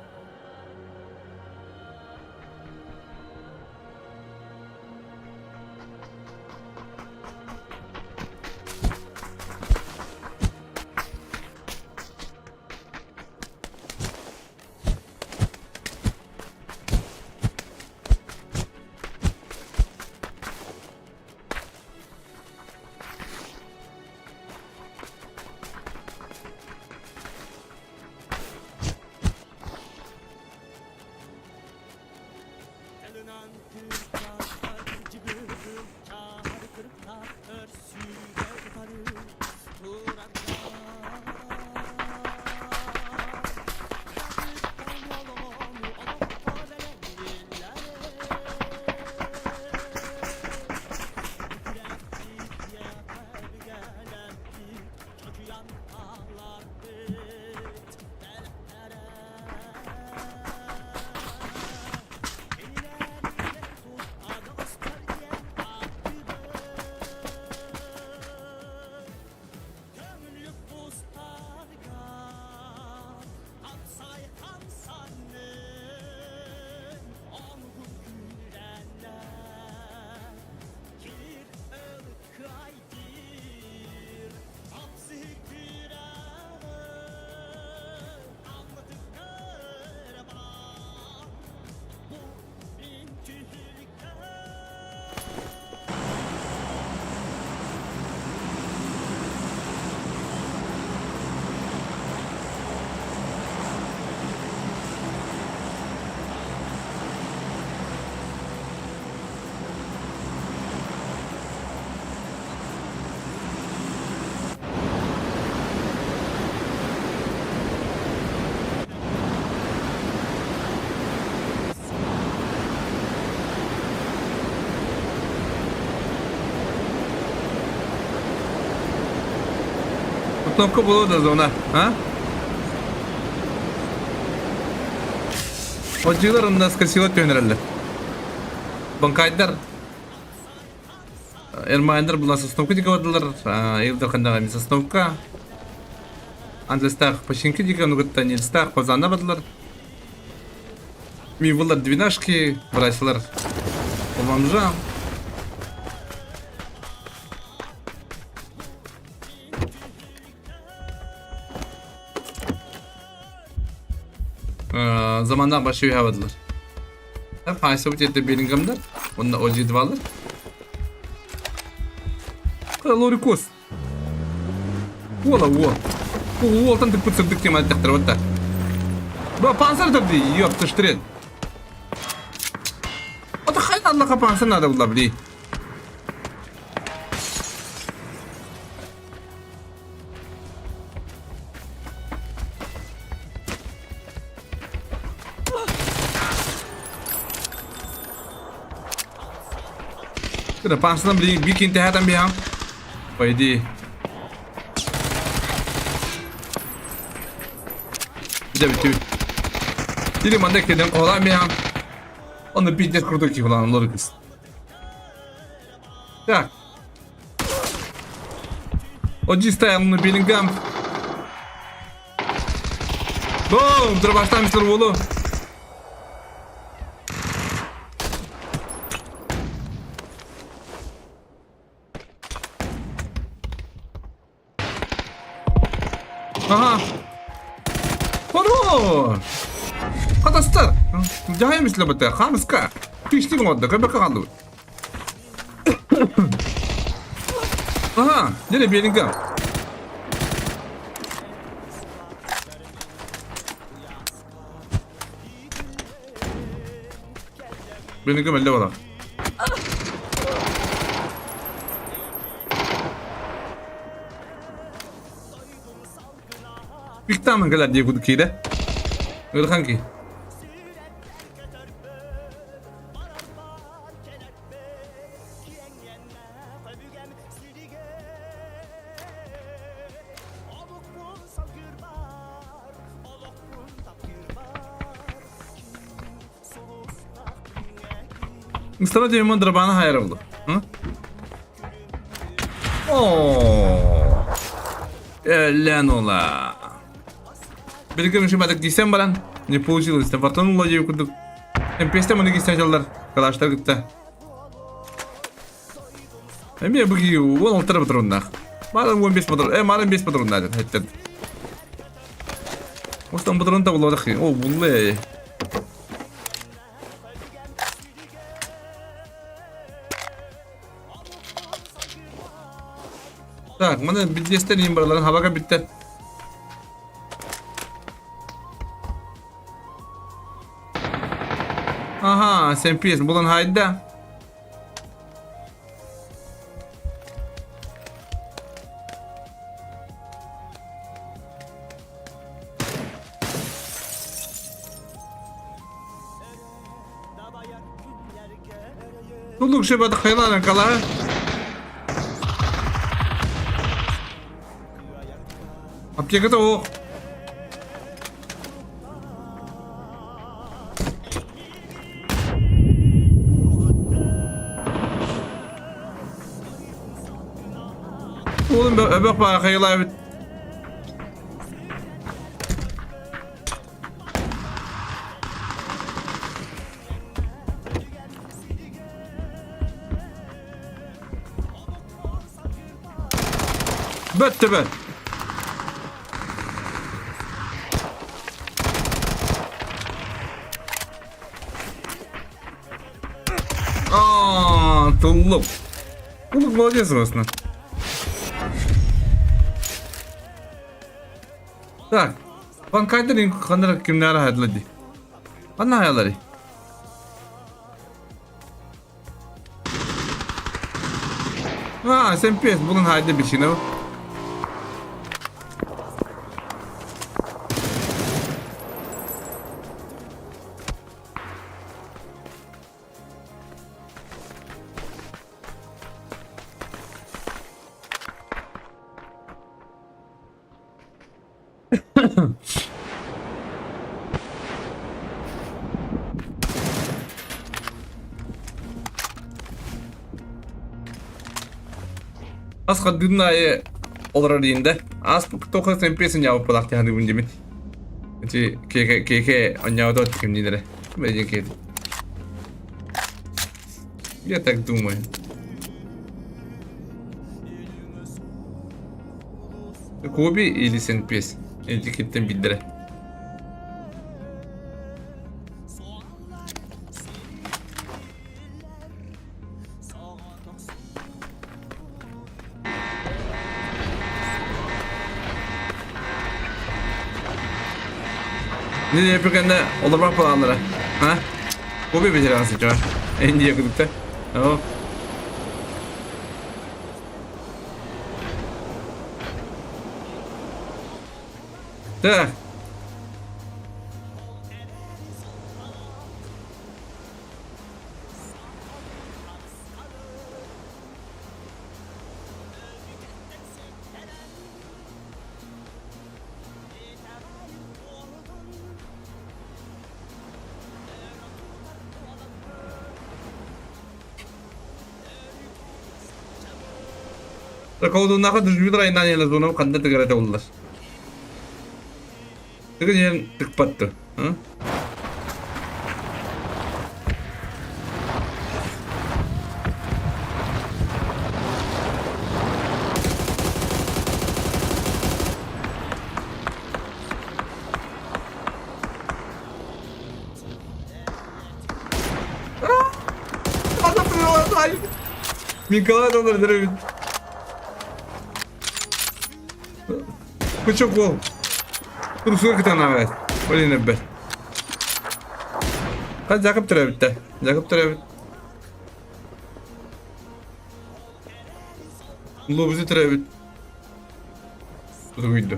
Кнопка была до зона, а? Отжылар нас красиво төнерелер. Банкайдар. Эрмайндар была составка диковадылар. Илдар хандага ми составка. Андлестах починки дикану гытта нельстах позана бадылар. Ми булар двенашки, врачлар. Бомжа. Zamandan başlıyor havadılar. Hep Haysabıt yette Bellingham'lar. Onunla Oji'yi alır. Lorikos. Vola o. O там ты подсырдык тем отдыхтер вот так. Ба панцир таби, ёпта штрен. Вот хай Аллаха панцир надо было, бли. Kira pansdan bir kinti hatan bir ham. Haydi. Bir de bitti. Biri manda kedem olan bir ham. Onu bir de kurduk ki falan olur kız. Ya. O cistayalını Bellingham. Boom! Dur başlamıştır oğlum. Aha. Хорош. Хатастар. Жааймс л бата. Хамска. Пишти модда. Кабе калды. Aha. Nereye Bellingham? Bellingham elde var. Victor man kadar diye kudu kide. Öyle kanki. Mustafa Ceyman drabana hayır oldu. Hı? Oo. Lan ola. Bir gün şu badık giysem baran. Ne получилось? Там фартануло ей кудук. Песня мы гийсен жалдар. Калаштар гытта. Эме буги 16 патроннах. Малым 15 патрон. Малым 5 патрон надо. Хеттен. Остан патрон да булады хи. О, булле. Так, mana bilgisayarın imbarların havaga bitti. Aha, sen piyes bulan hayda. Tulduk şebat haylan kala. Аптеката о. Oğlum bak bak hayırlar bit. Bitti be. Tulluk. Tulluk молодец aslında. Так. Van kaydırın kandırak kimlere hayatladı. Anna hayalları. Ha sen pes bunun haydi bir şey ne o? Az kadın ayı olur diyende az bu toka sempesin cevap bırak yani bunun gibi. Çünkü keke anyağı da tüketim nilere. Bence kedi. Ya tak думаю. Kobi или сенпес etiketten bildire. Ne yapıyorken de olur bak falanlara. Ha? Kobi beceremezsin şu an. En iyi yakınlıkta. Tamam. Так. Rakaudunaqa düzgün ayından yana zona kanda tigara oldular. Tigin yer tıkpattı. Ha? Николай Донордович. Küçük gol. Dur suya kitana ver. Öyle ne be. Hadi Jakob Travitte. Jakob Travit. Lobuzi Travit. Bu video.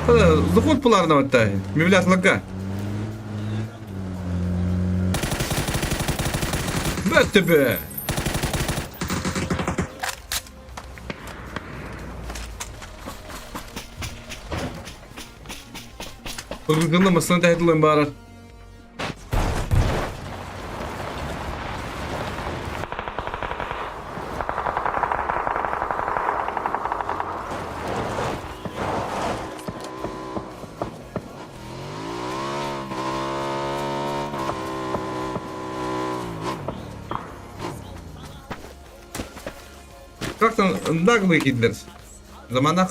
Hadi zıfut pularına vattay. Mevlas laka. Bitti be. Olgunlamasına tehdit olan bağırar. bıraksan ındak mı gidilir? Zamana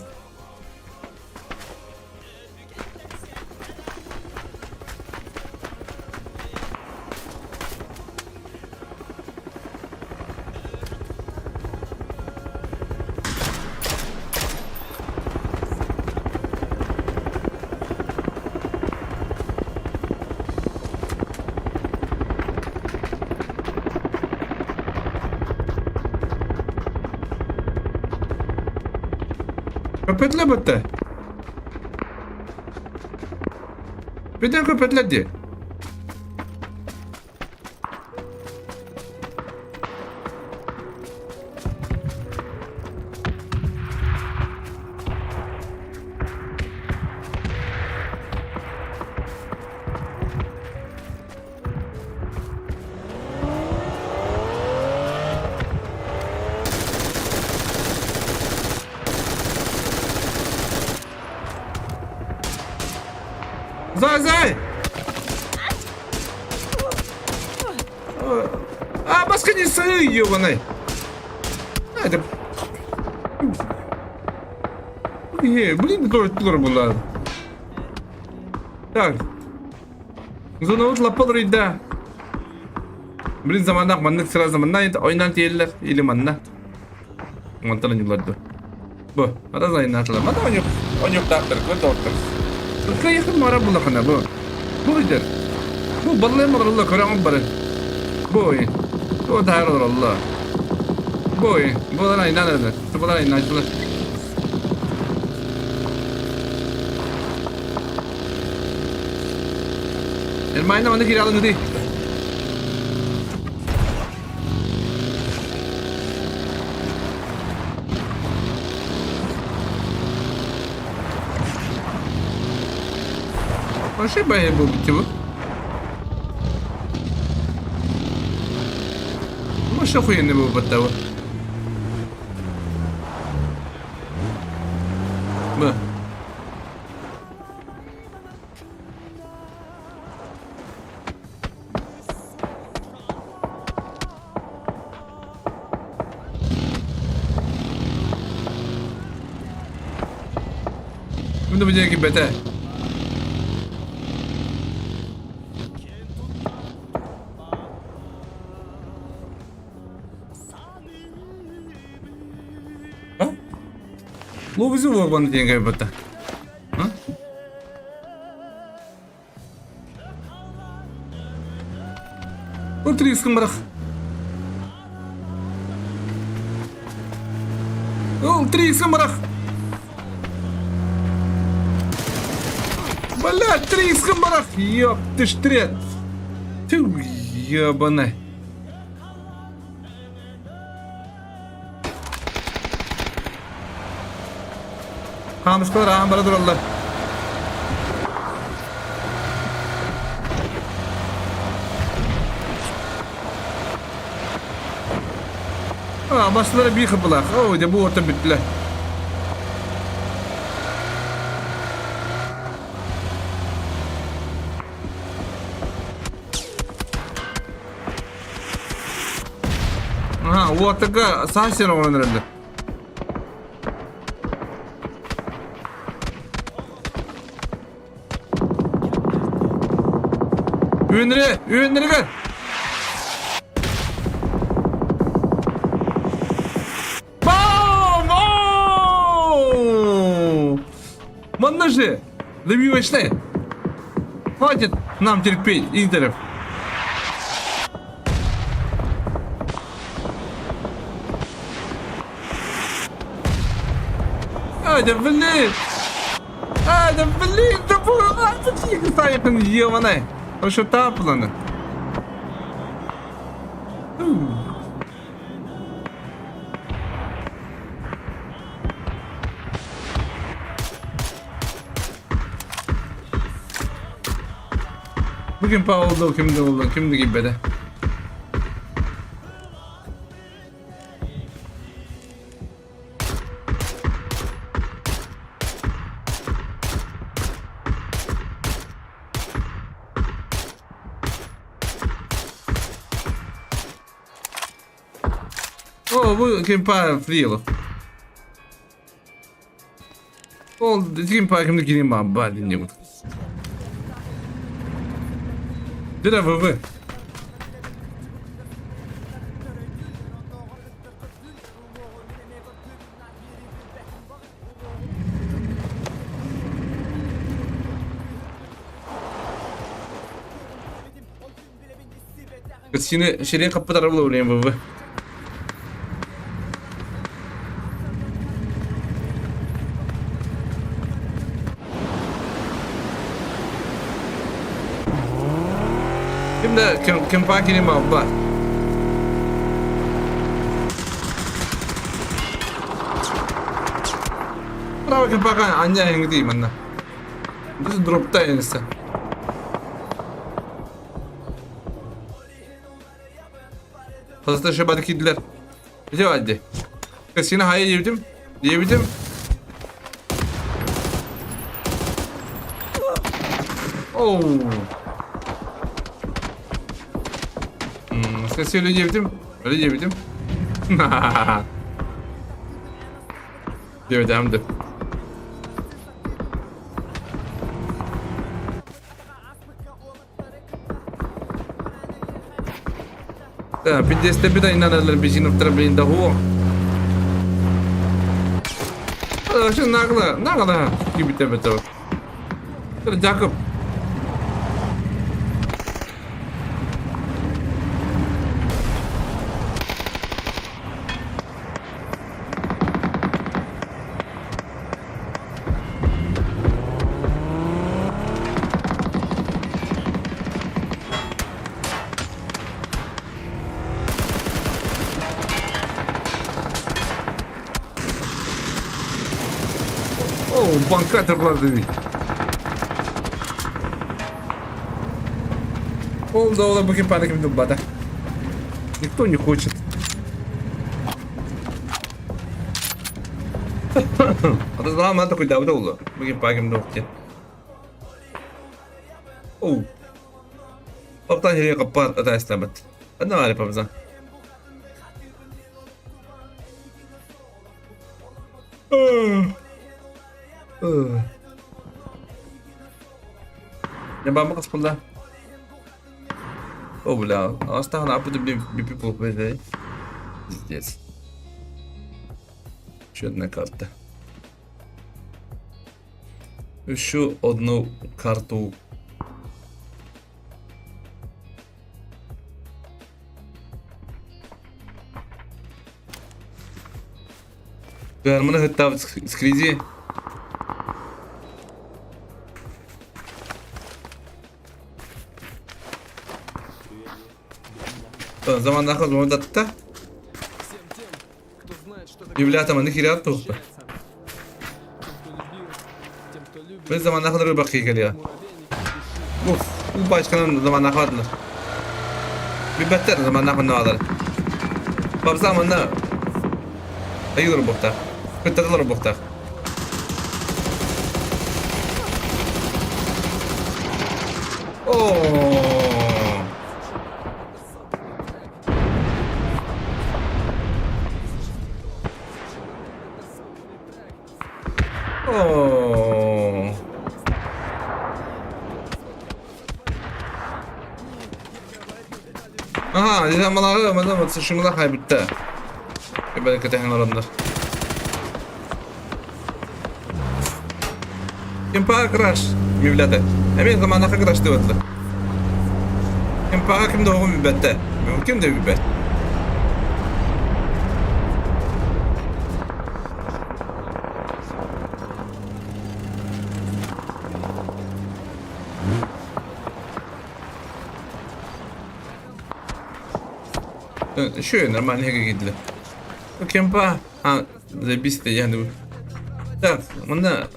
köpetler bitti. Birden köpetler diye. Zay! Başka ne sayıyor bana? Hadi. Блин, doğru bunlar. Так. Zona utlapalır iddia. Блин, zamandak manlık sıra zamandan oynan diyeller. İli manna. Mantanın yıllardı. Bu. Ara zayın atlar. Bana on yok dağıtır. Kötü ortar. Kaya yakın mara bulakana bu. Bu gider. Bu ballayın mı Allah koramı barın. Bu oyun. Bu da hayır olur Allah. Bu oyun. Bu da inanırdı. Bu da inanırdı. Elmayla bana kiraladın değil. Вообще боя был бить его. Может охуенный был бы того. Б. Bunu bilecek gibi beter. Lu bizi vur bana diye kaybetta. Ha? Dur triskın bırak. Dur triskın bırak. Бля, triskın bırak. Ёп, ты штрет. Тю, ёбаный. Kamışlar ağam bana dururlar. Başları bir kıpılak. O da bu orta bittiler. Aha, o ortaka sağ sene oranlarında. Ünlere gel. Бам! Манна же! Добивочная! Хватит нам терпеть, интеров. блин! Блин! Да было! Тихо, стоит, ебаная! Хорошо таплано. Bugün pa oldu, kimdi gibi de. bu kempa free. Oldu. Kempa kimde gireyim ben. Bak dinle bunu. Dira baba. Kız şimdi şuraya kapı tarafı olayım baba. Şimdi kim pakini abla? Bravo kim pakan anja yang gede mana? Terus drop ta ini sen. Fazla şabadı kediler. Ne vardı? Kasine hayır diyebildim. Oh. Sesi öyle diyebildim. Diyor demdi. Bir deste bir de inanırlar bir jinip tarafında o. Şu nagla gibi tabi. Jacob. Банка тырпылады. Ол букин пана ким дубада. Никто не хочет. Разлама такой давда улы. Букин пана ким дубки. Оу. Оптан хере каппар атайстабат. Одна вари пабза. Я баба господа. О, бля, осталось на пути people пойдет. Здесь. Еще одна карта. Еще одну карту. Гармона хитав скрізі. Zamandan sonra orada tutta. Bibliyata nihiriyat tuttu. Biz zamandan sonra bakıyor geliyor. Bu başkanın zamandan sonra. Bir beter zamandan sonra alır. Bab zamanında ayılır bokta. Kıtırılır bokta. Oh. Oh. Aha, dizamaları ama şunu da kaybetti. Belki de henüz Kim para crash mevlada. Hemen zamanda crash diyordu. Kim para kim doğru mübette. Mümkün de mübette. Şöyle normal hege gidilir. Kempa ha zabiste yani. Так, мында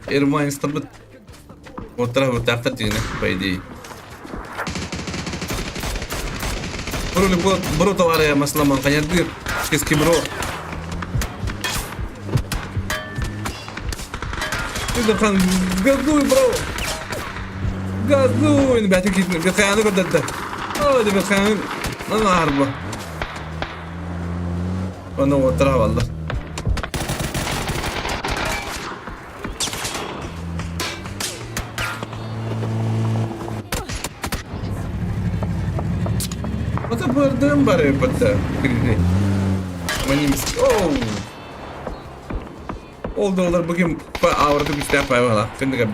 Airmines-та бит отыра вот так тигне по идее. Бро товары масламан канядыр. Кески бро. Идан газуй бро. Газуй, бәтик китне. Бәхәне кадәдә. О, дип бәхәне. Ана арба. Onu otura valla. O da bırdığım var ya bıttı. Birini. Manimiz. Oh. Oldu olur bugün ağırdı bir şey yapayım valla. Şimdi gel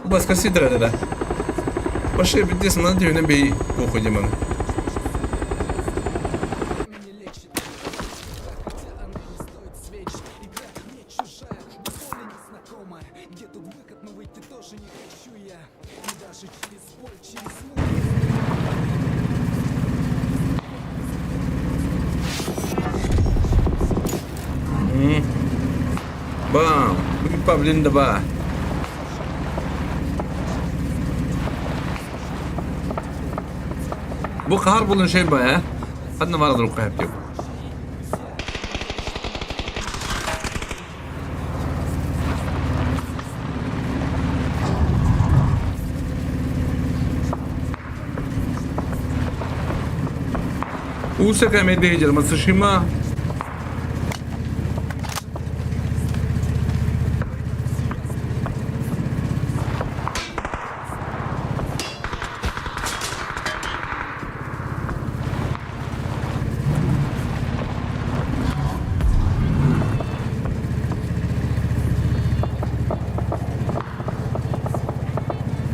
başka sidra da. Başka bir desin lan diyor ne bey okuyacağım onu. Bam, bugün Pavlin de var. Bu kahar bulun şey baya. Hadi ne vardır o kahar diyor. Usa kame diyeceğim, Matsushima.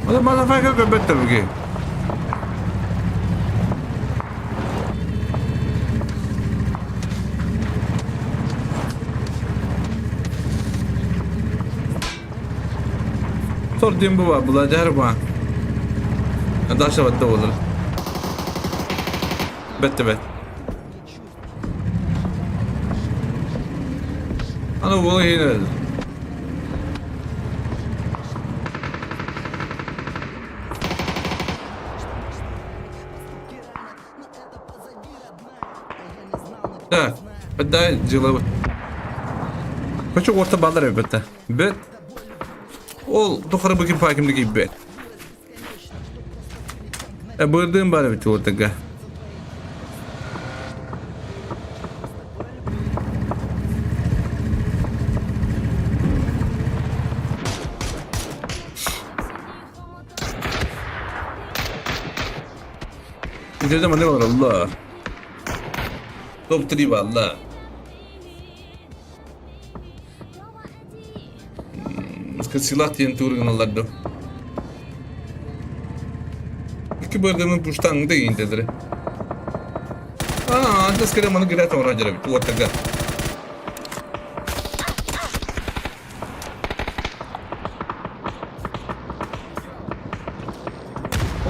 What the motherfucker got better again? Sorduğum bu var, bulacar bu. Daha aşağıda olur. Bette bet. Ana bu yine. Да, да, дела. Хочу orta ballar elbette. Bet. Ol dokara bugün pakimdeki bet. Bırdığım bari bitti ortaga. İndirdim ne var Allah. Top 3 valla. Ska silah diyen turganalardı. İki bırdığımın puştan da yiyintedir. Antes kere bana girer sonra acaba bitti ortaga.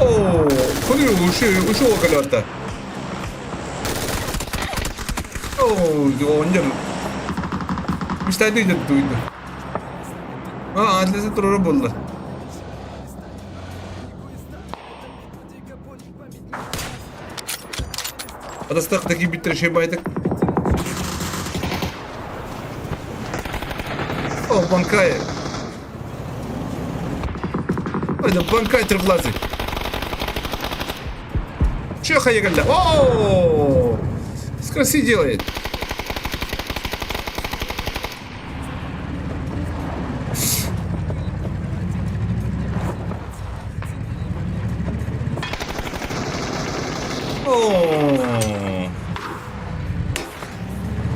Oo, konuyu uşu o kadar da. Oo, onca müstahide duydu. Adlesi troru buldu. Adastaki bir şey baydık. O bankaya. Hadi bankaya tırflazi. Чё хаягальда? О! Скорси делает. О!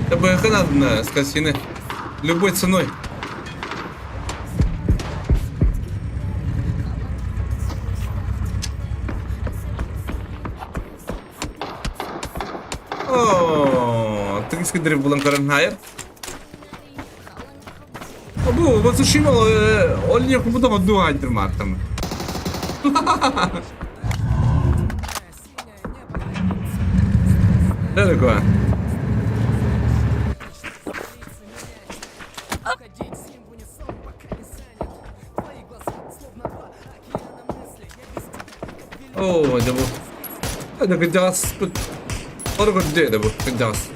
ТБХ надо с кассины. Любой ценой. О, ты скидывай буланкарын хайр. Bu Matsushima olha como tava doente mata-me. Далеко. О, это был. Это газ. Orada değil de bu. Gıcağız.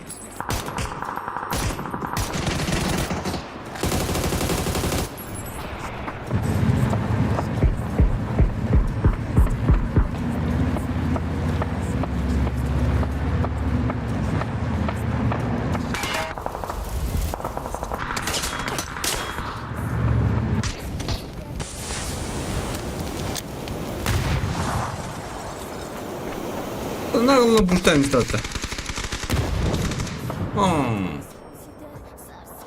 Allah buradayım zaten.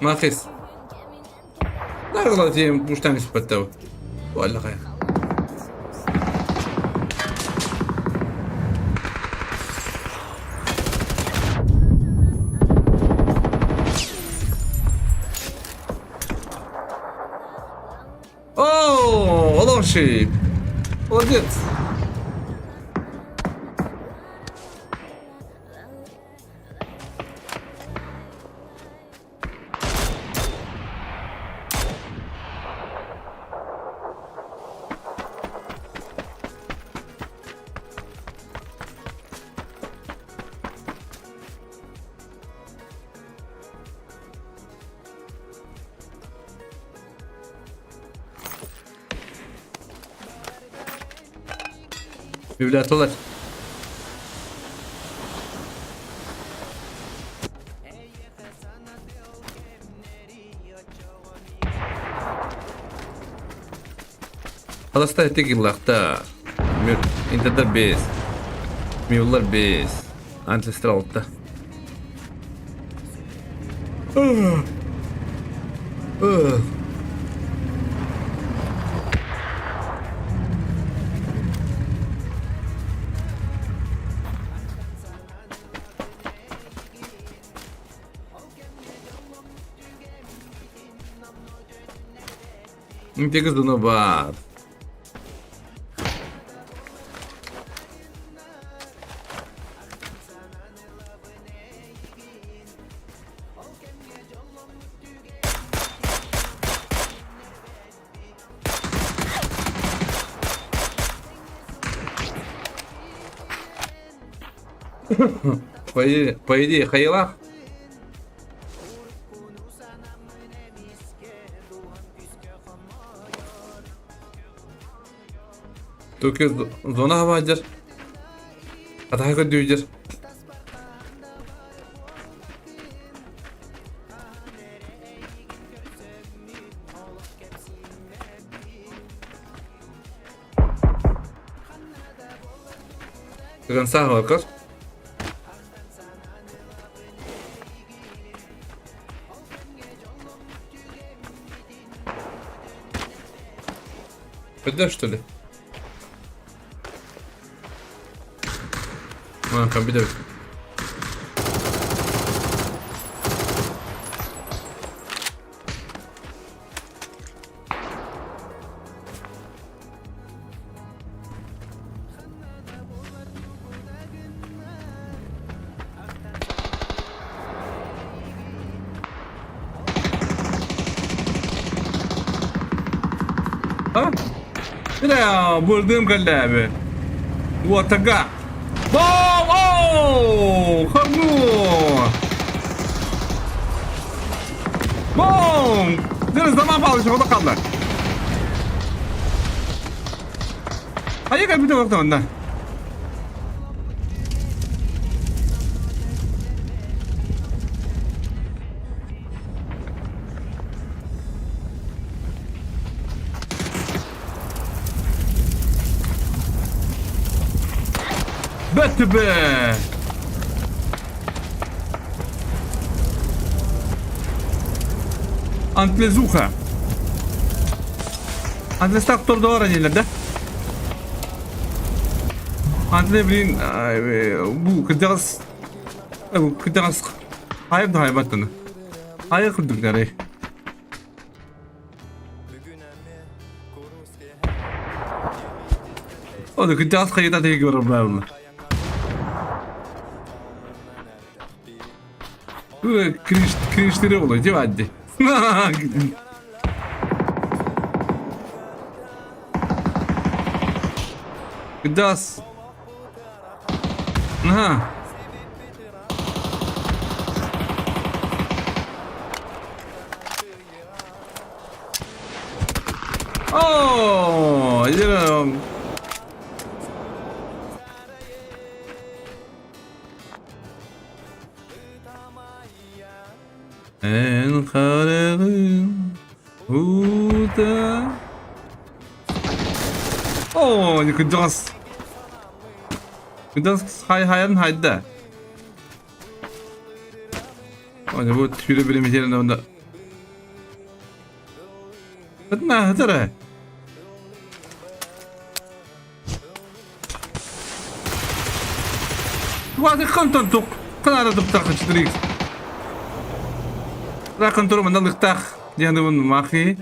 Makis. Dargıla diyeyim buradayım ispatta bu. Vallahi kaya. Oh, Allah şey. Молодец. Biblioteler. Halasta ettik yıllarda. İnternetler biz. Miyollar biz. Ancestral'da. Inte kızını var. По идее, Хайлах. Tokyo zona havadır. Atağa götürücüdür. Kırın sağ bakır. Ödür что ли? Kanka bir de ha? Bir de ya vurdum kalle abi. Bu ataga. Wow! Oh! Hangu! Boom! Deniz zaman kaldı, o da kaldı. Hayır, bir de baktım ondan. Bette be! Antlezuha. Antlestak tor doğru nerede? Antleblin bu kıdas bu kıdas hayır da haybatını. Hayır kırdıkları. O da kıdas kayıta tek görürler. Bu cringe'leri oluyor değil mi hadi? Kıdas. Aha. Oh, canım. En kararım huda. Oh, ne kıdas. Gıdan hayalın hayda. Hani bu tüyre bir meselinde onda. Hıtma hıtara. Vadi kanton tok. Kanara tıptak çıtırık. Rakın turu mandan lıktak. Diyandı bunu maki.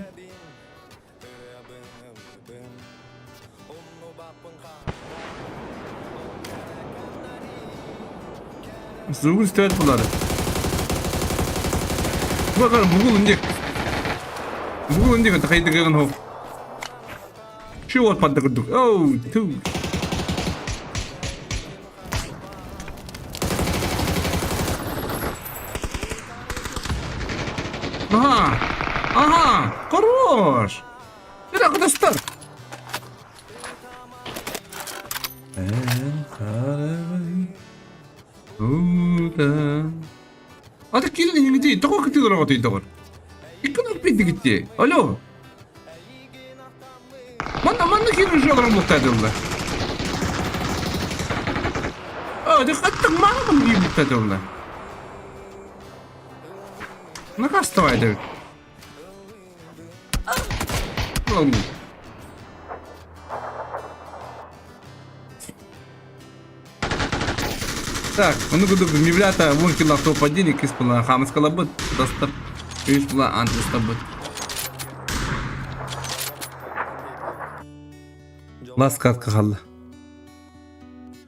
Zugur istevet bunları. Bakalım bugün indik. Bugün indik ta kaydı gelen hop. Şu ol padda kurduk. Oh, tu. Aha. Aha. Хорош. Bir arkadaşlar. Hadi gelin gitti. Toko gitti oraya gitti toko. İkna bitti gitti. Alo. Mana kirin şu adam muhtaç oldu. Dikkatli mana mı gibi muhtaç oldu. Ne kastaydı? Oğlum. Так, ну буду мивлята, вон килла топ-1, кис була хамас калабыт, достар. Кис була антрис табыт. Last katkı kaldı.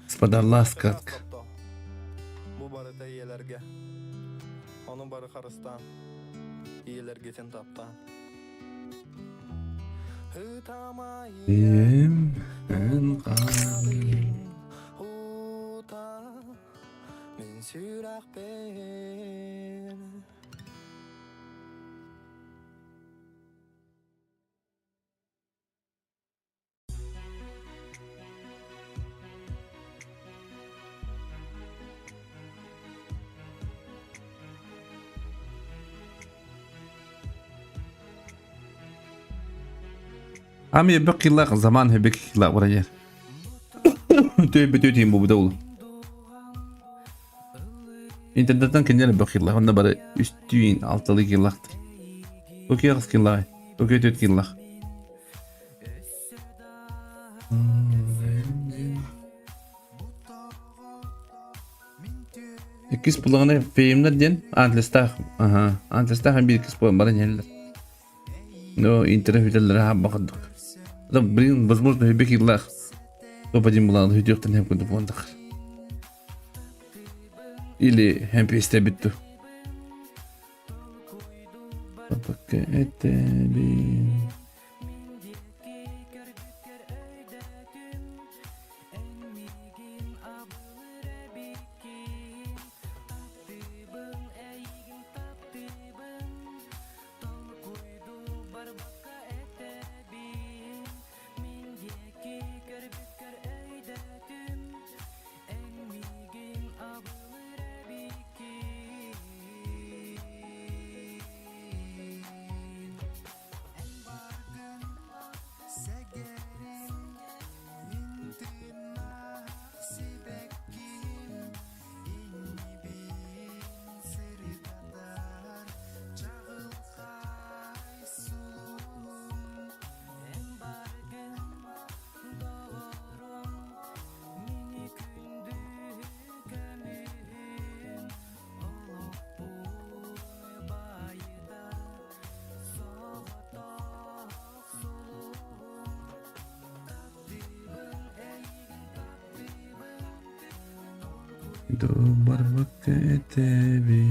Господа, last katkı. Bu barıta iyelerge. Onun barı karıstan. İyelerge sen taptan. Diyem en kalbim. Min sürak ben. عم يبقي الله زمان هبك لا ورجال تيم bu dolu. İnternetten kendine bakıyorlar. Onda böyle üstün altılı yıllaktır. Okey kız yıllar. Okey dört yıllar. İkiz bulağına filmler diyen Antlestar. Aha. Antlestar'ın bir ikiz bulağına bana yerler. No interview'lere ha bakdık. Adam birin возможно hebek yıllar. Topacım bulağına hüdüyoktan hem kundu fondak. Или hem piste bitti. Bak etebi. Do barbak etebi.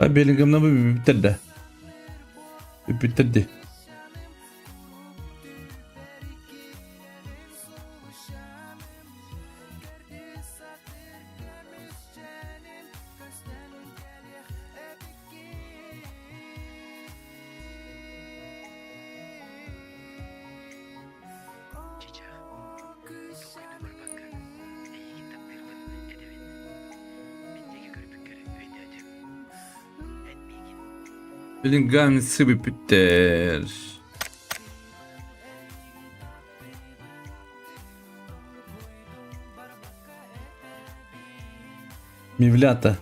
Bellingham'da bir bitirdi. Bitirdi. Bellingham sıvı bitter.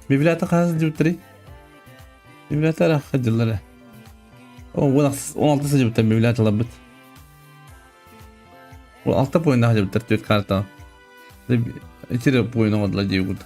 Mivlata kaç cübteri? Mivlata ra kaçırlar. O 16 cübter Mivlata labıt. O 6 puan daha cübter 4 karttan. İçeri puan oldular diye kurdu.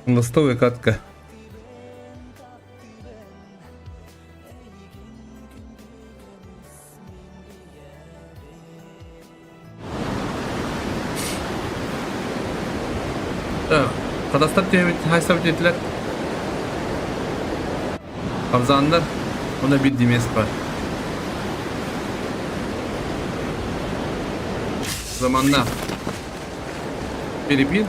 Ластовая катка. Так, Қазақстан темет хайсап етілер. Абзандар, ona bir dimesi var. Zamanla Filipin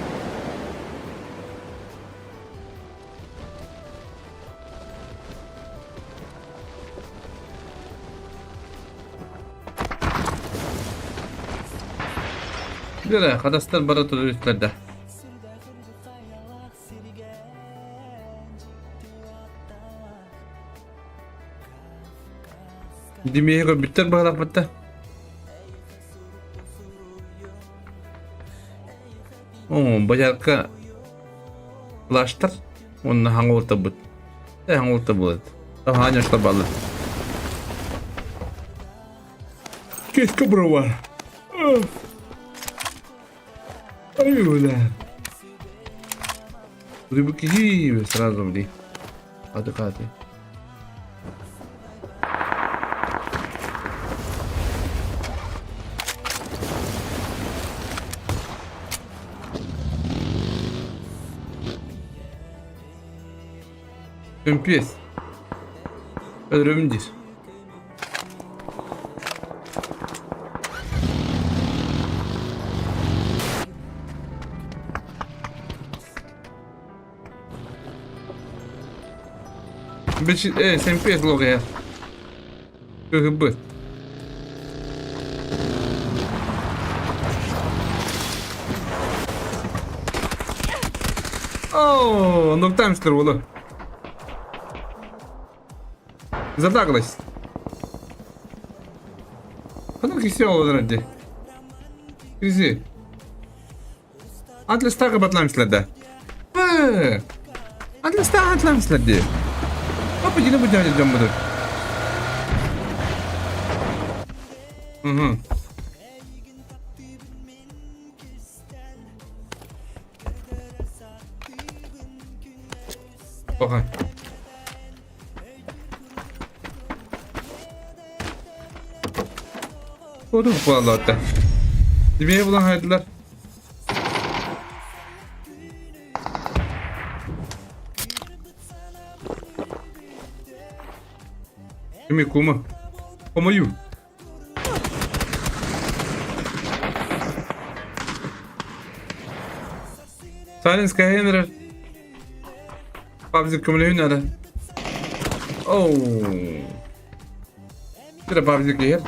Güzel, Kadastar Barat turistlerdə. Demeye göre bitter bağlak bitti. Bacarka laştır. Onun hangi orta bud? Hangi orta bud? Daha hangi orta bağlı? Keşke bura var. Ayulah. Udah begini, serazu beli. Hadi. Ömpiyes. Ödürümdür. Sen piyes logo ya. Hıbbı. Ооо, ноктамстер болу. Задагылась. Кана кисе олдырады. Кизи. Атластага батламсыздар да. Атластага атламсыздар де. Папа дина бу жана жамбыды. Bakın. Kodu bu vallahi. Dibeye bulan hayırlılar. Kimi kuma? Komayu. Silence Kahenrer. Pabzik kumule hünere. Oh. Kira pabzik hier.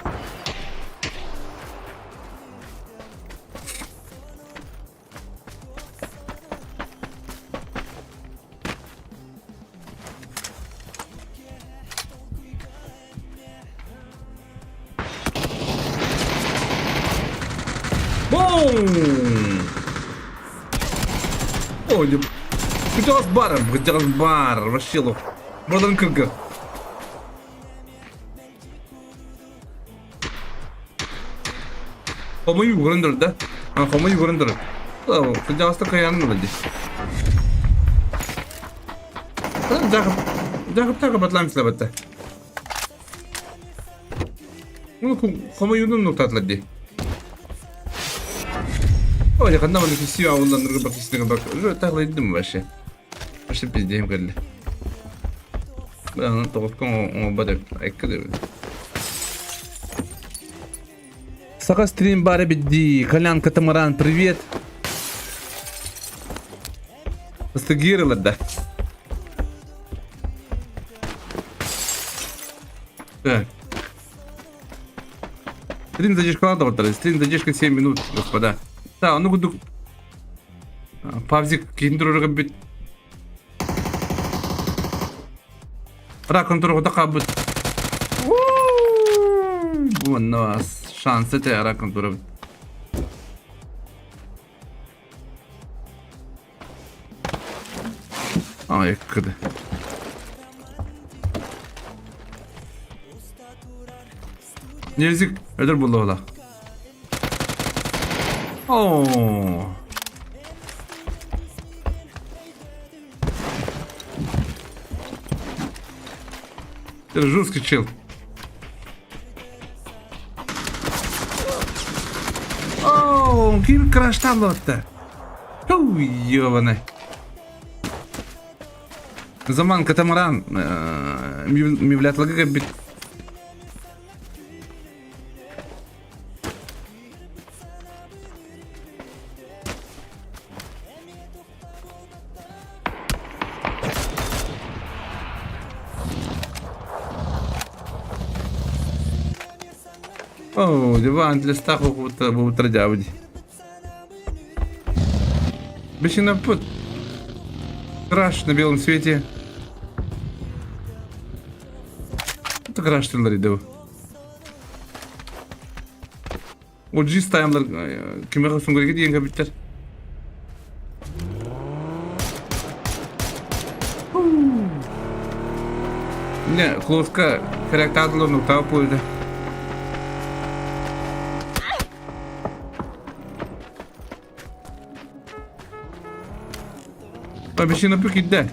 Boom! Ой, Gıcağız bar, başlayalım. Buradan kırgı. Komayı yukarındır da. Ha, komayı yukarındır. Tamam, gıcağız da kayanın olacak. Tamam, Jakub atlamışlar batta. Bunu komayı yudum noktatladı. Ой, когда мы красиво, а он на другой бак. Уже так лайдым вообще. Вообще пиздеем гали. Да, ну то он бадак. Ай кады. Сага стрим бары бидди. Колян Катамаран, привет. Постагировала, да. Так. Стрим задержка надо вот. Стрим задержка 7 минут, господа. Да, ну буду. Павзик киндурга бит. Ракон турга кабыт. Bu нас шансы те ракон турга. Ай, кыды. Нельзик ödür buldu ola. Oh. Это жесткий чел. Оу, kim крашtan лотта. Оу, ёбаный. Zaman Katamaran mevlatlığı bit. О, диван для стаху будут радиавди. Бешено пут. Краш на белом свете. Это краш ты ларидов. Вот джи стаямлар кимеха сунгурги диен кабиттер. Не, клоска характерлы нукта пойды. Обещай на пюки, да.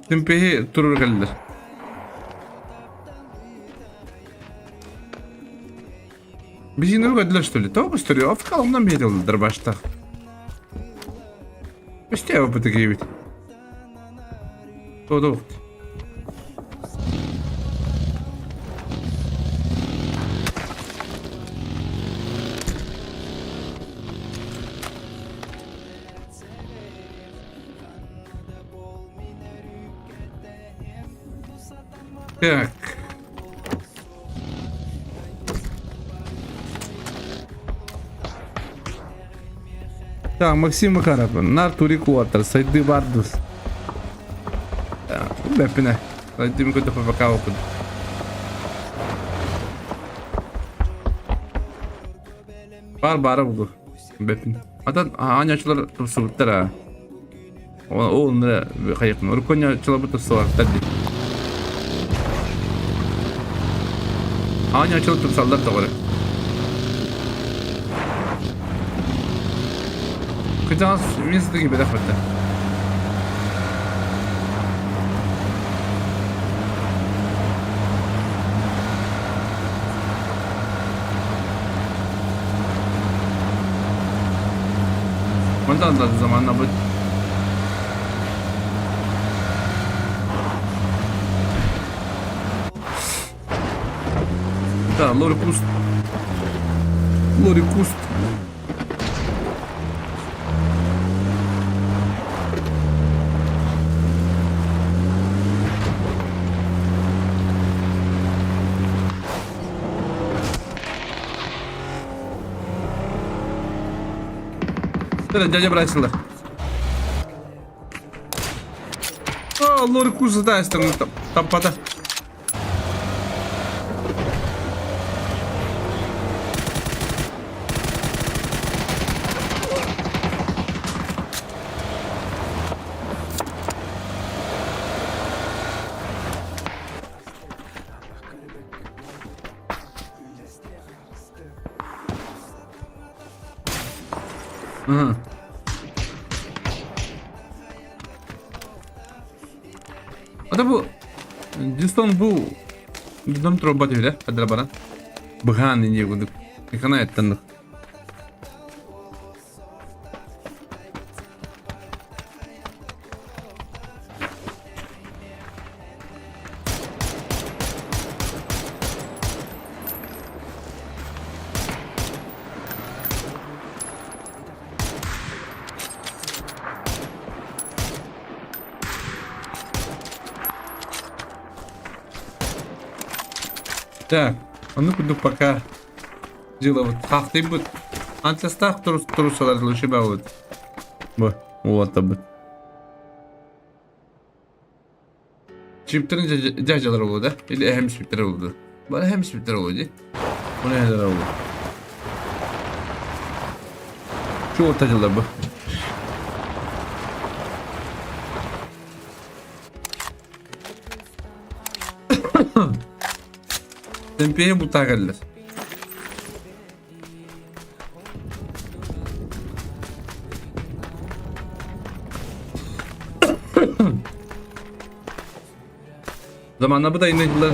Темпеге турur geldiler. Bir yine ödüller stölü. Tamam stölü. Of kalımdan bir yıldır başta. İşte ya bu tıkı gibi. O da vakti. Так. Так, Максим Макаров, Нартури Куатер, Сайды Бардус. Так, бепіне. Сайды мүмкінді ППК оқыды. Бары бұлды. Бепін. Атан, аñaçılar тұрсы бұттар ha. O onlara kayıkın. Rukonya çılabı тұрсы var. Tabi. Añaçılar тұрсалдар da var. Kıcağız minstı gibi de fırtı. Ondan da zamanla bu. Da Lorikust. Lorikust. Дядя Брайсела. О, Лорикус, да, там пода. Ага. Ата bu Дистон bu Дистон троба değil ha adra bana. Bıhan niye guduk. Yıkana ettendik. Так, а ну-ка, ну пока дело вот хахты будет. Антистах трусалар лучше будет. Вот tabi. Çiftlerin cahcalar oldu. İli hem çiftler oldu. Bana hem çiftler oldu. Bu ne kadar oldu? Şu ortacılar bu. Tempeye bu takarlar. Zamanla bu da inekler.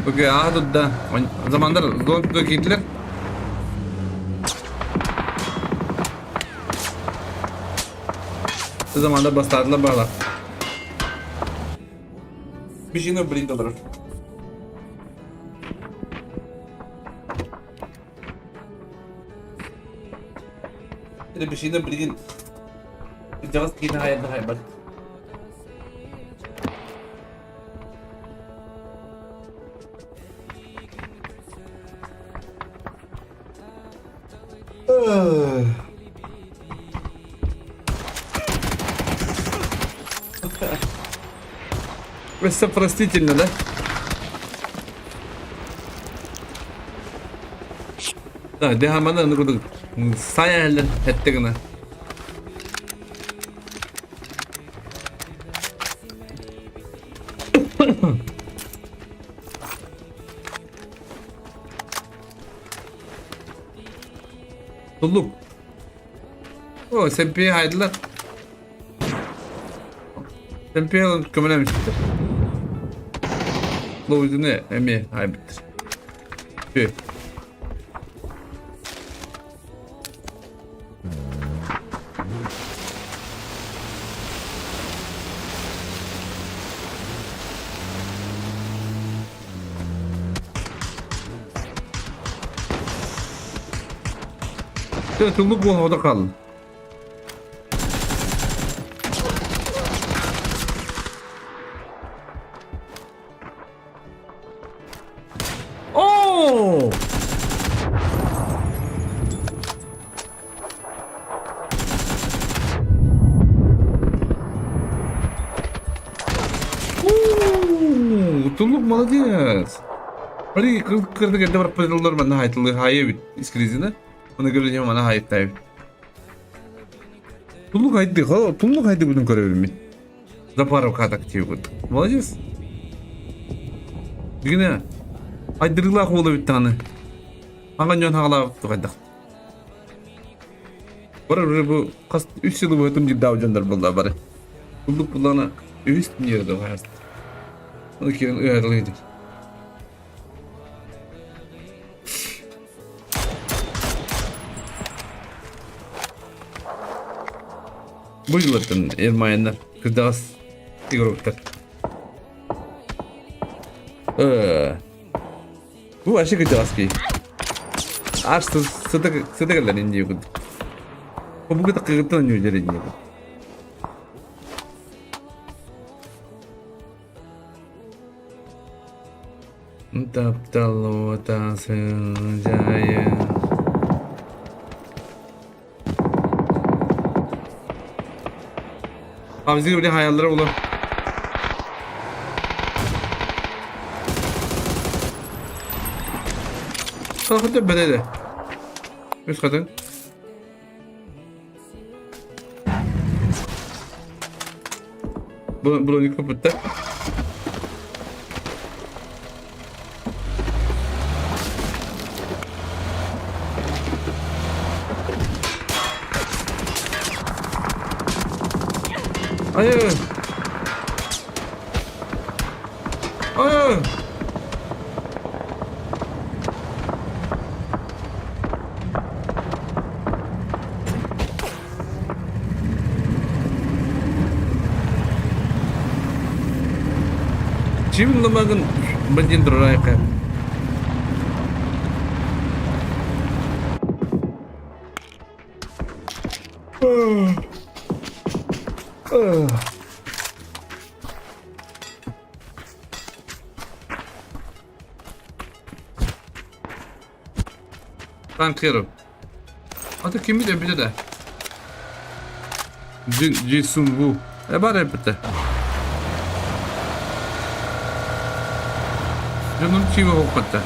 Okey, da. Zamanlar zor gittiler. O zaman da bastardılar bağlar. Bir şey ne bileyim dolar. Bir şey ne bileyim. Cevaz yine hayalde hayal. Это простительно, да? Да, дехамана нугуду. Саярлен хеттегина. Tulluk. O, sen bir haydiler. Selfie kömelemiştir. Bu yüzüne emi haybettir. Tüy. Tulluk bu havada kalın. Oo! Tulluk молодец. Hadi kırdık elde bırak pazarlar bana hayatlı hayı bit iskrizine. Ona göre bana hayat tabi. Tulluk haydi ha tulluk haydi bunu görebilirim ben. Zaparov kadak diyor bu. Молодец. Digine aydırıla koğla bir tane. Hangi yön hala tukaydak. Bari bu kas 3 yılı bu ötüm ciddi avcılar buldu bari. Tulluk bulana üst yerde var. Onu kirin uyarlıydı. Bu yıllardan elmayanlar kırdas sigoroktar. Bu aşı kırdas ki. Arsız sıdıklar ince yok. Bu kadar kırıktan yüzer ince yok. Taptalı tasıcaya. Abi bizi böyle hayaller olur. Kalkın da böyle de. Üst kadın. Bunu kapattı. Hayır. Hayır. Şimdi bakın benzin duraya kadar. Ben kırım. Adı kim bilir de. Jason Wu. Bari yapıttı. Canım çivi hokattı.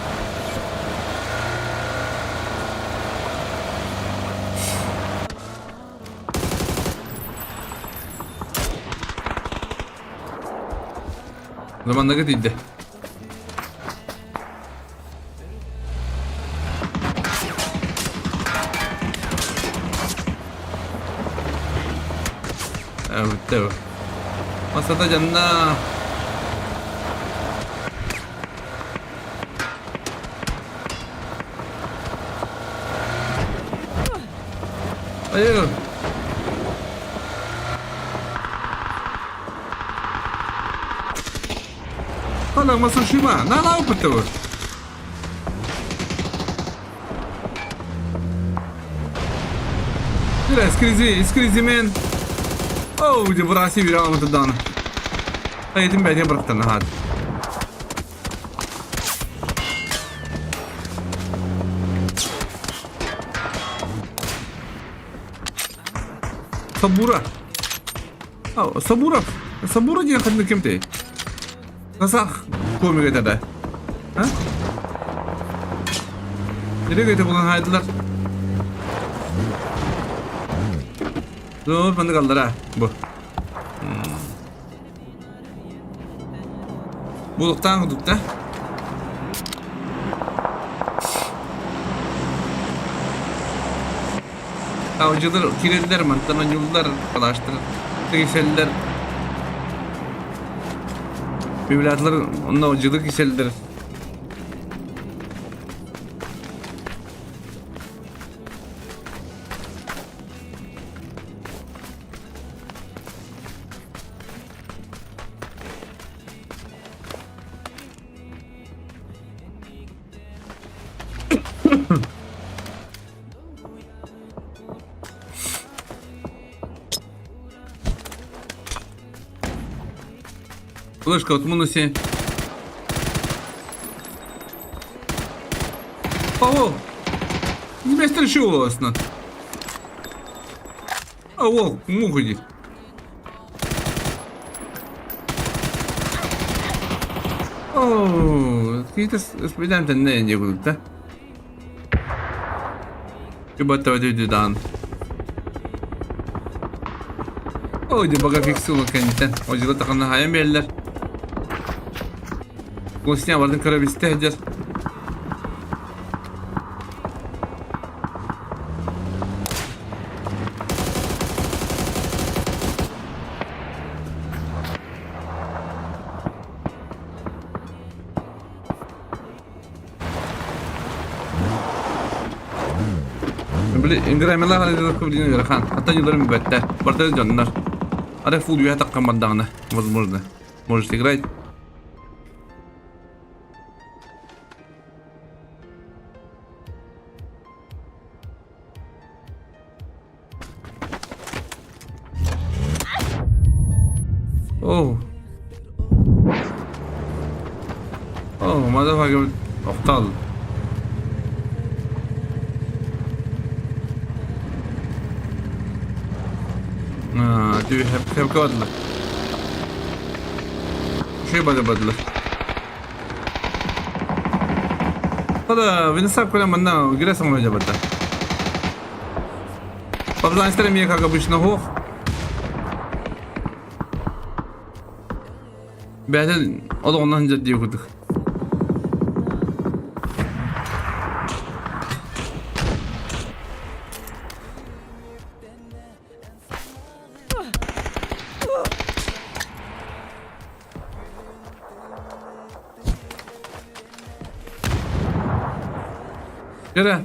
Zamandaki değildi. Evet, evet. Masada canına. Hayır. Hala masa şuma. Ne yaptı bu? Biraz skrizi men. Oh, de burası bir anlatı dana. Hayatım beni bıraktın hadi. Sabura. Oh, sabura. Sabura diye kadın kimdi? Nasıl komik eder? Ha? Nereye gitti bulan haydılar? Dur, bende kaldılar ha. Bu. Buluktan kuduk da. Avcılar kirediler mantıdan yollar kalaştırır. Kıyfeller. Biblatlar onunla ucuduk işeldir. Флешка от Мунуси. Ого! Тебя стрельчу властно. Ого, муходи. Ооо, какие-то спидам-то не будут, да? Чубата дюдан. Ой, да бага фиксула кенте. Ojula takana hayam yerler. Konsine vardın karabiste hediyer. Bili ingremeler halde kubilini ver kan. Hatta yıllarım mübette. Barda canlar. Ada full yuha takkan bandağına. Возможно. Можешь играть. Оу. Оу, motherfucker. Aptal. Du hep kadlı. Şey badlı. هذا بنساب كلام منا جلسة ما جابته. طبعا استلم ياك قبل شنو بعدين أضغطنا جدي وكده. Yere.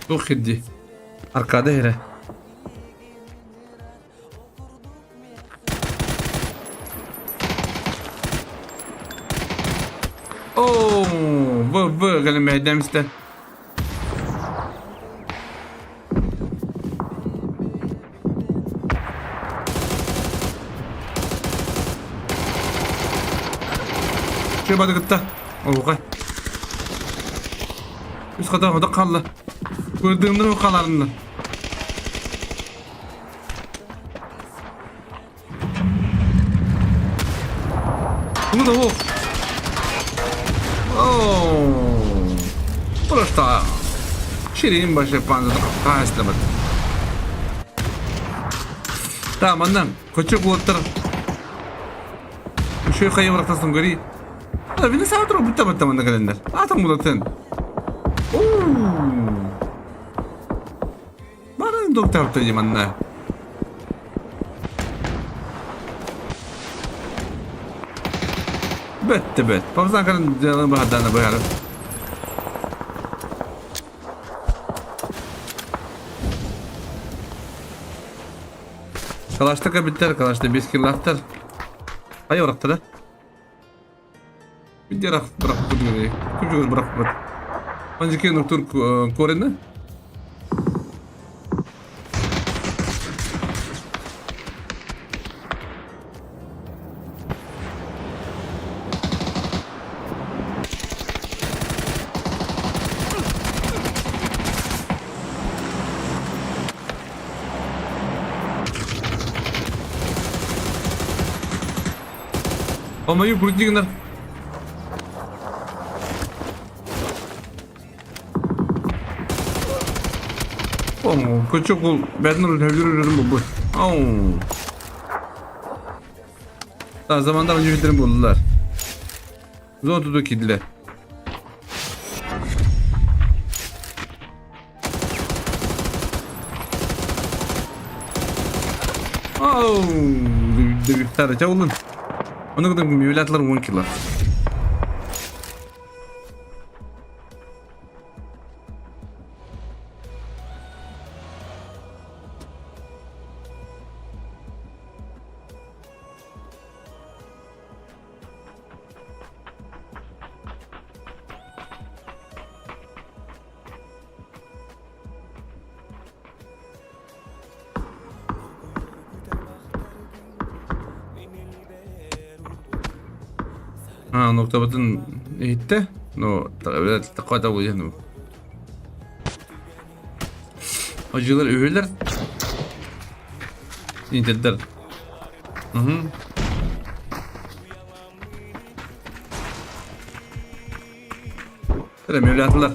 Çok ciddi. Arkada yere. Oo, bu gelin meydem işte. Şey badı gitti. Oğlum. Üst kata hoda kaldı. Gördüğümden o kalarında. Bunu da o. Ooo. Burası Şirin başı panzada kahıslamak. Tamam andan. Koçuk otur. Şu kayı bıraktasın gari. Hadi beni sağa dur. Bitti manda kalender. Atın bulatın. Bana doktor tadi mana? Bet. Pavsan kan jalan bahadana bayar. Kalaşta ka bitter, kalaşta 5 kill after. Ay bıraktı da. Bir bırak kuduyu. Kuduyu bırak. Önceki noktur Kore'nin. Ama yok kurutçular. Küçük ol, ben öldürürüm bu. Daha zamandan önce bitirim buldular. Zor tutu kediler. Bir tane çavulun. Onu kadar mühürlatlar 10 kilo. Ha nokta batın gitti. No, takvata bu yani. Acılar öğüler. İnterler. Hı hı. Tara mevlatlar.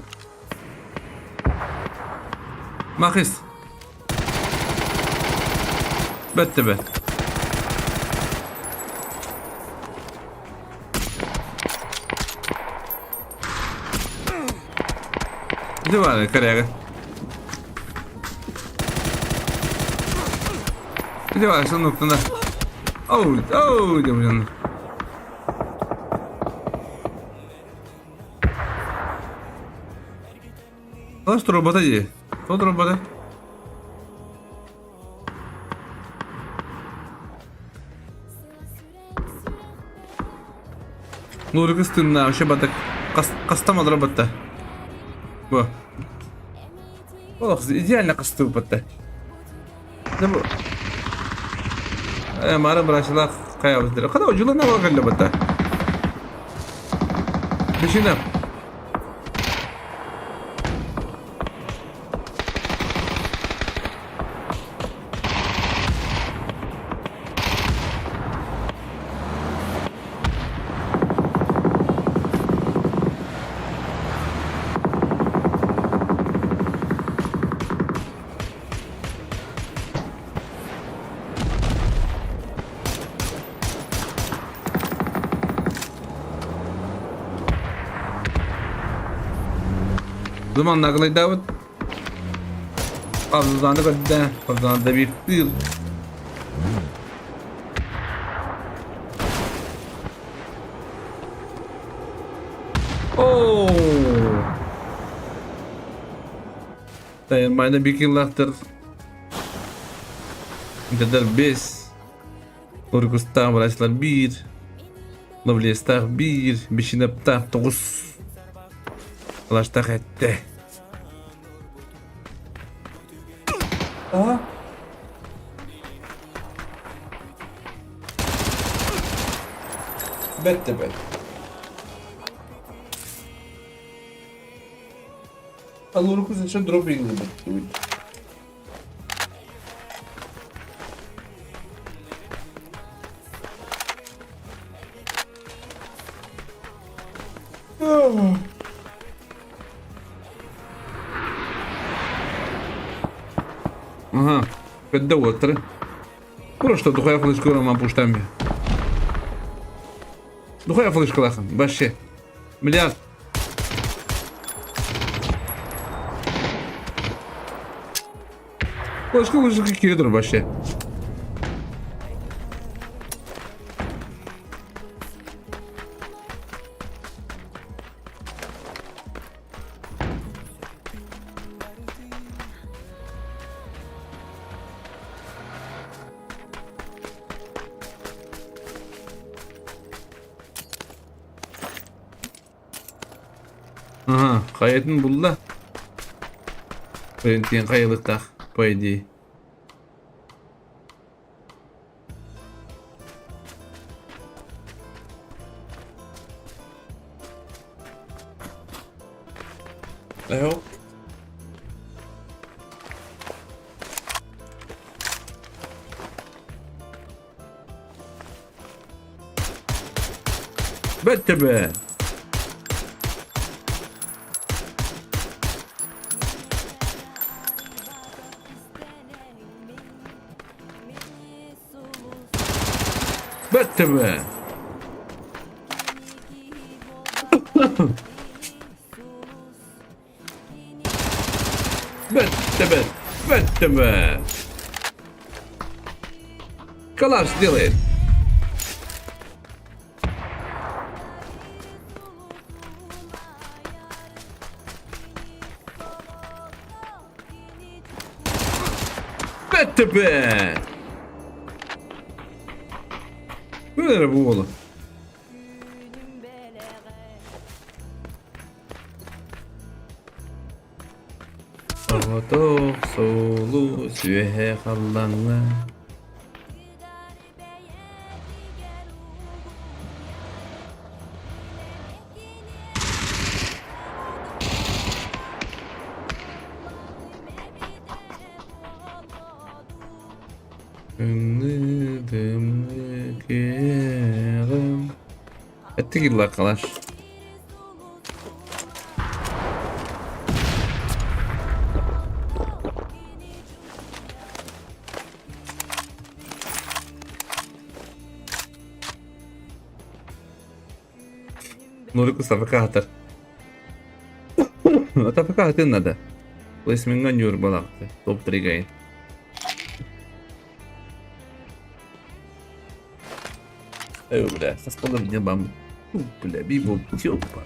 Makis. Bitti be. Ne var karaya? Ne var son noktada? Oh, diyorum. Kaç robota ye? Kaç robota? Nuri kıstığında aşağı batak kastamadı robotta. Bu. Oğlum idealne kastı robotta. Ne bu? Mara bıraşılar kayabızdır. Kadar ucuyla ne var robotta? Bir şey ne? Zaman naklayı Davut. Kazandı kadar. Kazandı bir yıl. Oo. Dayanmayla bir yıllaktır. Dedel 5. Urgus'tan uğraşlar 1. Lovelace'tan 1. Bişinep'tan 9. Ulaştık etti. Aha. Bitti be. Allora cosa c'è dropping bitti. Ага, когда утро. Просто духая флешка мам пуштами. Духая флешка лахан, вообще. Миллиард. Флешка уже какие-то вообще. Aha, kayıtın buldu. Öğretiyen kayılıkta. Bu hediye. Yok. Bitti be. Bitti be. Bitti be. Bitti be. Коллапс делает. Bettepe. Böyle bu oğlum. Otoq solu sühe kallanlı. Dımlı dımlı kıyarım. Ettik yıllar arkadaş. Nuriku Safaka Hatar. Safaka Hatar nada. Bu ismin ganyor balaktı. Top 3 gain. Ayo bля, со столом не бам. Бля, бибо, тёпа.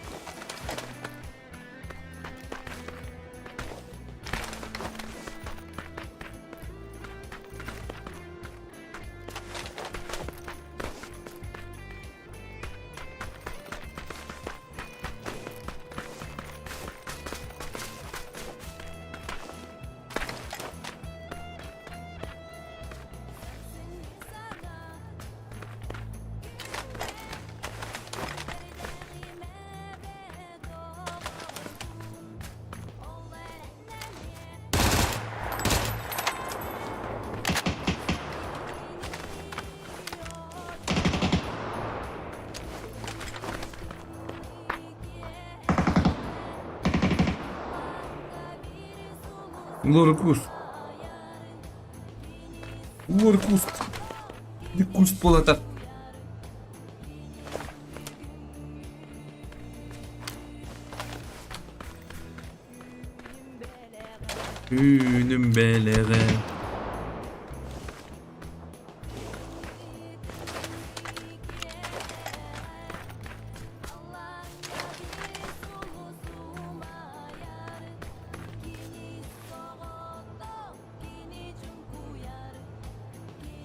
Лоркус. Лоркус. Дикус полата. Günüm belere.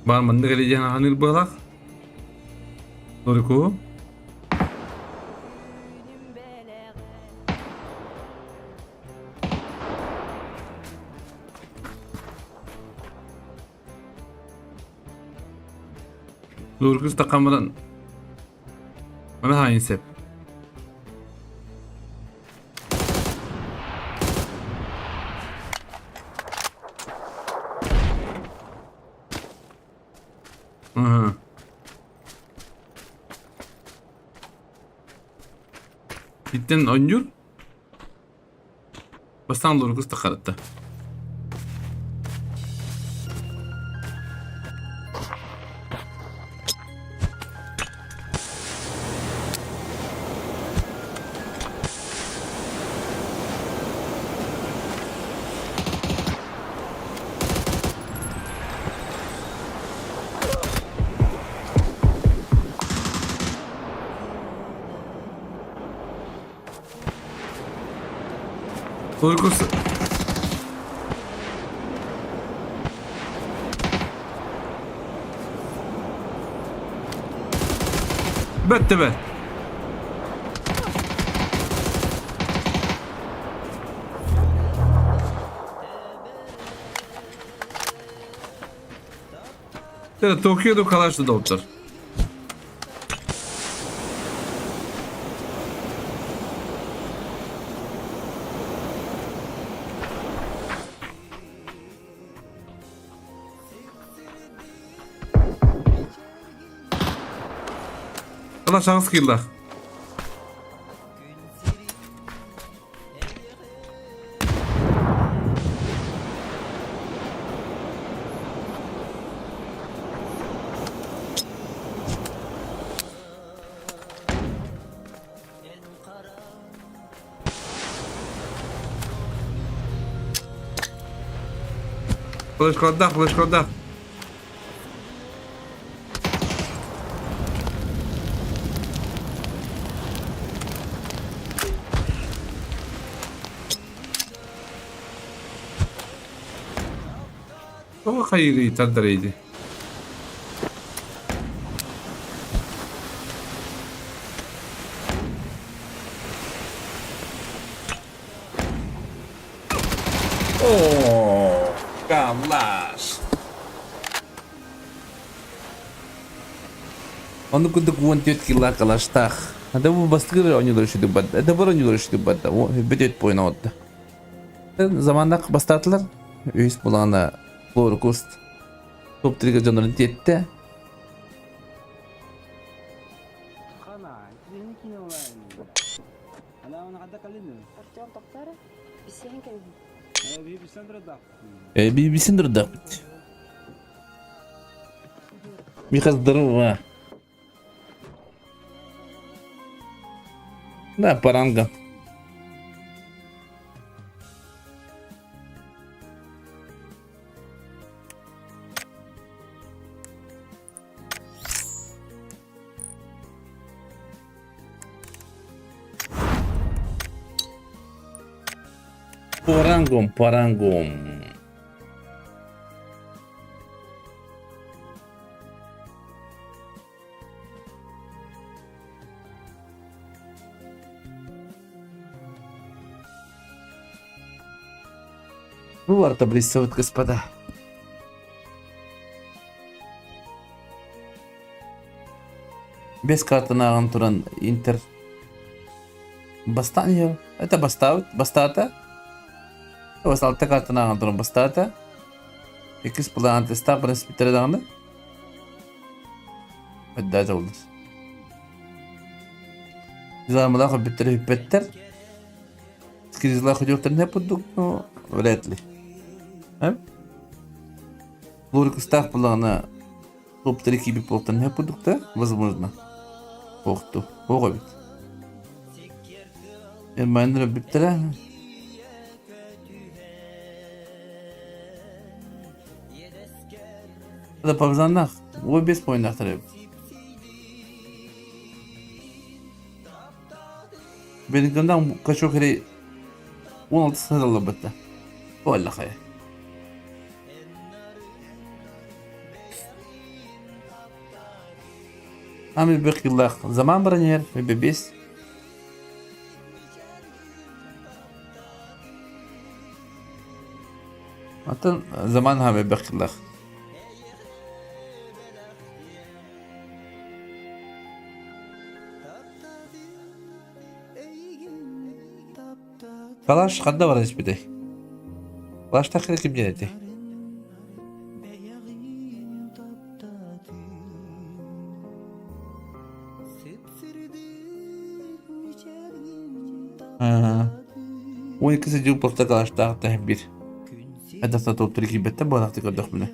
Bar manda geleceğine hanil balak. Nuriku. Nuriku takamadan. Mana hain sep. Aha. Bitten oynuyor. Bastan doğru kız takarattı. Uykusu. Bitti be. Tokyo'da kalaştı doktor. Allah şans kıldı. Kılıç kondak, kılıç kondak. O hayri tadriydi. Oo, kallas. Onu kudu kuantiyot kila kalastak. Ada bu bastırır oynuyorlar şu dibadda. Ada var oynuyorlar şu dibadda. O bidet poyna oldu. Zamanda bastardılar. Üyüs bulana Florkust. Top triga canlarını tetti. Bir sindir da. Bir kızdırır var. Da paranga. Parangom. Ну, артоблисовать, господа. Без карты на Антуран Интер. Бастаньо. Это Бастата. Бастата карты на Антуран Бастата. İkiz plan testa prinsipileri dağında. Beddaca olur. Zalmalar hübbetleri hübbetler. Skrizler hüccetlerini hep bulduk. Öğretli. Hem? Лорик став плана топ-3 екипи по продукта, възможно. Охто, бит. Майнера биттера. Да павзаннах, ой без поинах треба. Benimkinden kaç o kere 16 sene aldı bitti. Vallahi hayır. Amir bekillah zaman branyer ve bebes. Hatta zaman ha bekillah. Kalaş kadda var hiçbir Kalaş takır kim geldi? O ikisi cüp posta kalaş takır bir. Hedefte top triki bette bu anahtarı gördük mü?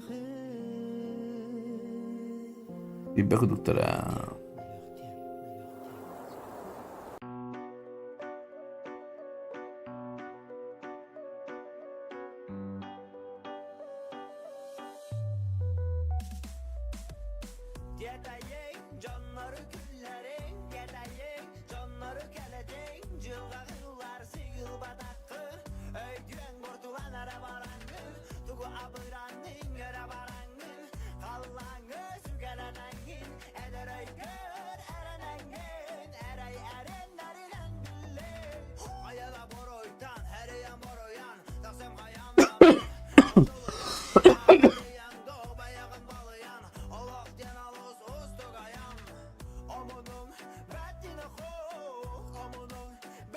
Bir bakı doktora.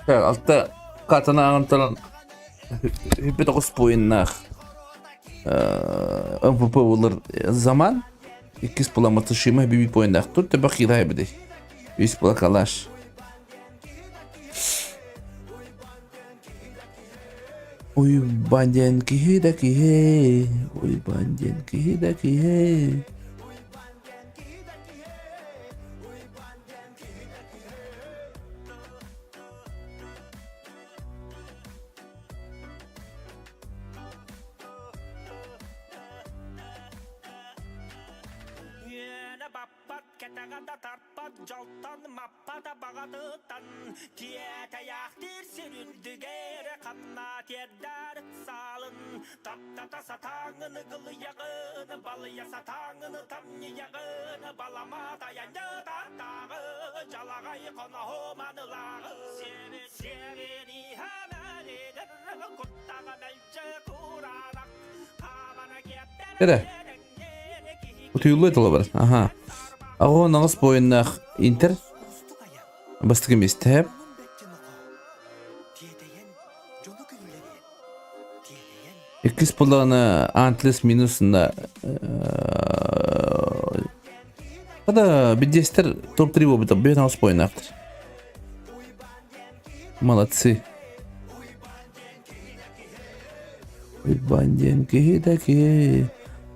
Altta katana antalan hübbet 9 poinnak MVP olur zaman 2 pula taşıma bir poinnak tut da bakıyla hebde 100 pula kalaş Oy banden ki he oy banden ki he Ketaganda tarpat jaltan mappada bağadıtan Tiyete yaktir sürüldü geri kanna tiyedder salın таптата сатаңын кылыягын балыя сатаңын тамнияғын балама таянды таттағы жалағай қона хоманылағы севени хамәледір құттағы бәлчі құранақ қабана кептер Tere. Утуюлу это бар. Ага. Ағы нағыз бойынақ интер. Бастық емес тәп. Экис пулағына антлес минусында. Қада бедестер топ-3 болбыда. Бен нағыз бойынақтыр. Молодцы. Банден кедаке.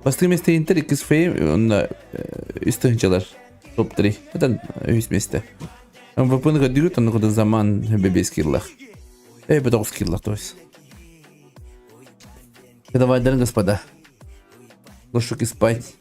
Бастық месте интер, экис фейм, онда үстігіншалар. Топ-3. Это өз месте. МВП-ны дирют, он куда заман бебес кирлах. По 9 кирлах, то есть. Давай, господа. Лошуки спать.